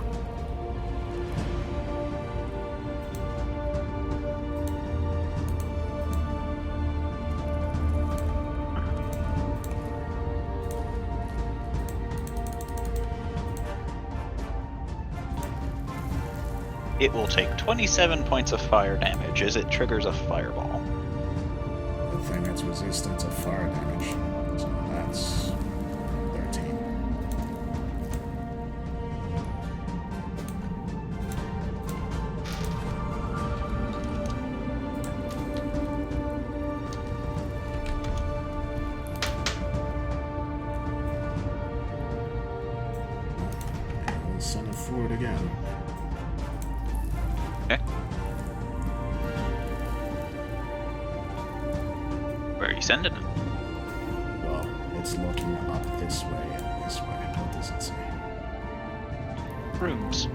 [SPEAKER 1] It will take 27 points of fire damage as it triggers a fireball.
[SPEAKER 4] The thing that's resistant to fire damage. So that's 13. And we'll send it forward again.
[SPEAKER 1] Okay. Where are you sending it?
[SPEAKER 4] Well, it's looking up this way and this way. What does it say?
[SPEAKER 1] Rooms.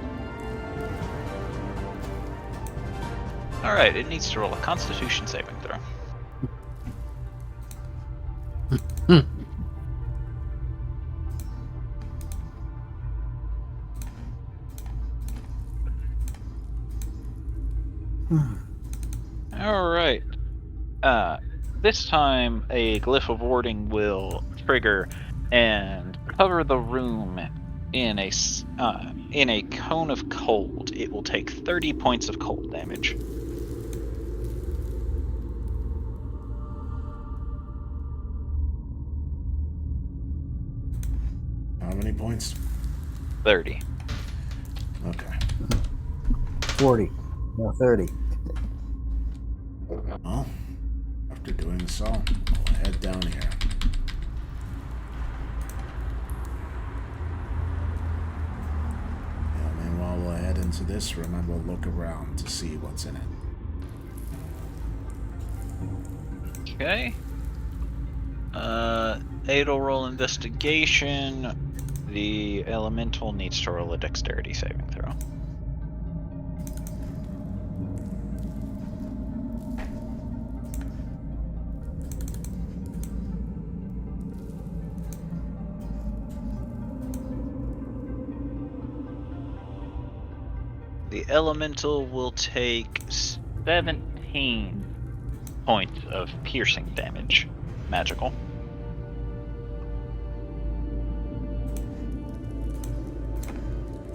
[SPEAKER 1] Alright, it needs to roll a constitution saving throw. Alright. This time a glyph of warding will trigger and cover the room in a cone of cold. It will take 30 points of cold damage.
[SPEAKER 4] How many points?
[SPEAKER 1] 30.
[SPEAKER 4] Okay.
[SPEAKER 2] 40. No, 30.
[SPEAKER 4] Well, after doing so, I'll head down here. And meanwhile, we'll head into this room and we'll look around to see what's in it.
[SPEAKER 1] Okay. Adel roll investigation. The elemental needs to roll a dexterity saving throw. The elemental will take 17 points of piercing damage. Magical.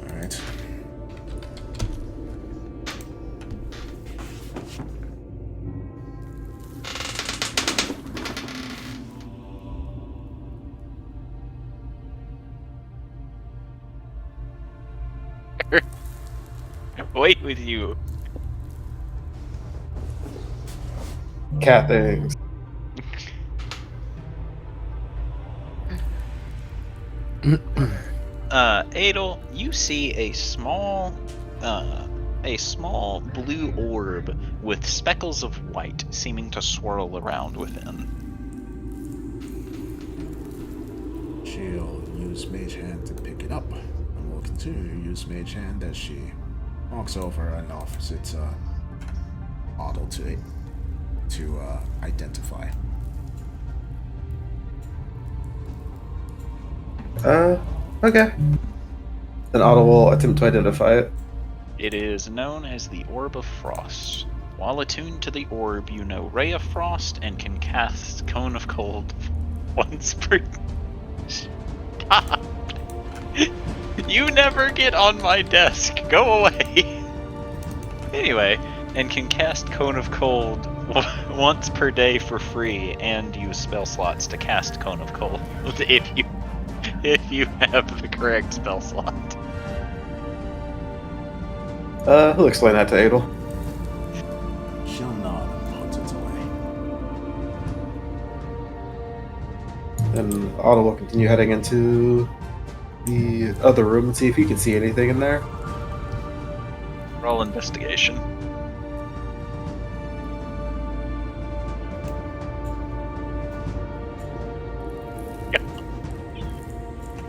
[SPEAKER 4] Alright.
[SPEAKER 1] Wait with you.
[SPEAKER 5] Cat things.
[SPEAKER 1] Adel, you see a small blue orb with speckles of white seeming to swirl around within.
[SPEAKER 4] She'll use Mage Hand to pick it up, and will continue to use Mage Hand as she walks over and offers it to Otto to identify.
[SPEAKER 5] Okay. Then Otto will attempt to identify it.
[SPEAKER 1] It is known as the Orb of Frost. While attuned to the orb, you know Ray of Frost and can cast Cone of Cold once per... Stop! You never get on my desk. Go away. Anyway, and can cast Cone of Cold once per day for free, and use spell slots to cast Cone of Cold if you have the correct spell slot.
[SPEAKER 5] He'll explain that to Adel.
[SPEAKER 4] She'll nod and puts it away.
[SPEAKER 5] And Otto will continue heading into the other room and see if he can see anything in there.
[SPEAKER 1] Roll investigation.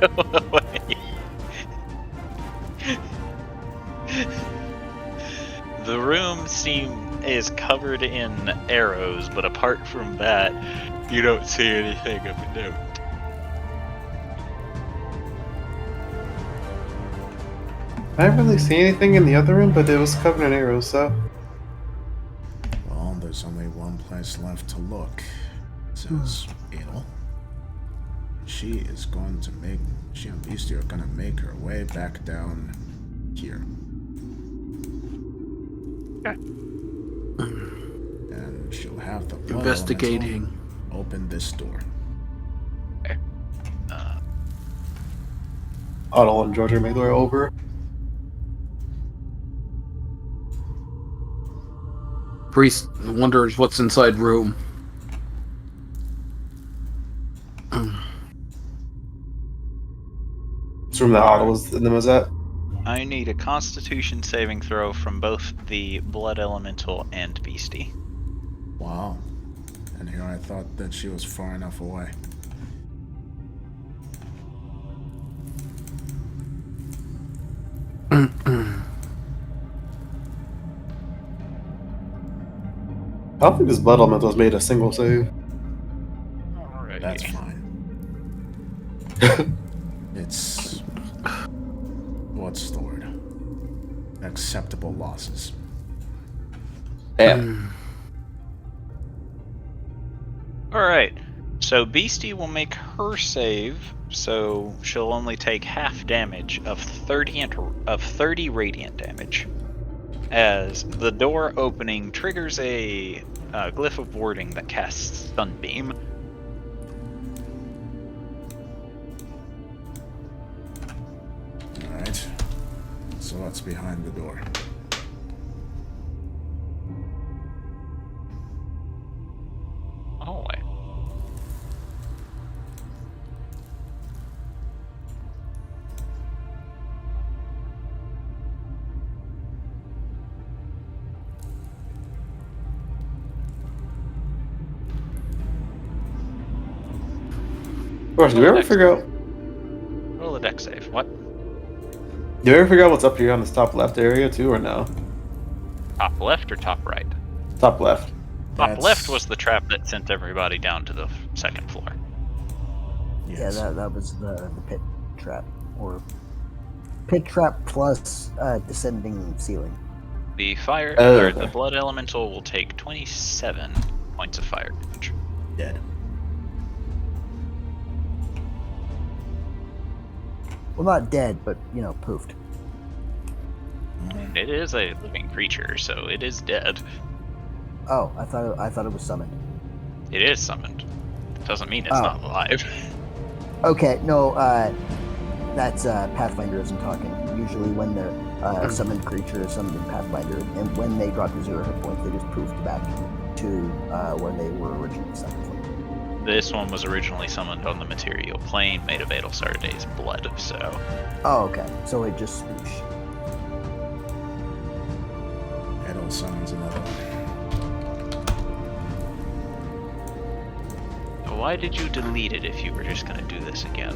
[SPEAKER 1] Go away. The room is covered in arrows, but apart from that, you don't see anything of note.
[SPEAKER 5] I didn't really see anything in the other room, but it was covered in arrows, so.
[SPEAKER 4] Well, there's only one place left to look, says Adel. She and Beastie are gonna make her way back down here.
[SPEAKER 1] Okay.
[SPEAKER 4] And she'll have the blood
[SPEAKER 3] Investigating.
[SPEAKER 4] elemental open this door.
[SPEAKER 1] Okay.
[SPEAKER 5] Otto and Georgia made their way over.
[SPEAKER 3] Priest wonders what's inside room.
[SPEAKER 5] This room that Otto was in was at.
[SPEAKER 1] I need a Constitution saving throw from both the Blood Elemental and Beastie.
[SPEAKER 4] Wow. And here I thought that she was far enough away.
[SPEAKER 5] I don't think this blood elemental has made a single save.
[SPEAKER 1] Alrighty.
[SPEAKER 4] That's fine. It's what's the word? Acceptable losses.
[SPEAKER 5] Damn.
[SPEAKER 1] Alright. So Beastie will make her save, so she'll only take half damage of 30 radiant damage. As the door opening triggers a glyph of warding that casts Sunbeam.
[SPEAKER 4] Alright. So what's behind the door?
[SPEAKER 1] Hallway.
[SPEAKER 5] Gosh, do we ever figure out?
[SPEAKER 1] Roll a dex save. What?
[SPEAKER 5] Do you ever figure out what's up here on this top left area too, or no?
[SPEAKER 1] Top left or top right?
[SPEAKER 5] Top left.
[SPEAKER 1] Top left was the trap that sent everybody down to the second floor.
[SPEAKER 4] Yes.
[SPEAKER 2] Yeah, that was the pit trap, or pit trap plus descending ceiling.
[SPEAKER 1] The
[SPEAKER 5] Okay.
[SPEAKER 1] the blood elemental will take 27 points of fire damage.
[SPEAKER 4] Dead.
[SPEAKER 2] Well, not dead, but poofed.
[SPEAKER 1] It is a living creature, so it is dead.
[SPEAKER 2] Oh, I thought it was summoned.
[SPEAKER 1] It is summoned. Doesn't mean it's
[SPEAKER 2] Oh.
[SPEAKER 1] not alive.
[SPEAKER 2] Okay, no, that's Pathfinder isn't talking. Usually when the summoned creature is summoned in Pathfinder, and when they drop to 0 hit points, they just poofed back to where they were originally summoned from.
[SPEAKER 1] This one was originally summoned on the material plane, made of Adelsarday's blood, so...
[SPEAKER 2] Oh, okay. So it just spooshed.
[SPEAKER 4] Adel summons another one.
[SPEAKER 1] Why did you delete it if you were just gonna do this again?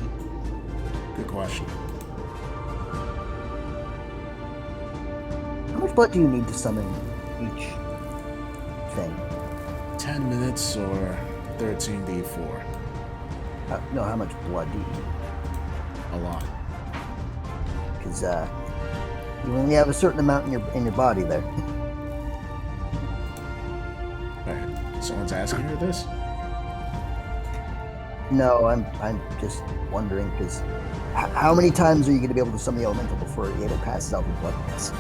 [SPEAKER 4] Good question.
[SPEAKER 2] How much blood do you need to summon each thing?
[SPEAKER 4] 10 minutes or 13d4.
[SPEAKER 2] No, how much blood do you need?
[SPEAKER 4] A lot.
[SPEAKER 2] Because you only have a certain amount in your body there.
[SPEAKER 4] Wait, someone's asking her this?
[SPEAKER 2] No, I'm just wondering because how many times are you going to be able to summon the elemental before it passes out with blood loss?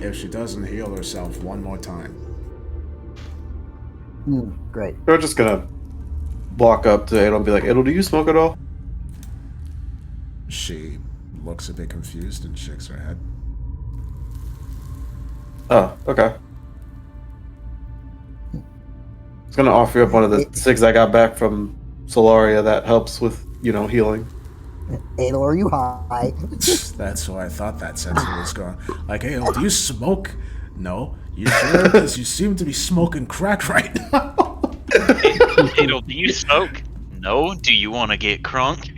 [SPEAKER 4] if she doesn't heal herself one more time.
[SPEAKER 2] Great.
[SPEAKER 5] We're just gonna walk up to Adel and be like, Adel, do you smoke at all?
[SPEAKER 4] She looks a bit confused and shakes her head.
[SPEAKER 5] Oh, okay. I was gonna offer you up one of the cigs I got back from Solaria that helps with, healing.
[SPEAKER 2] Adel, are you high?
[SPEAKER 4] That's why I thought that sentence was going. Like, hey, do you smoke? No. You sure? Because you seem to be smoking crack right now.
[SPEAKER 1] Adel, do you smoke? No. Do you want to get crunk?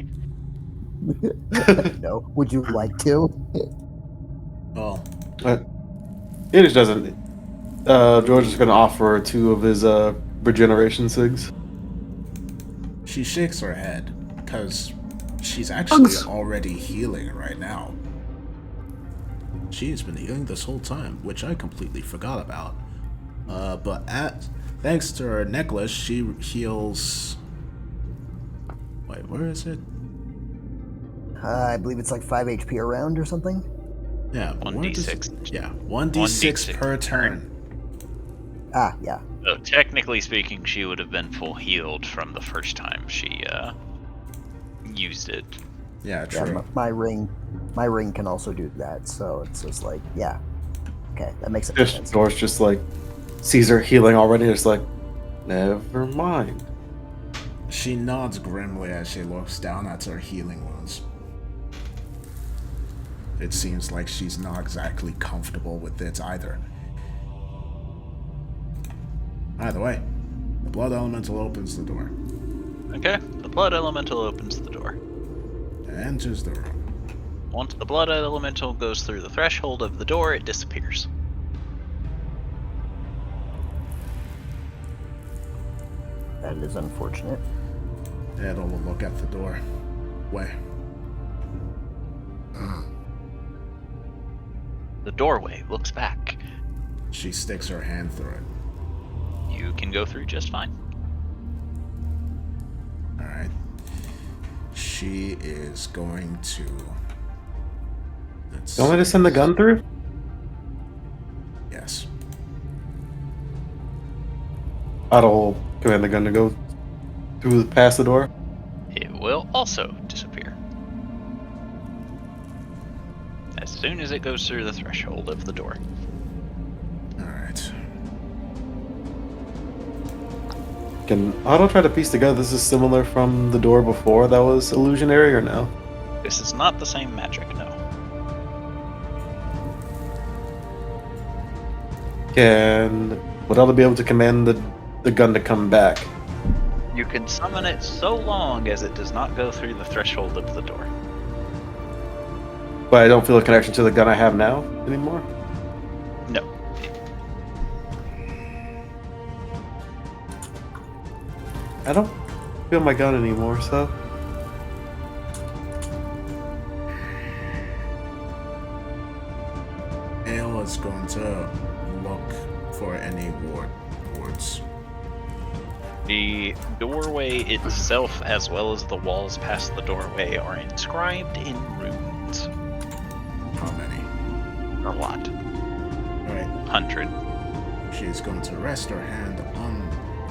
[SPEAKER 2] No. Would you like to?
[SPEAKER 4] Oh,
[SPEAKER 5] He just doesn't. George is gonna offer her 2 of his regeneration cigs.
[SPEAKER 4] she shakes her head because she's actually already healing right now. She's been healing this whole time, which I completely forgot about. But thanks to her necklace, she heals. Wait, where is it?
[SPEAKER 2] I believe it's like 5 HP a round or something.
[SPEAKER 4] Yeah,
[SPEAKER 1] 1d6.
[SPEAKER 4] Yeah, 1d6 per turn.
[SPEAKER 2] Ah, yeah.
[SPEAKER 1] So technically speaking, she would have been full healed from the first time she used it.
[SPEAKER 4] Yeah,
[SPEAKER 2] Yeah,
[SPEAKER 4] true.
[SPEAKER 2] my ring can also do that. So it's just like, yeah. Okay, that makes
[SPEAKER 5] Just
[SPEAKER 2] sense.
[SPEAKER 5] George just like sees her healing already. Just like, never mind.
[SPEAKER 4] She nods grimly as she looks down at her healing wounds. It seems like she's not exactly comfortable with it either. Either way, the blood elemental opens the door
[SPEAKER 1] Okay, the blood elemental opens the door.
[SPEAKER 4] and enters the room.
[SPEAKER 1] Once the blood elemental goes through the threshold of the door, it disappears.
[SPEAKER 2] That is unfortunate.
[SPEAKER 4] Edel will look at the door. Wait.
[SPEAKER 1] The doorway looks back.
[SPEAKER 4] She sticks her hand through it.
[SPEAKER 1] You can go through just fine.
[SPEAKER 4] Alright. She is going to.
[SPEAKER 5] You want me to send the gun through?
[SPEAKER 4] Yes.
[SPEAKER 5] I'll command the gun to go past the door.
[SPEAKER 1] It will also disappear. As soon as it goes through the threshold of the door.
[SPEAKER 4] Alright.
[SPEAKER 5] Can Otto try to piece together this is similar from the door before that was illusionary or no?
[SPEAKER 1] This is not the same magic, no.
[SPEAKER 5] Would Otto be able to command the gun to come back?
[SPEAKER 1] You can summon it so long as it does not go through the threshold of the door.
[SPEAKER 5] But I don't feel a connection to the gun I have now anymore?
[SPEAKER 1] No.
[SPEAKER 5] I don't feel my gun anymore, so...
[SPEAKER 4] Ale is going to look for any wards.
[SPEAKER 1] The doorway itself, as well as the walls past the doorway, are inscribed in runes.
[SPEAKER 4] How many?
[SPEAKER 1] A lot.
[SPEAKER 4] Alright.
[SPEAKER 1] 100.
[SPEAKER 4] She is going to rest her hand on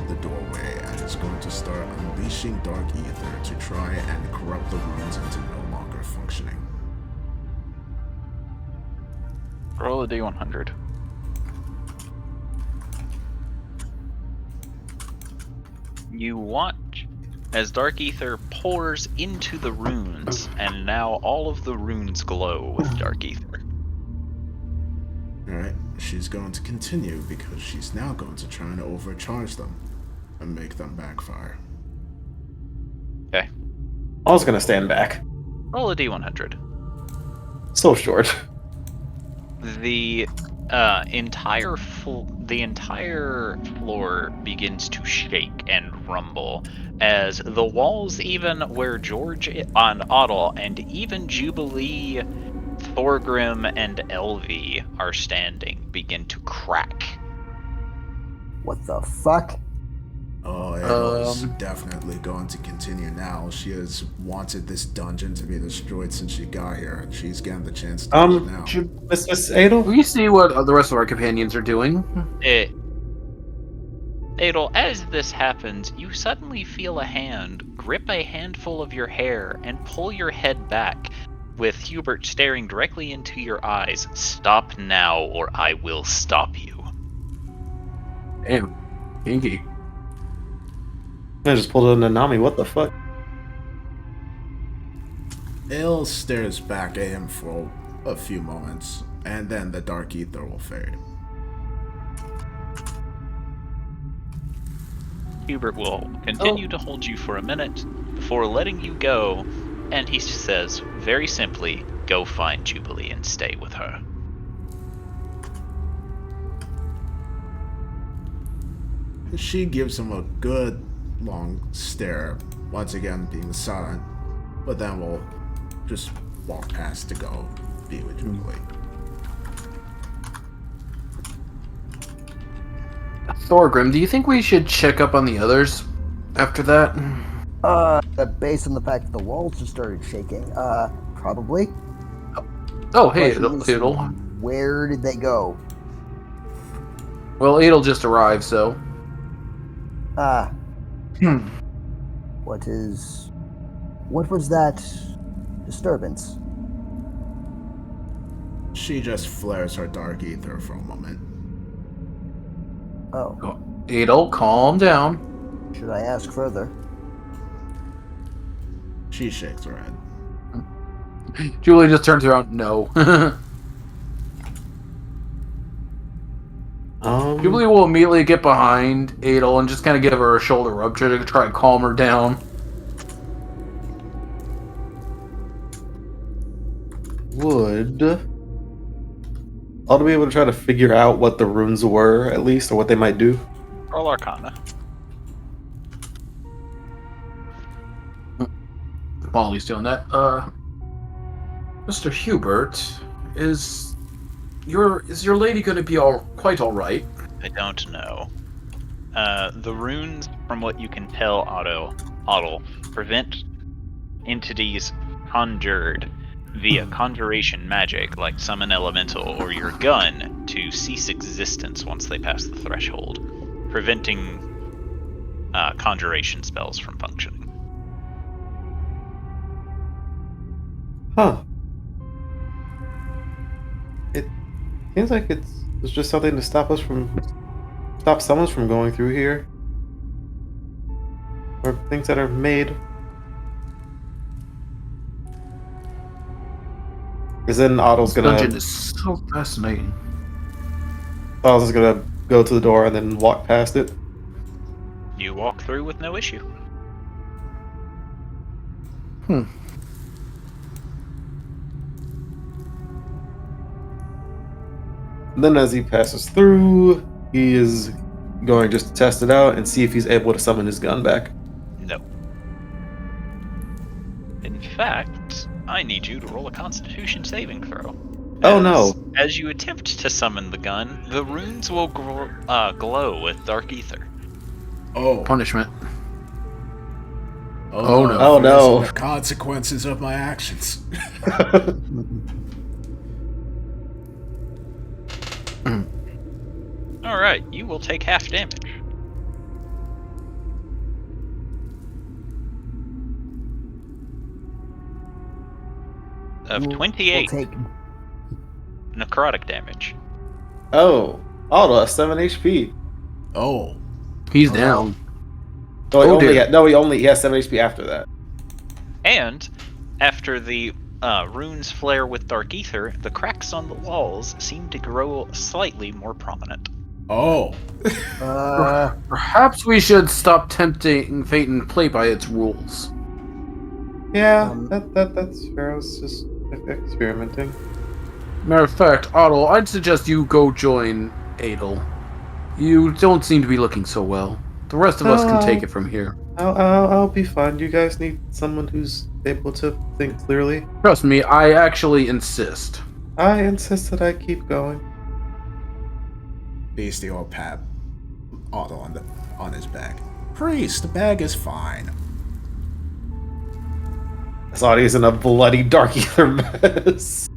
[SPEAKER 4] the doorway and is going to start unleashing dark ether to try and corrupt the runes into no longer functioning.
[SPEAKER 1] Roll a d100. You watch as dark ether pours into the runes, and now all of the runes glow with dark ether.
[SPEAKER 4] Alright, she's going to continue because she's now going to try and overcharge them and make them backfire.
[SPEAKER 1] Okay.
[SPEAKER 5] I was gonna stand back.
[SPEAKER 1] Roll a d100.
[SPEAKER 5] So short.
[SPEAKER 1] The entire floor begins to shake and rumble as the walls, even where George on Otto and even Jubilee, Thorgrim, and Elvie are standing, begin to crack.
[SPEAKER 2] What the fuck?
[SPEAKER 4] Oh, Adel is
[SPEAKER 3] Um,
[SPEAKER 4] definitely going to continue now. She has wanted this dungeon to be destroyed since she got here, and she's getting the chance to do it now.
[SPEAKER 5] Miss Adel?
[SPEAKER 3] we see what the rest of our companions are doing.
[SPEAKER 1] Adel, as this happens, you suddenly feel a hand grip a handful of your hair and pull your head back, with Hubert staring directly into your eyes. Stop now, or I will stop you.
[SPEAKER 3] Damn, kinky.
[SPEAKER 5] I just pulled a Nanami. What the fuck?
[SPEAKER 4] Ale stares back at him for a few moments, and then the dark ether will fade.
[SPEAKER 1] Hubert will continue to hold you for a minute before letting you go, and he says very simply, go find Jubilee and stay with her.
[SPEAKER 4] She gives him a good long stare, once again being silent, but then will just walk past to go be with Jubilee.
[SPEAKER 3] Thorgrim, do you think we should check up on the others after that?
[SPEAKER 2] Based on the fact that the walls just started shaking, probably.
[SPEAKER 3] Oh, hey,
[SPEAKER 2] Question is,
[SPEAKER 3] Adel.
[SPEAKER 2] where did they go?
[SPEAKER 3] Well, Adel just arrived, so.
[SPEAKER 2] What was that disturbance?
[SPEAKER 4] She just flares her dark ether for a moment.
[SPEAKER 2] Oh,
[SPEAKER 3] Adel, calm down.
[SPEAKER 2] should I ask further?
[SPEAKER 4] She shakes her head.
[SPEAKER 3] Julie just turns around. No. Jubilee will immediately get behind Adel and just kind of give her a shoulder rub to try and calm her down.
[SPEAKER 5] Ought to be able to try to figure out what the runes were, at least, or what they might do.
[SPEAKER 1] Roll Arcana.
[SPEAKER 3] While he's doing that, Mr. Hubert, is your lady going to be quite all right?
[SPEAKER 1] I don't know. The runes, from what you can tell, Otto, prevent entities conjured via conjuration magic, like summon elemental or your gun, to cease existence once they pass the threshold, preventing conjuration spells from functioning.
[SPEAKER 5] Huh. It seems like it's just something to stop someone from going through here. Or things that are made. Because then Otto's gonna...
[SPEAKER 3] Dungeon is so fascinating.
[SPEAKER 5] Otto's just gonna go to the door and then walk past it.
[SPEAKER 1] You walk through with no issue.
[SPEAKER 5] And then as he passes through, he is going just to test it out and see if he's able to summon his gun back.
[SPEAKER 1] No. In fact, I need you to roll a Constitution saving throw.
[SPEAKER 5] Oh no.
[SPEAKER 1] As you attempt to summon the gun, the runes will glow with dark ether.
[SPEAKER 4] Oh.
[SPEAKER 3] Punishment.
[SPEAKER 4] Oh
[SPEAKER 3] no.
[SPEAKER 5] Oh no.
[SPEAKER 4] The consequences of my actions.
[SPEAKER 1] Alright, you will take half damage. Of 28
[SPEAKER 2] We'll take
[SPEAKER 1] necrotic damage.
[SPEAKER 5] Oh. Otto has 7 HP.
[SPEAKER 4] Oh.
[SPEAKER 3] He's down.
[SPEAKER 5] Oh,
[SPEAKER 3] dear.
[SPEAKER 5] he has 7 HP after that.
[SPEAKER 1] And after the runes flare with dark ether, the cracks on the walls seem to grow slightly more prominent.
[SPEAKER 4] Oh.
[SPEAKER 3] Perhaps we should stop tempting fate and play by its rules.
[SPEAKER 5] Yeah, that's fair. I was just experimenting.
[SPEAKER 3] Matter of fact, Otto, I'd suggest you go join Adel. You don't seem to be looking so well. The rest of us can take it from here.
[SPEAKER 5] I'll be fine. You guys need someone who's able to think clearly.
[SPEAKER 3] Trust me, I actually insist.
[SPEAKER 5] I insist that I keep going.
[SPEAKER 4] Beastie will pat Otto on his back. Priest, the bag is fine.
[SPEAKER 5] Zodi's in a bloody dark ether mess.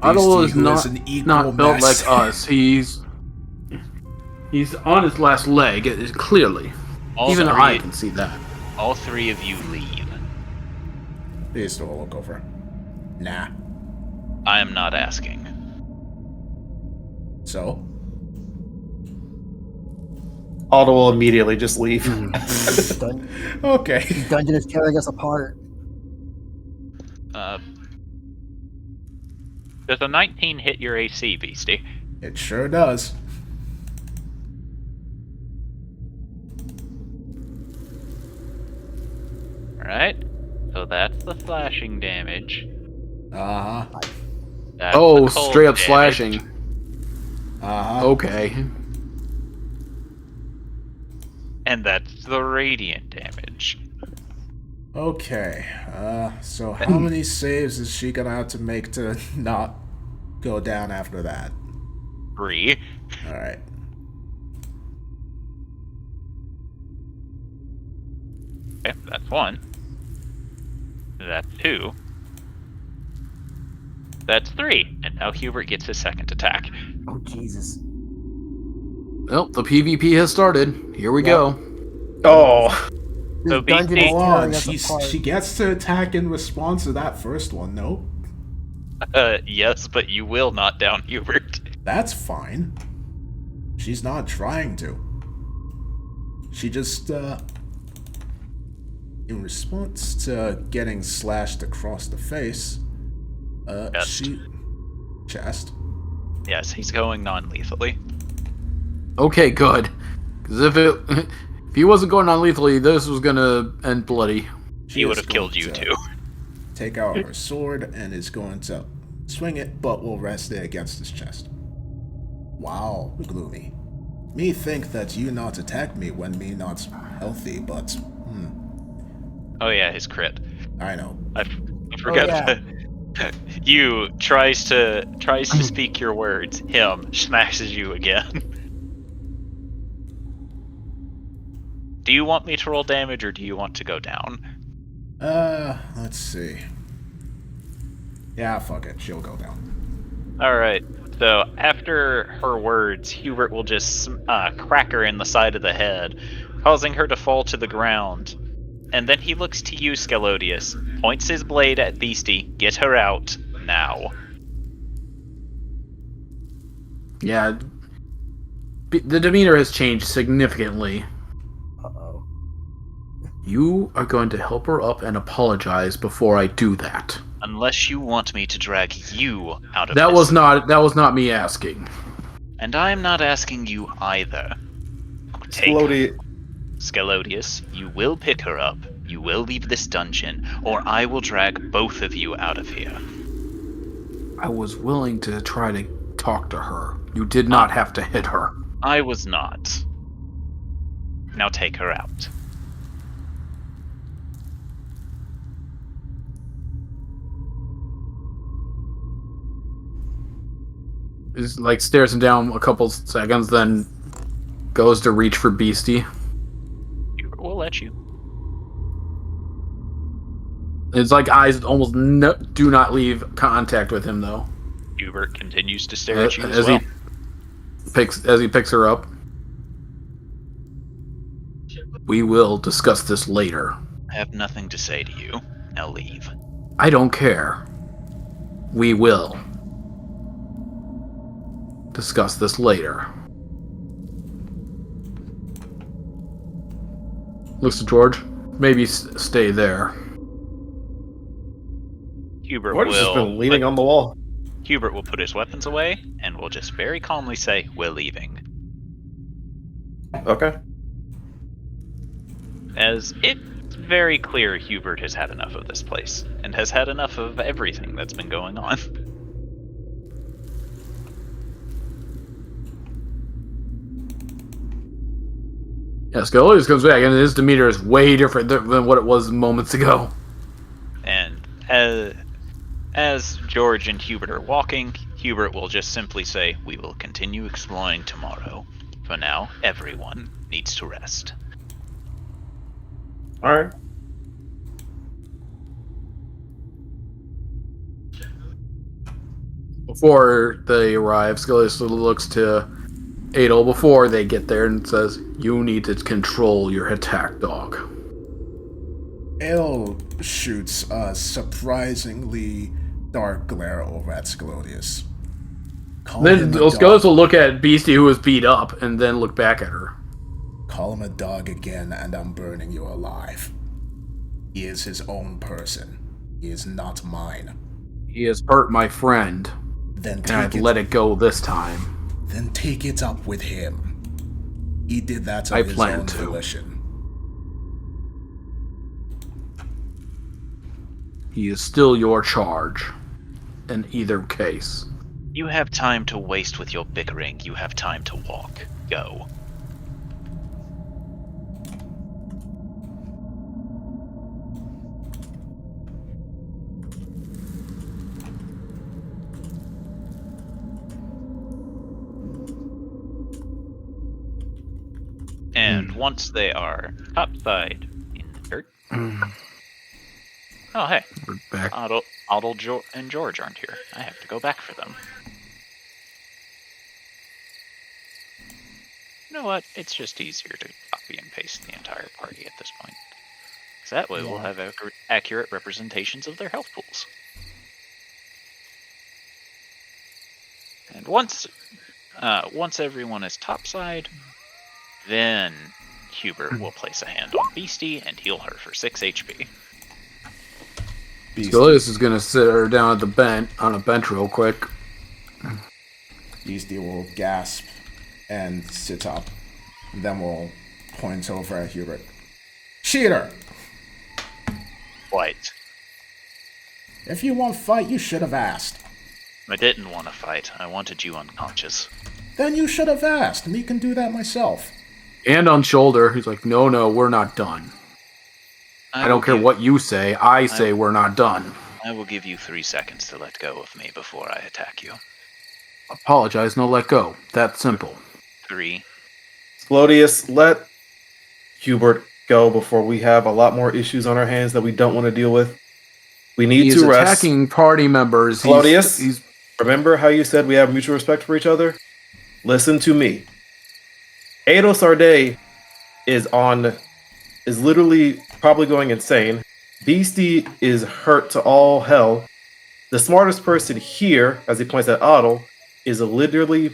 [SPEAKER 3] Otto is
[SPEAKER 4] who
[SPEAKER 3] not
[SPEAKER 4] is an equal
[SPEAKER 3] not built
[SPEAKER 4] mess.
[SPEAKER 3] like us. He's on his last leg, clearly. Even I can see that.
[SPEAKER 1] All three of you leave.
[SPEAKER 4] Beast will look over. Nah.
[SPEAKER 1] I am not asking.
[SPEAKER 4] So?
[SPEAKER 5] Aldo will immediately just leave.
[SPEAKER 4] Okay.
[SPEAKER 2] Dungeon is tearing us apart.
[SPEAKER 1] Does a 19 hit your AC, Beastie?
[SPEAKER 4] It sure does.
[SPEAKER 1] Alright. So that's the slashing damage.
[SPEAKER 4] Uh-huh.
[SPEAKER 1] That's
[SPEAKER 3] Oh,
[SPEAKER 1] the cold
[SPEAKER 3] straight up
[SPEAKER 1] damage.
[SPEAKER 3] slashing.
[SPEAKER 4] Uh-huh.
[SPEAKER 3] Okay.
[SPEAKER 1] And that's the radiant damage.
[SPEAKER 4] Okay. So how many saves is she gonna have to make to not go down after that?
[SPEAKER 1] 3.
[SPEAKER 4] Alright.
[SPEAKER 1] Okay, that's 1. That's 2. That's 3. And now Hubert gets his second attack.
[SPEAKER 2] Oh, Jesus.
[SPEAKER 3] Well, the PvP has started. Here we go.
[SPEAKER 5] Oh,
[SPEAKER 2] This
[SPEAKER 1] So
[SPEAKER 2] dungeon
[SPEAKER 1] BT
[SPEAKER 2] is
[SPEAKER 4] Hold on,
[SPEAKER 2] tearing us apart.
[SPEAKER 4] she gets to attack in response to that first one, no?
[SPEAKER 1] Yes, but you will not down Hubert.
[SPEAKER 4] That's fine. She's not trying to. She just, in response to getting slashed across the face,
[SPEAKER 1] Chest.
[SPEAKER 4] Chest.
[SPEAKER 1] Yes, he's going non-lethally.
[SPEAKER 3] Okay, good. Because if he wasn't going on lethally, this was gonna end bloody.
[SPEAKER 1] He would have killed you too.
[SPEAKER 4] Take out her sword and is going to swing it, but will rest it against his chest. Wow, gloomy. Me think that you not attack me when me not healthy, but
[SPEAKER 1] Oh yeah, his crit.
[SPEAKER 4] I know.
[SPEAKER 1] I forgot.
[SPEAKER 2] yeah.
[SPEAKER 1] You tries to speak your words. Him smashes you again. Do you want me to roll damage or do you want to go down?
[SPEAKER 4] Let's see. Yeah, fuck it. She'll go down.
[SPEAKER 1] Alright, so after her words, Hubert will just crack her in the side of the head, causing her to fall to the ground. And then he looks to you, Scalodius, points his blade at Beastie, get her out, now.
[SPEAKER 3] Yeah. The demeanor has changed significantly.
[SPEAKER 2] Uh-oh.
[SPEAKER 3] You are going to help her up and apologize before I do that.
[SPEAKER 1] Unless you want me to drag you out of
[SPEAKER 3] That
[SPEAKER 1] this.
[SPEAKER 3] was not me asking.
[SPEAKER 1] And I'm not asking you either. Scalodius, you will pick her up, you will leave this dungeon, or I will drag both of you out of here.
[SPEAKER 3] I was willing to try to talk to her. You did not have to hit her.
[SPEAKER 1] I was not. Now take her out.
[SPEAKER 3] Just like stares him down a couple seconds, then goes to reach for Beastie.
[SPEAKER 1] Hubert will let you.
[SPEAKER 3] It's like eyes almost do not leave contact with him though.
[SPEAKER 1] Hubert continues to stare at you
[SPEAKER 3] as
[SPEAKER 1] as well.
[SPEAKER 3] he picks her up. We will discuss this later.
[SPEAKER 1] I have nothing to say to you. Now leave.
[SPEAKER 3] I don't care. We will discuss this later. Looks to George. Maybe stay there.
[SPEAKER 1] Hubert
[SPEAKER 5] George has just
[SPEAKER 1] will
[SPEAKER 5] been leaning on the wall.
[SPEAKER 1] Hubert will put his weapons away and will just very calmly say, "We're leaving."
[SPEAKER 5] Okay.
[SPEAKER 1] As it's very clear Hubert has had enough of this place, and has had enough of everything that's been going on.
[SPEAKER 3] Yeah, Scalodius comes back, and his demeanor is way different than what it was moments ago.
[SPEAKER 1] And as George and Hubert are walking, Hubert will just simply say, "We will continue exploring tomorrow. For now, everyone needs to rest."
[SPEAKER 5] All right.
[SPEAKER 3] Before they arrive, Scullius looks to Adel before they get there and says, "You need to control your attack dog."
[SPEAKER 4] Ale shoots a surprisingly dark glare over at Sclodius.
[SPEAKER 3] Then Scullius will look at Beastie, who was beat up, and then look back at her.
[SPEAKER 4] Call him a dog again, and I'm burning you alive. He is his own person. He is not mine.
[SPEAKER 3] He has hurt my friend,
[SPEAKER 4] Then
[SPEAKER 3] and I've let it go this time.
[SPEAKER 4] Then take it up with him. He did that
[SPEAKER 3] I
[SPEAKER 4] on his
[SPEAKER 3] plan
[SPEAKER 4] own
[SPEAKER 3] to.
[SPEAKER 4] volition.
[SPEAKER 3] He is still your charge, in either case.
[SPEAKER 1] You have time to waste with your bickering. You have time to walk. Go. And once they are topside in the dirt. Oh, hey.
[SPEAKER 3] We're back.
[SPEAKER 1] Otto and George aren't here. I have to go back for them. You know what? It's just easier to copy and paste the entire party at this point. Because that way we'll have accurate representations of their health pools. And once everyone is topside, then Hubert will place a hand on Beastie and heal her for 6 HP.
[SPEAKER 3] Scullius is going to sit her down at the bench on a bench real quick.
[SPEAKER 4] Beastie will gasp and sit up. Then we'll point over at Hubert. Cheater!
[SPEAKER 1] White.
[SPEAKER 4] If you want fight, you should have asked.
[SPEAKER 1] I didn't want to fight. I wanted you unconscious.
[SPEAKER 4] Then you should have asked. Me can do that myself.
[SPEAKER 3] And on shoulder, he's like, no, we're not done. I don't care what you say. I say we're not done.
[SPEAKER 1] I will give you 3 seconds to let go of me before I attack you.
[SPEAKER 3] Apologize, no let go. That simple.
[SPEAKER 1] 3.
[SPEAKER 5] Sclodius, let Hubert go before we have a lot more issues on our hands that we don't want to deal with. We need
[SPEAKER 3] He's
[SPEAKER 5] to rest.
[SPEAKER 3] attacking party members.
[SPEAKER 5] Sclodius, remember how you said we have mutual respect for each other? Listen to me. Ado Sarday is literally probably going insane. Beastie is hurt to all hell. The smartest person here, as he points at Otto, is literally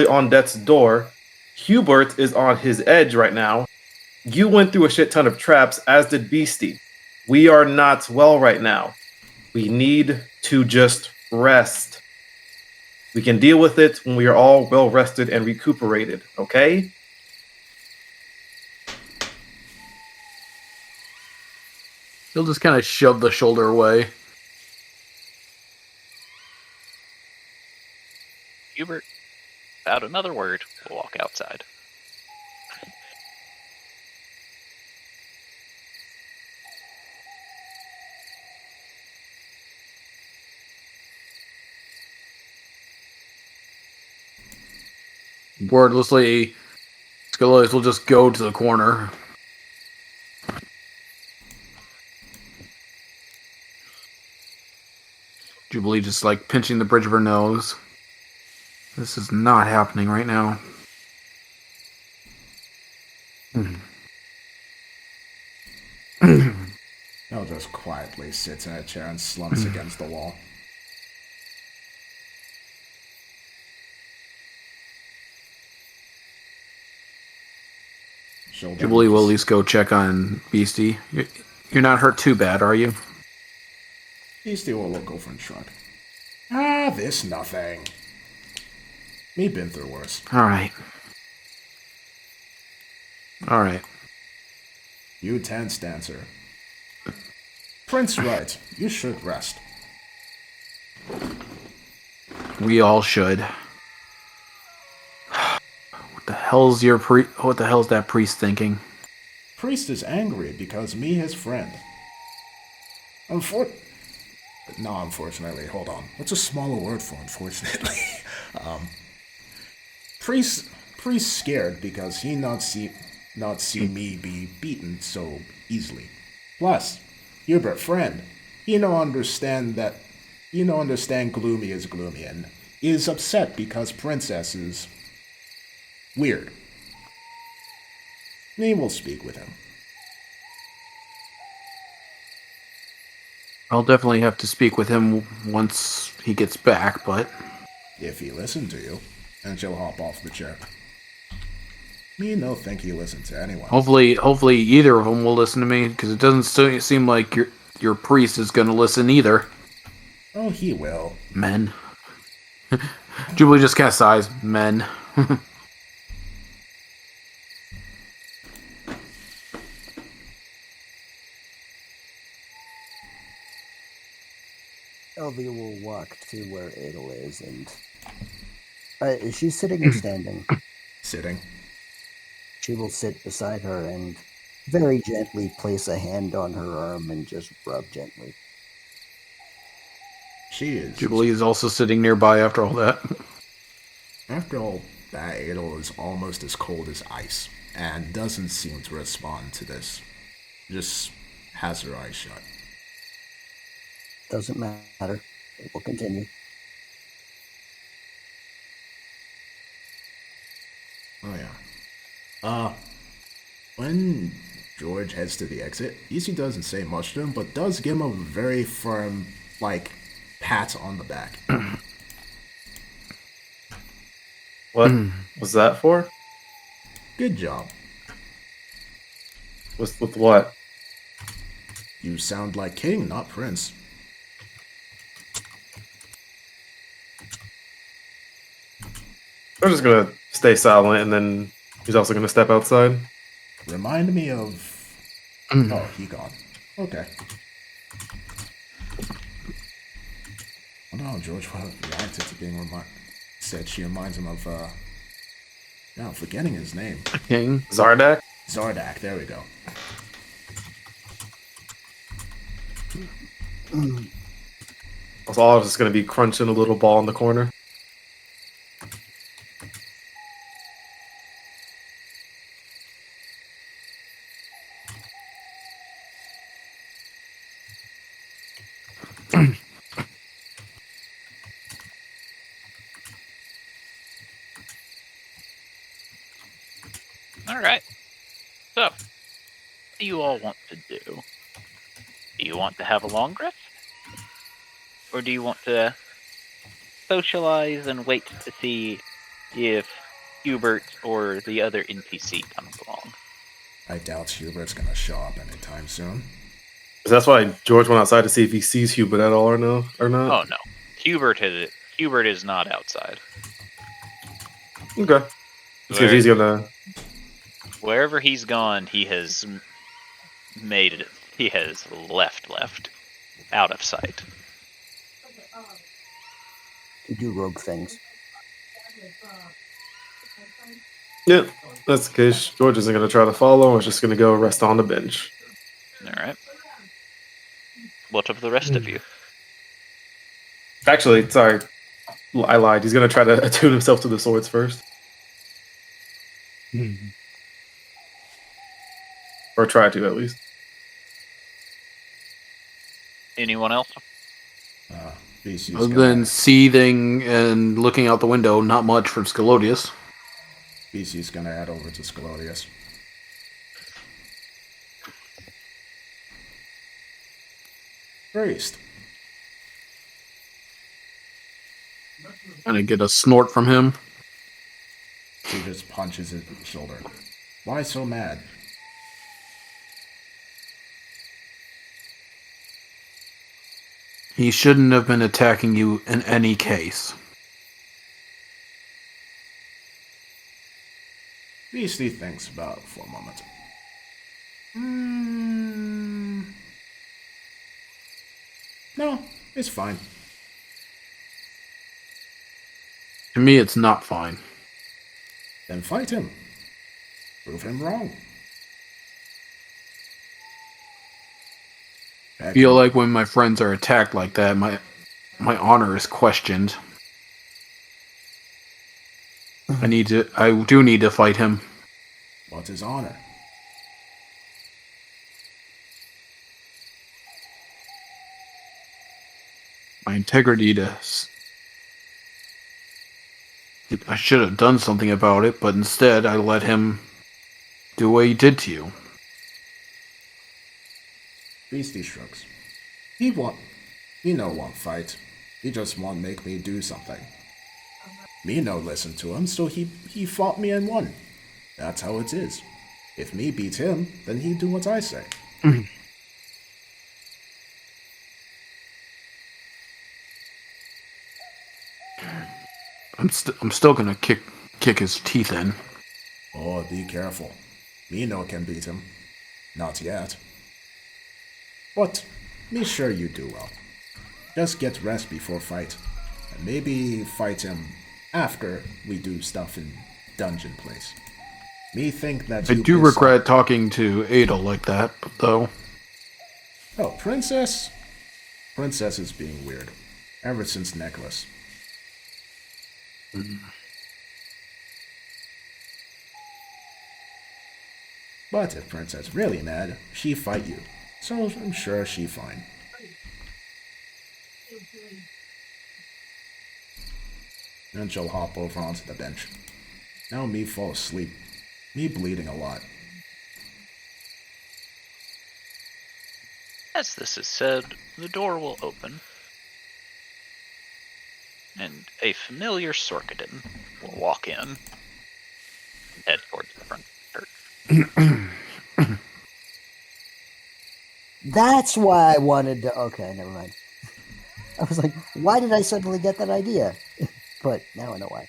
[SPEAKER 5] on death's door. Hubert is on his edge right now. You went through a shit ton of traps, as did Beastie. We are not well right now. We need to just rest. We can deal with it when we are all well rested and recuperated, okay?
[SPEAKER 3] He'll just kind of shove the shoulder away.
[SPEAKER 1] Hubert, without another word, will walk outside.
[SPEAKER 3] Wordlessly, Scullius will just go to the corner. Jubilee just like pinching the bridge of her nose. This is not happening right now.
[SPEAKER 4] He'll just quietly sits in a chair and slumps against the wall.
[SPEAKER 3] Jubilee will at least go check on Beastie. You're not hurt too bad, are you?
[SPEAKER 4] Beastie will look over and shrug. Ah, this nothing. Me been through worse.
[SPEAKER 3] Alright.
[SPEAKER 4] You tense dancer. Prince right. You should rest.
[SPEAKER 3] We all should. What the hell's that priest thinking?
[SPEAKER 4] Priest is angry because me his friend. Unfortunately, hold on. What's a smaller word for unfortunately? Priest scared because he not see not see me be beaten so easily. Plus, Hubert, friend, you no understand gloomy is gloomy and is upset because princess is weird. Me will speak with him.
[SPEAKER 3] I'll definitely have to speak with him once he gets back, but
[SPEAKER 4] If he listened to you. And she'll hop off the chair. Me no think he listened to anyone.
[SPEAKER 3] hopefully either of them will listen to me, because it doesn't seem like your priest is going to listen either.
[SPEAKER 4] Oh, he will.
[SPEAKER 3] Men. Jubilee just cast eyes. Men.
[SPEAKER 2] Elvia will walk to where Adel is, and is she sitting or standing?
[SPEAKER 4] Sitting.
[SPEAKER 2] She will sit beside her and very gently place a hand on her arm and just rub gently.
[SPEAKER 4] She is.
[SPEAKER 3] Jubilee is also sitting nearby after all that.
[SPEAKER 4] After all that, Adel is almost as cold as ice, and doesn't seem to respond to this. Just has her eyes shut.
[SPEAKER 2] Doesn't matter. It will continue.
[SPEAKER 4] Oh yeah. When George heads to the exit, Easy doesn't say much to him, but does give him a very firm, pat on the back.
[SPEAKER 5] What was that for?
[SPEAKER 4] Good job.
[SPEAKER 5] With what?
[SPEAKER 4] You sound like king, not prince.
[SPEAKER 5] We're just gonna stay silent, and then he's also gonna step outside.
[SPEAKER 4] Remind me of... Oh, he gone. Okay. I don't know, George reacted to being said she reminds him of, I'm forgetting his name.
[SPEAKER 3] King.
[SPEAKER 5] Zardak?
[SPEAKER 4] Zardak, there we go.
[SPEAKER 5] So all of us is gonna be crunching a little ball in the corner.
[SPEAKER 1] Alright. So, what do you all want to do? Do you want to have a long rest? Or do you want to socialize and wait to see if Hubert or the other NPC comes along?
[SPEAKER 4] I doubt Hubert's gonna show up anytime soon.
[SPEAKER 5] So that's why George went outside to see if he sees Hubert at all or not.
[SPEAKER 1] Oh no. Hubert is not outside.
[SPEAKER 5] Okay. Because he's gonna...
[SPEAKER 1] Wherever he's gone, he has made it. He has left. Out of sight.
[SPEAKER 2] You do rogue things.
[SPEAKER 5] Yeah, that's the case. George isn't gonna try to follow, or just gonna go rest on the bench.
[SPEAKER 1] Alright. What of the rest of you?
[SPEAKER 5] Actually, sorry. I lied. He's gonna try to attune himself to the swords first. Or try to, at least.
[SPEAKER 1] Anyone else?
[SPEAKER 4] BC's
[SPEAKER 3] Other
[SPEAKER 4] gonna,
[SPEAKER 3] than seething and looking out the window, not much from Scalodius.
[SPEAKER 4] BC's gonna head over to Scalodius. Priest.
[SPEAKER 3] Gonna get a snort from him.
[SPEAKER 4] He just punches his shoulder. Why so mad?
[SPEAKER 3] He shouldn't have been attacking you in any case.
[SPEAKER 4] Beastie thinks about it for a moment. No, it's fine.
[SPEAKER 3] To me, it's not fine.
[SPEAKER 4] Then fight him. Prove him wrong.
[SPEAKER 3] I feel like when my friends are attacked like that, my honor is questioned. I do need to fight him.
[SPEAKER 4] What is honor?
[SPEAKER 3] My integrity I should have done something about it, but instead I let him do what he did to you.
[SPEAKER 4] Beastie shrugs. He no want fight. He just want make me do something. Me no listen to him, so he fought me and won. That's how it is. If me beat him, then he do what I say.
[SPEAKER 3] I'm still gonna kick his teeth in.
[SPEAKER 4] Oh, be careful. Me no can beat him. Not yet. But me sure you do well. Just get rest before fight. And maybe fight him after we do stuff in dungeon place. Me think that
[SPEAKER 3] I
[SPEAKER 4] you
[SPEAKER 3] do
[SPEAKER 4] piss
[SPEAKER 3] regret talking to Ada like that, but though.
[SPEAKER 4] Oh, Princess? Princess is being weird. Ever since Necklace. But if Princess really mad, she fight you. So I'm sure she fine. Then she'll hop over onto the bench. Now me fall asleep. Me bleeding a lot.
[SPEAKER 1] As this is said, the door will open, and a familiar Sorkadin will walk in and head towards the front church.
[SPEAKER 2] That's why I wanted to. Okay, never mind. I was like, why did I suddenly get that idea? But now I know why.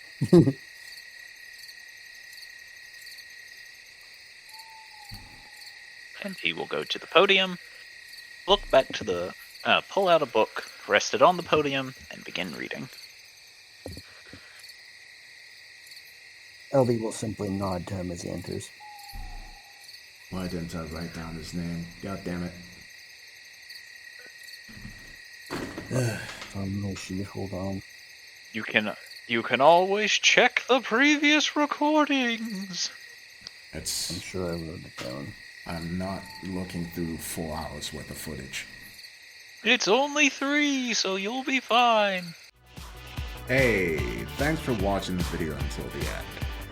[SPEAKER 1] And he will go to the podium, look back to the, pull out a book, rest it on the podium, and begin reading.
[SPEAKER 2] LB will simply nod to him as he enters.
[SPEAKER 4] Why didn't I write down his name? God damn it.
[SPEAKER 2] No sheet, hold on.
[SPEAKER 1] You can always check the previous recordings.
[SPEAKER 2] I'm sure I wrote it down.
[SPEAKER 4] I'm not looking through 4 hours worth of footage.
[SPEAKER 1] It's only 3, so you'll be fine.
[SPEAKER 4] Hey, thanks for watching the video until the end.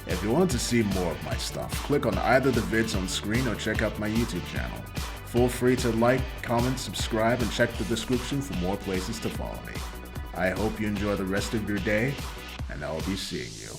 [SPEAKER 4] If you want to see more of my stuff, click on either the vids on screen or check out my YouTube channel. Feel free to like, comment, subscribe, and check the description for more places to follow me. I hope you enjoy the rest of your day, and I'll be seeing you.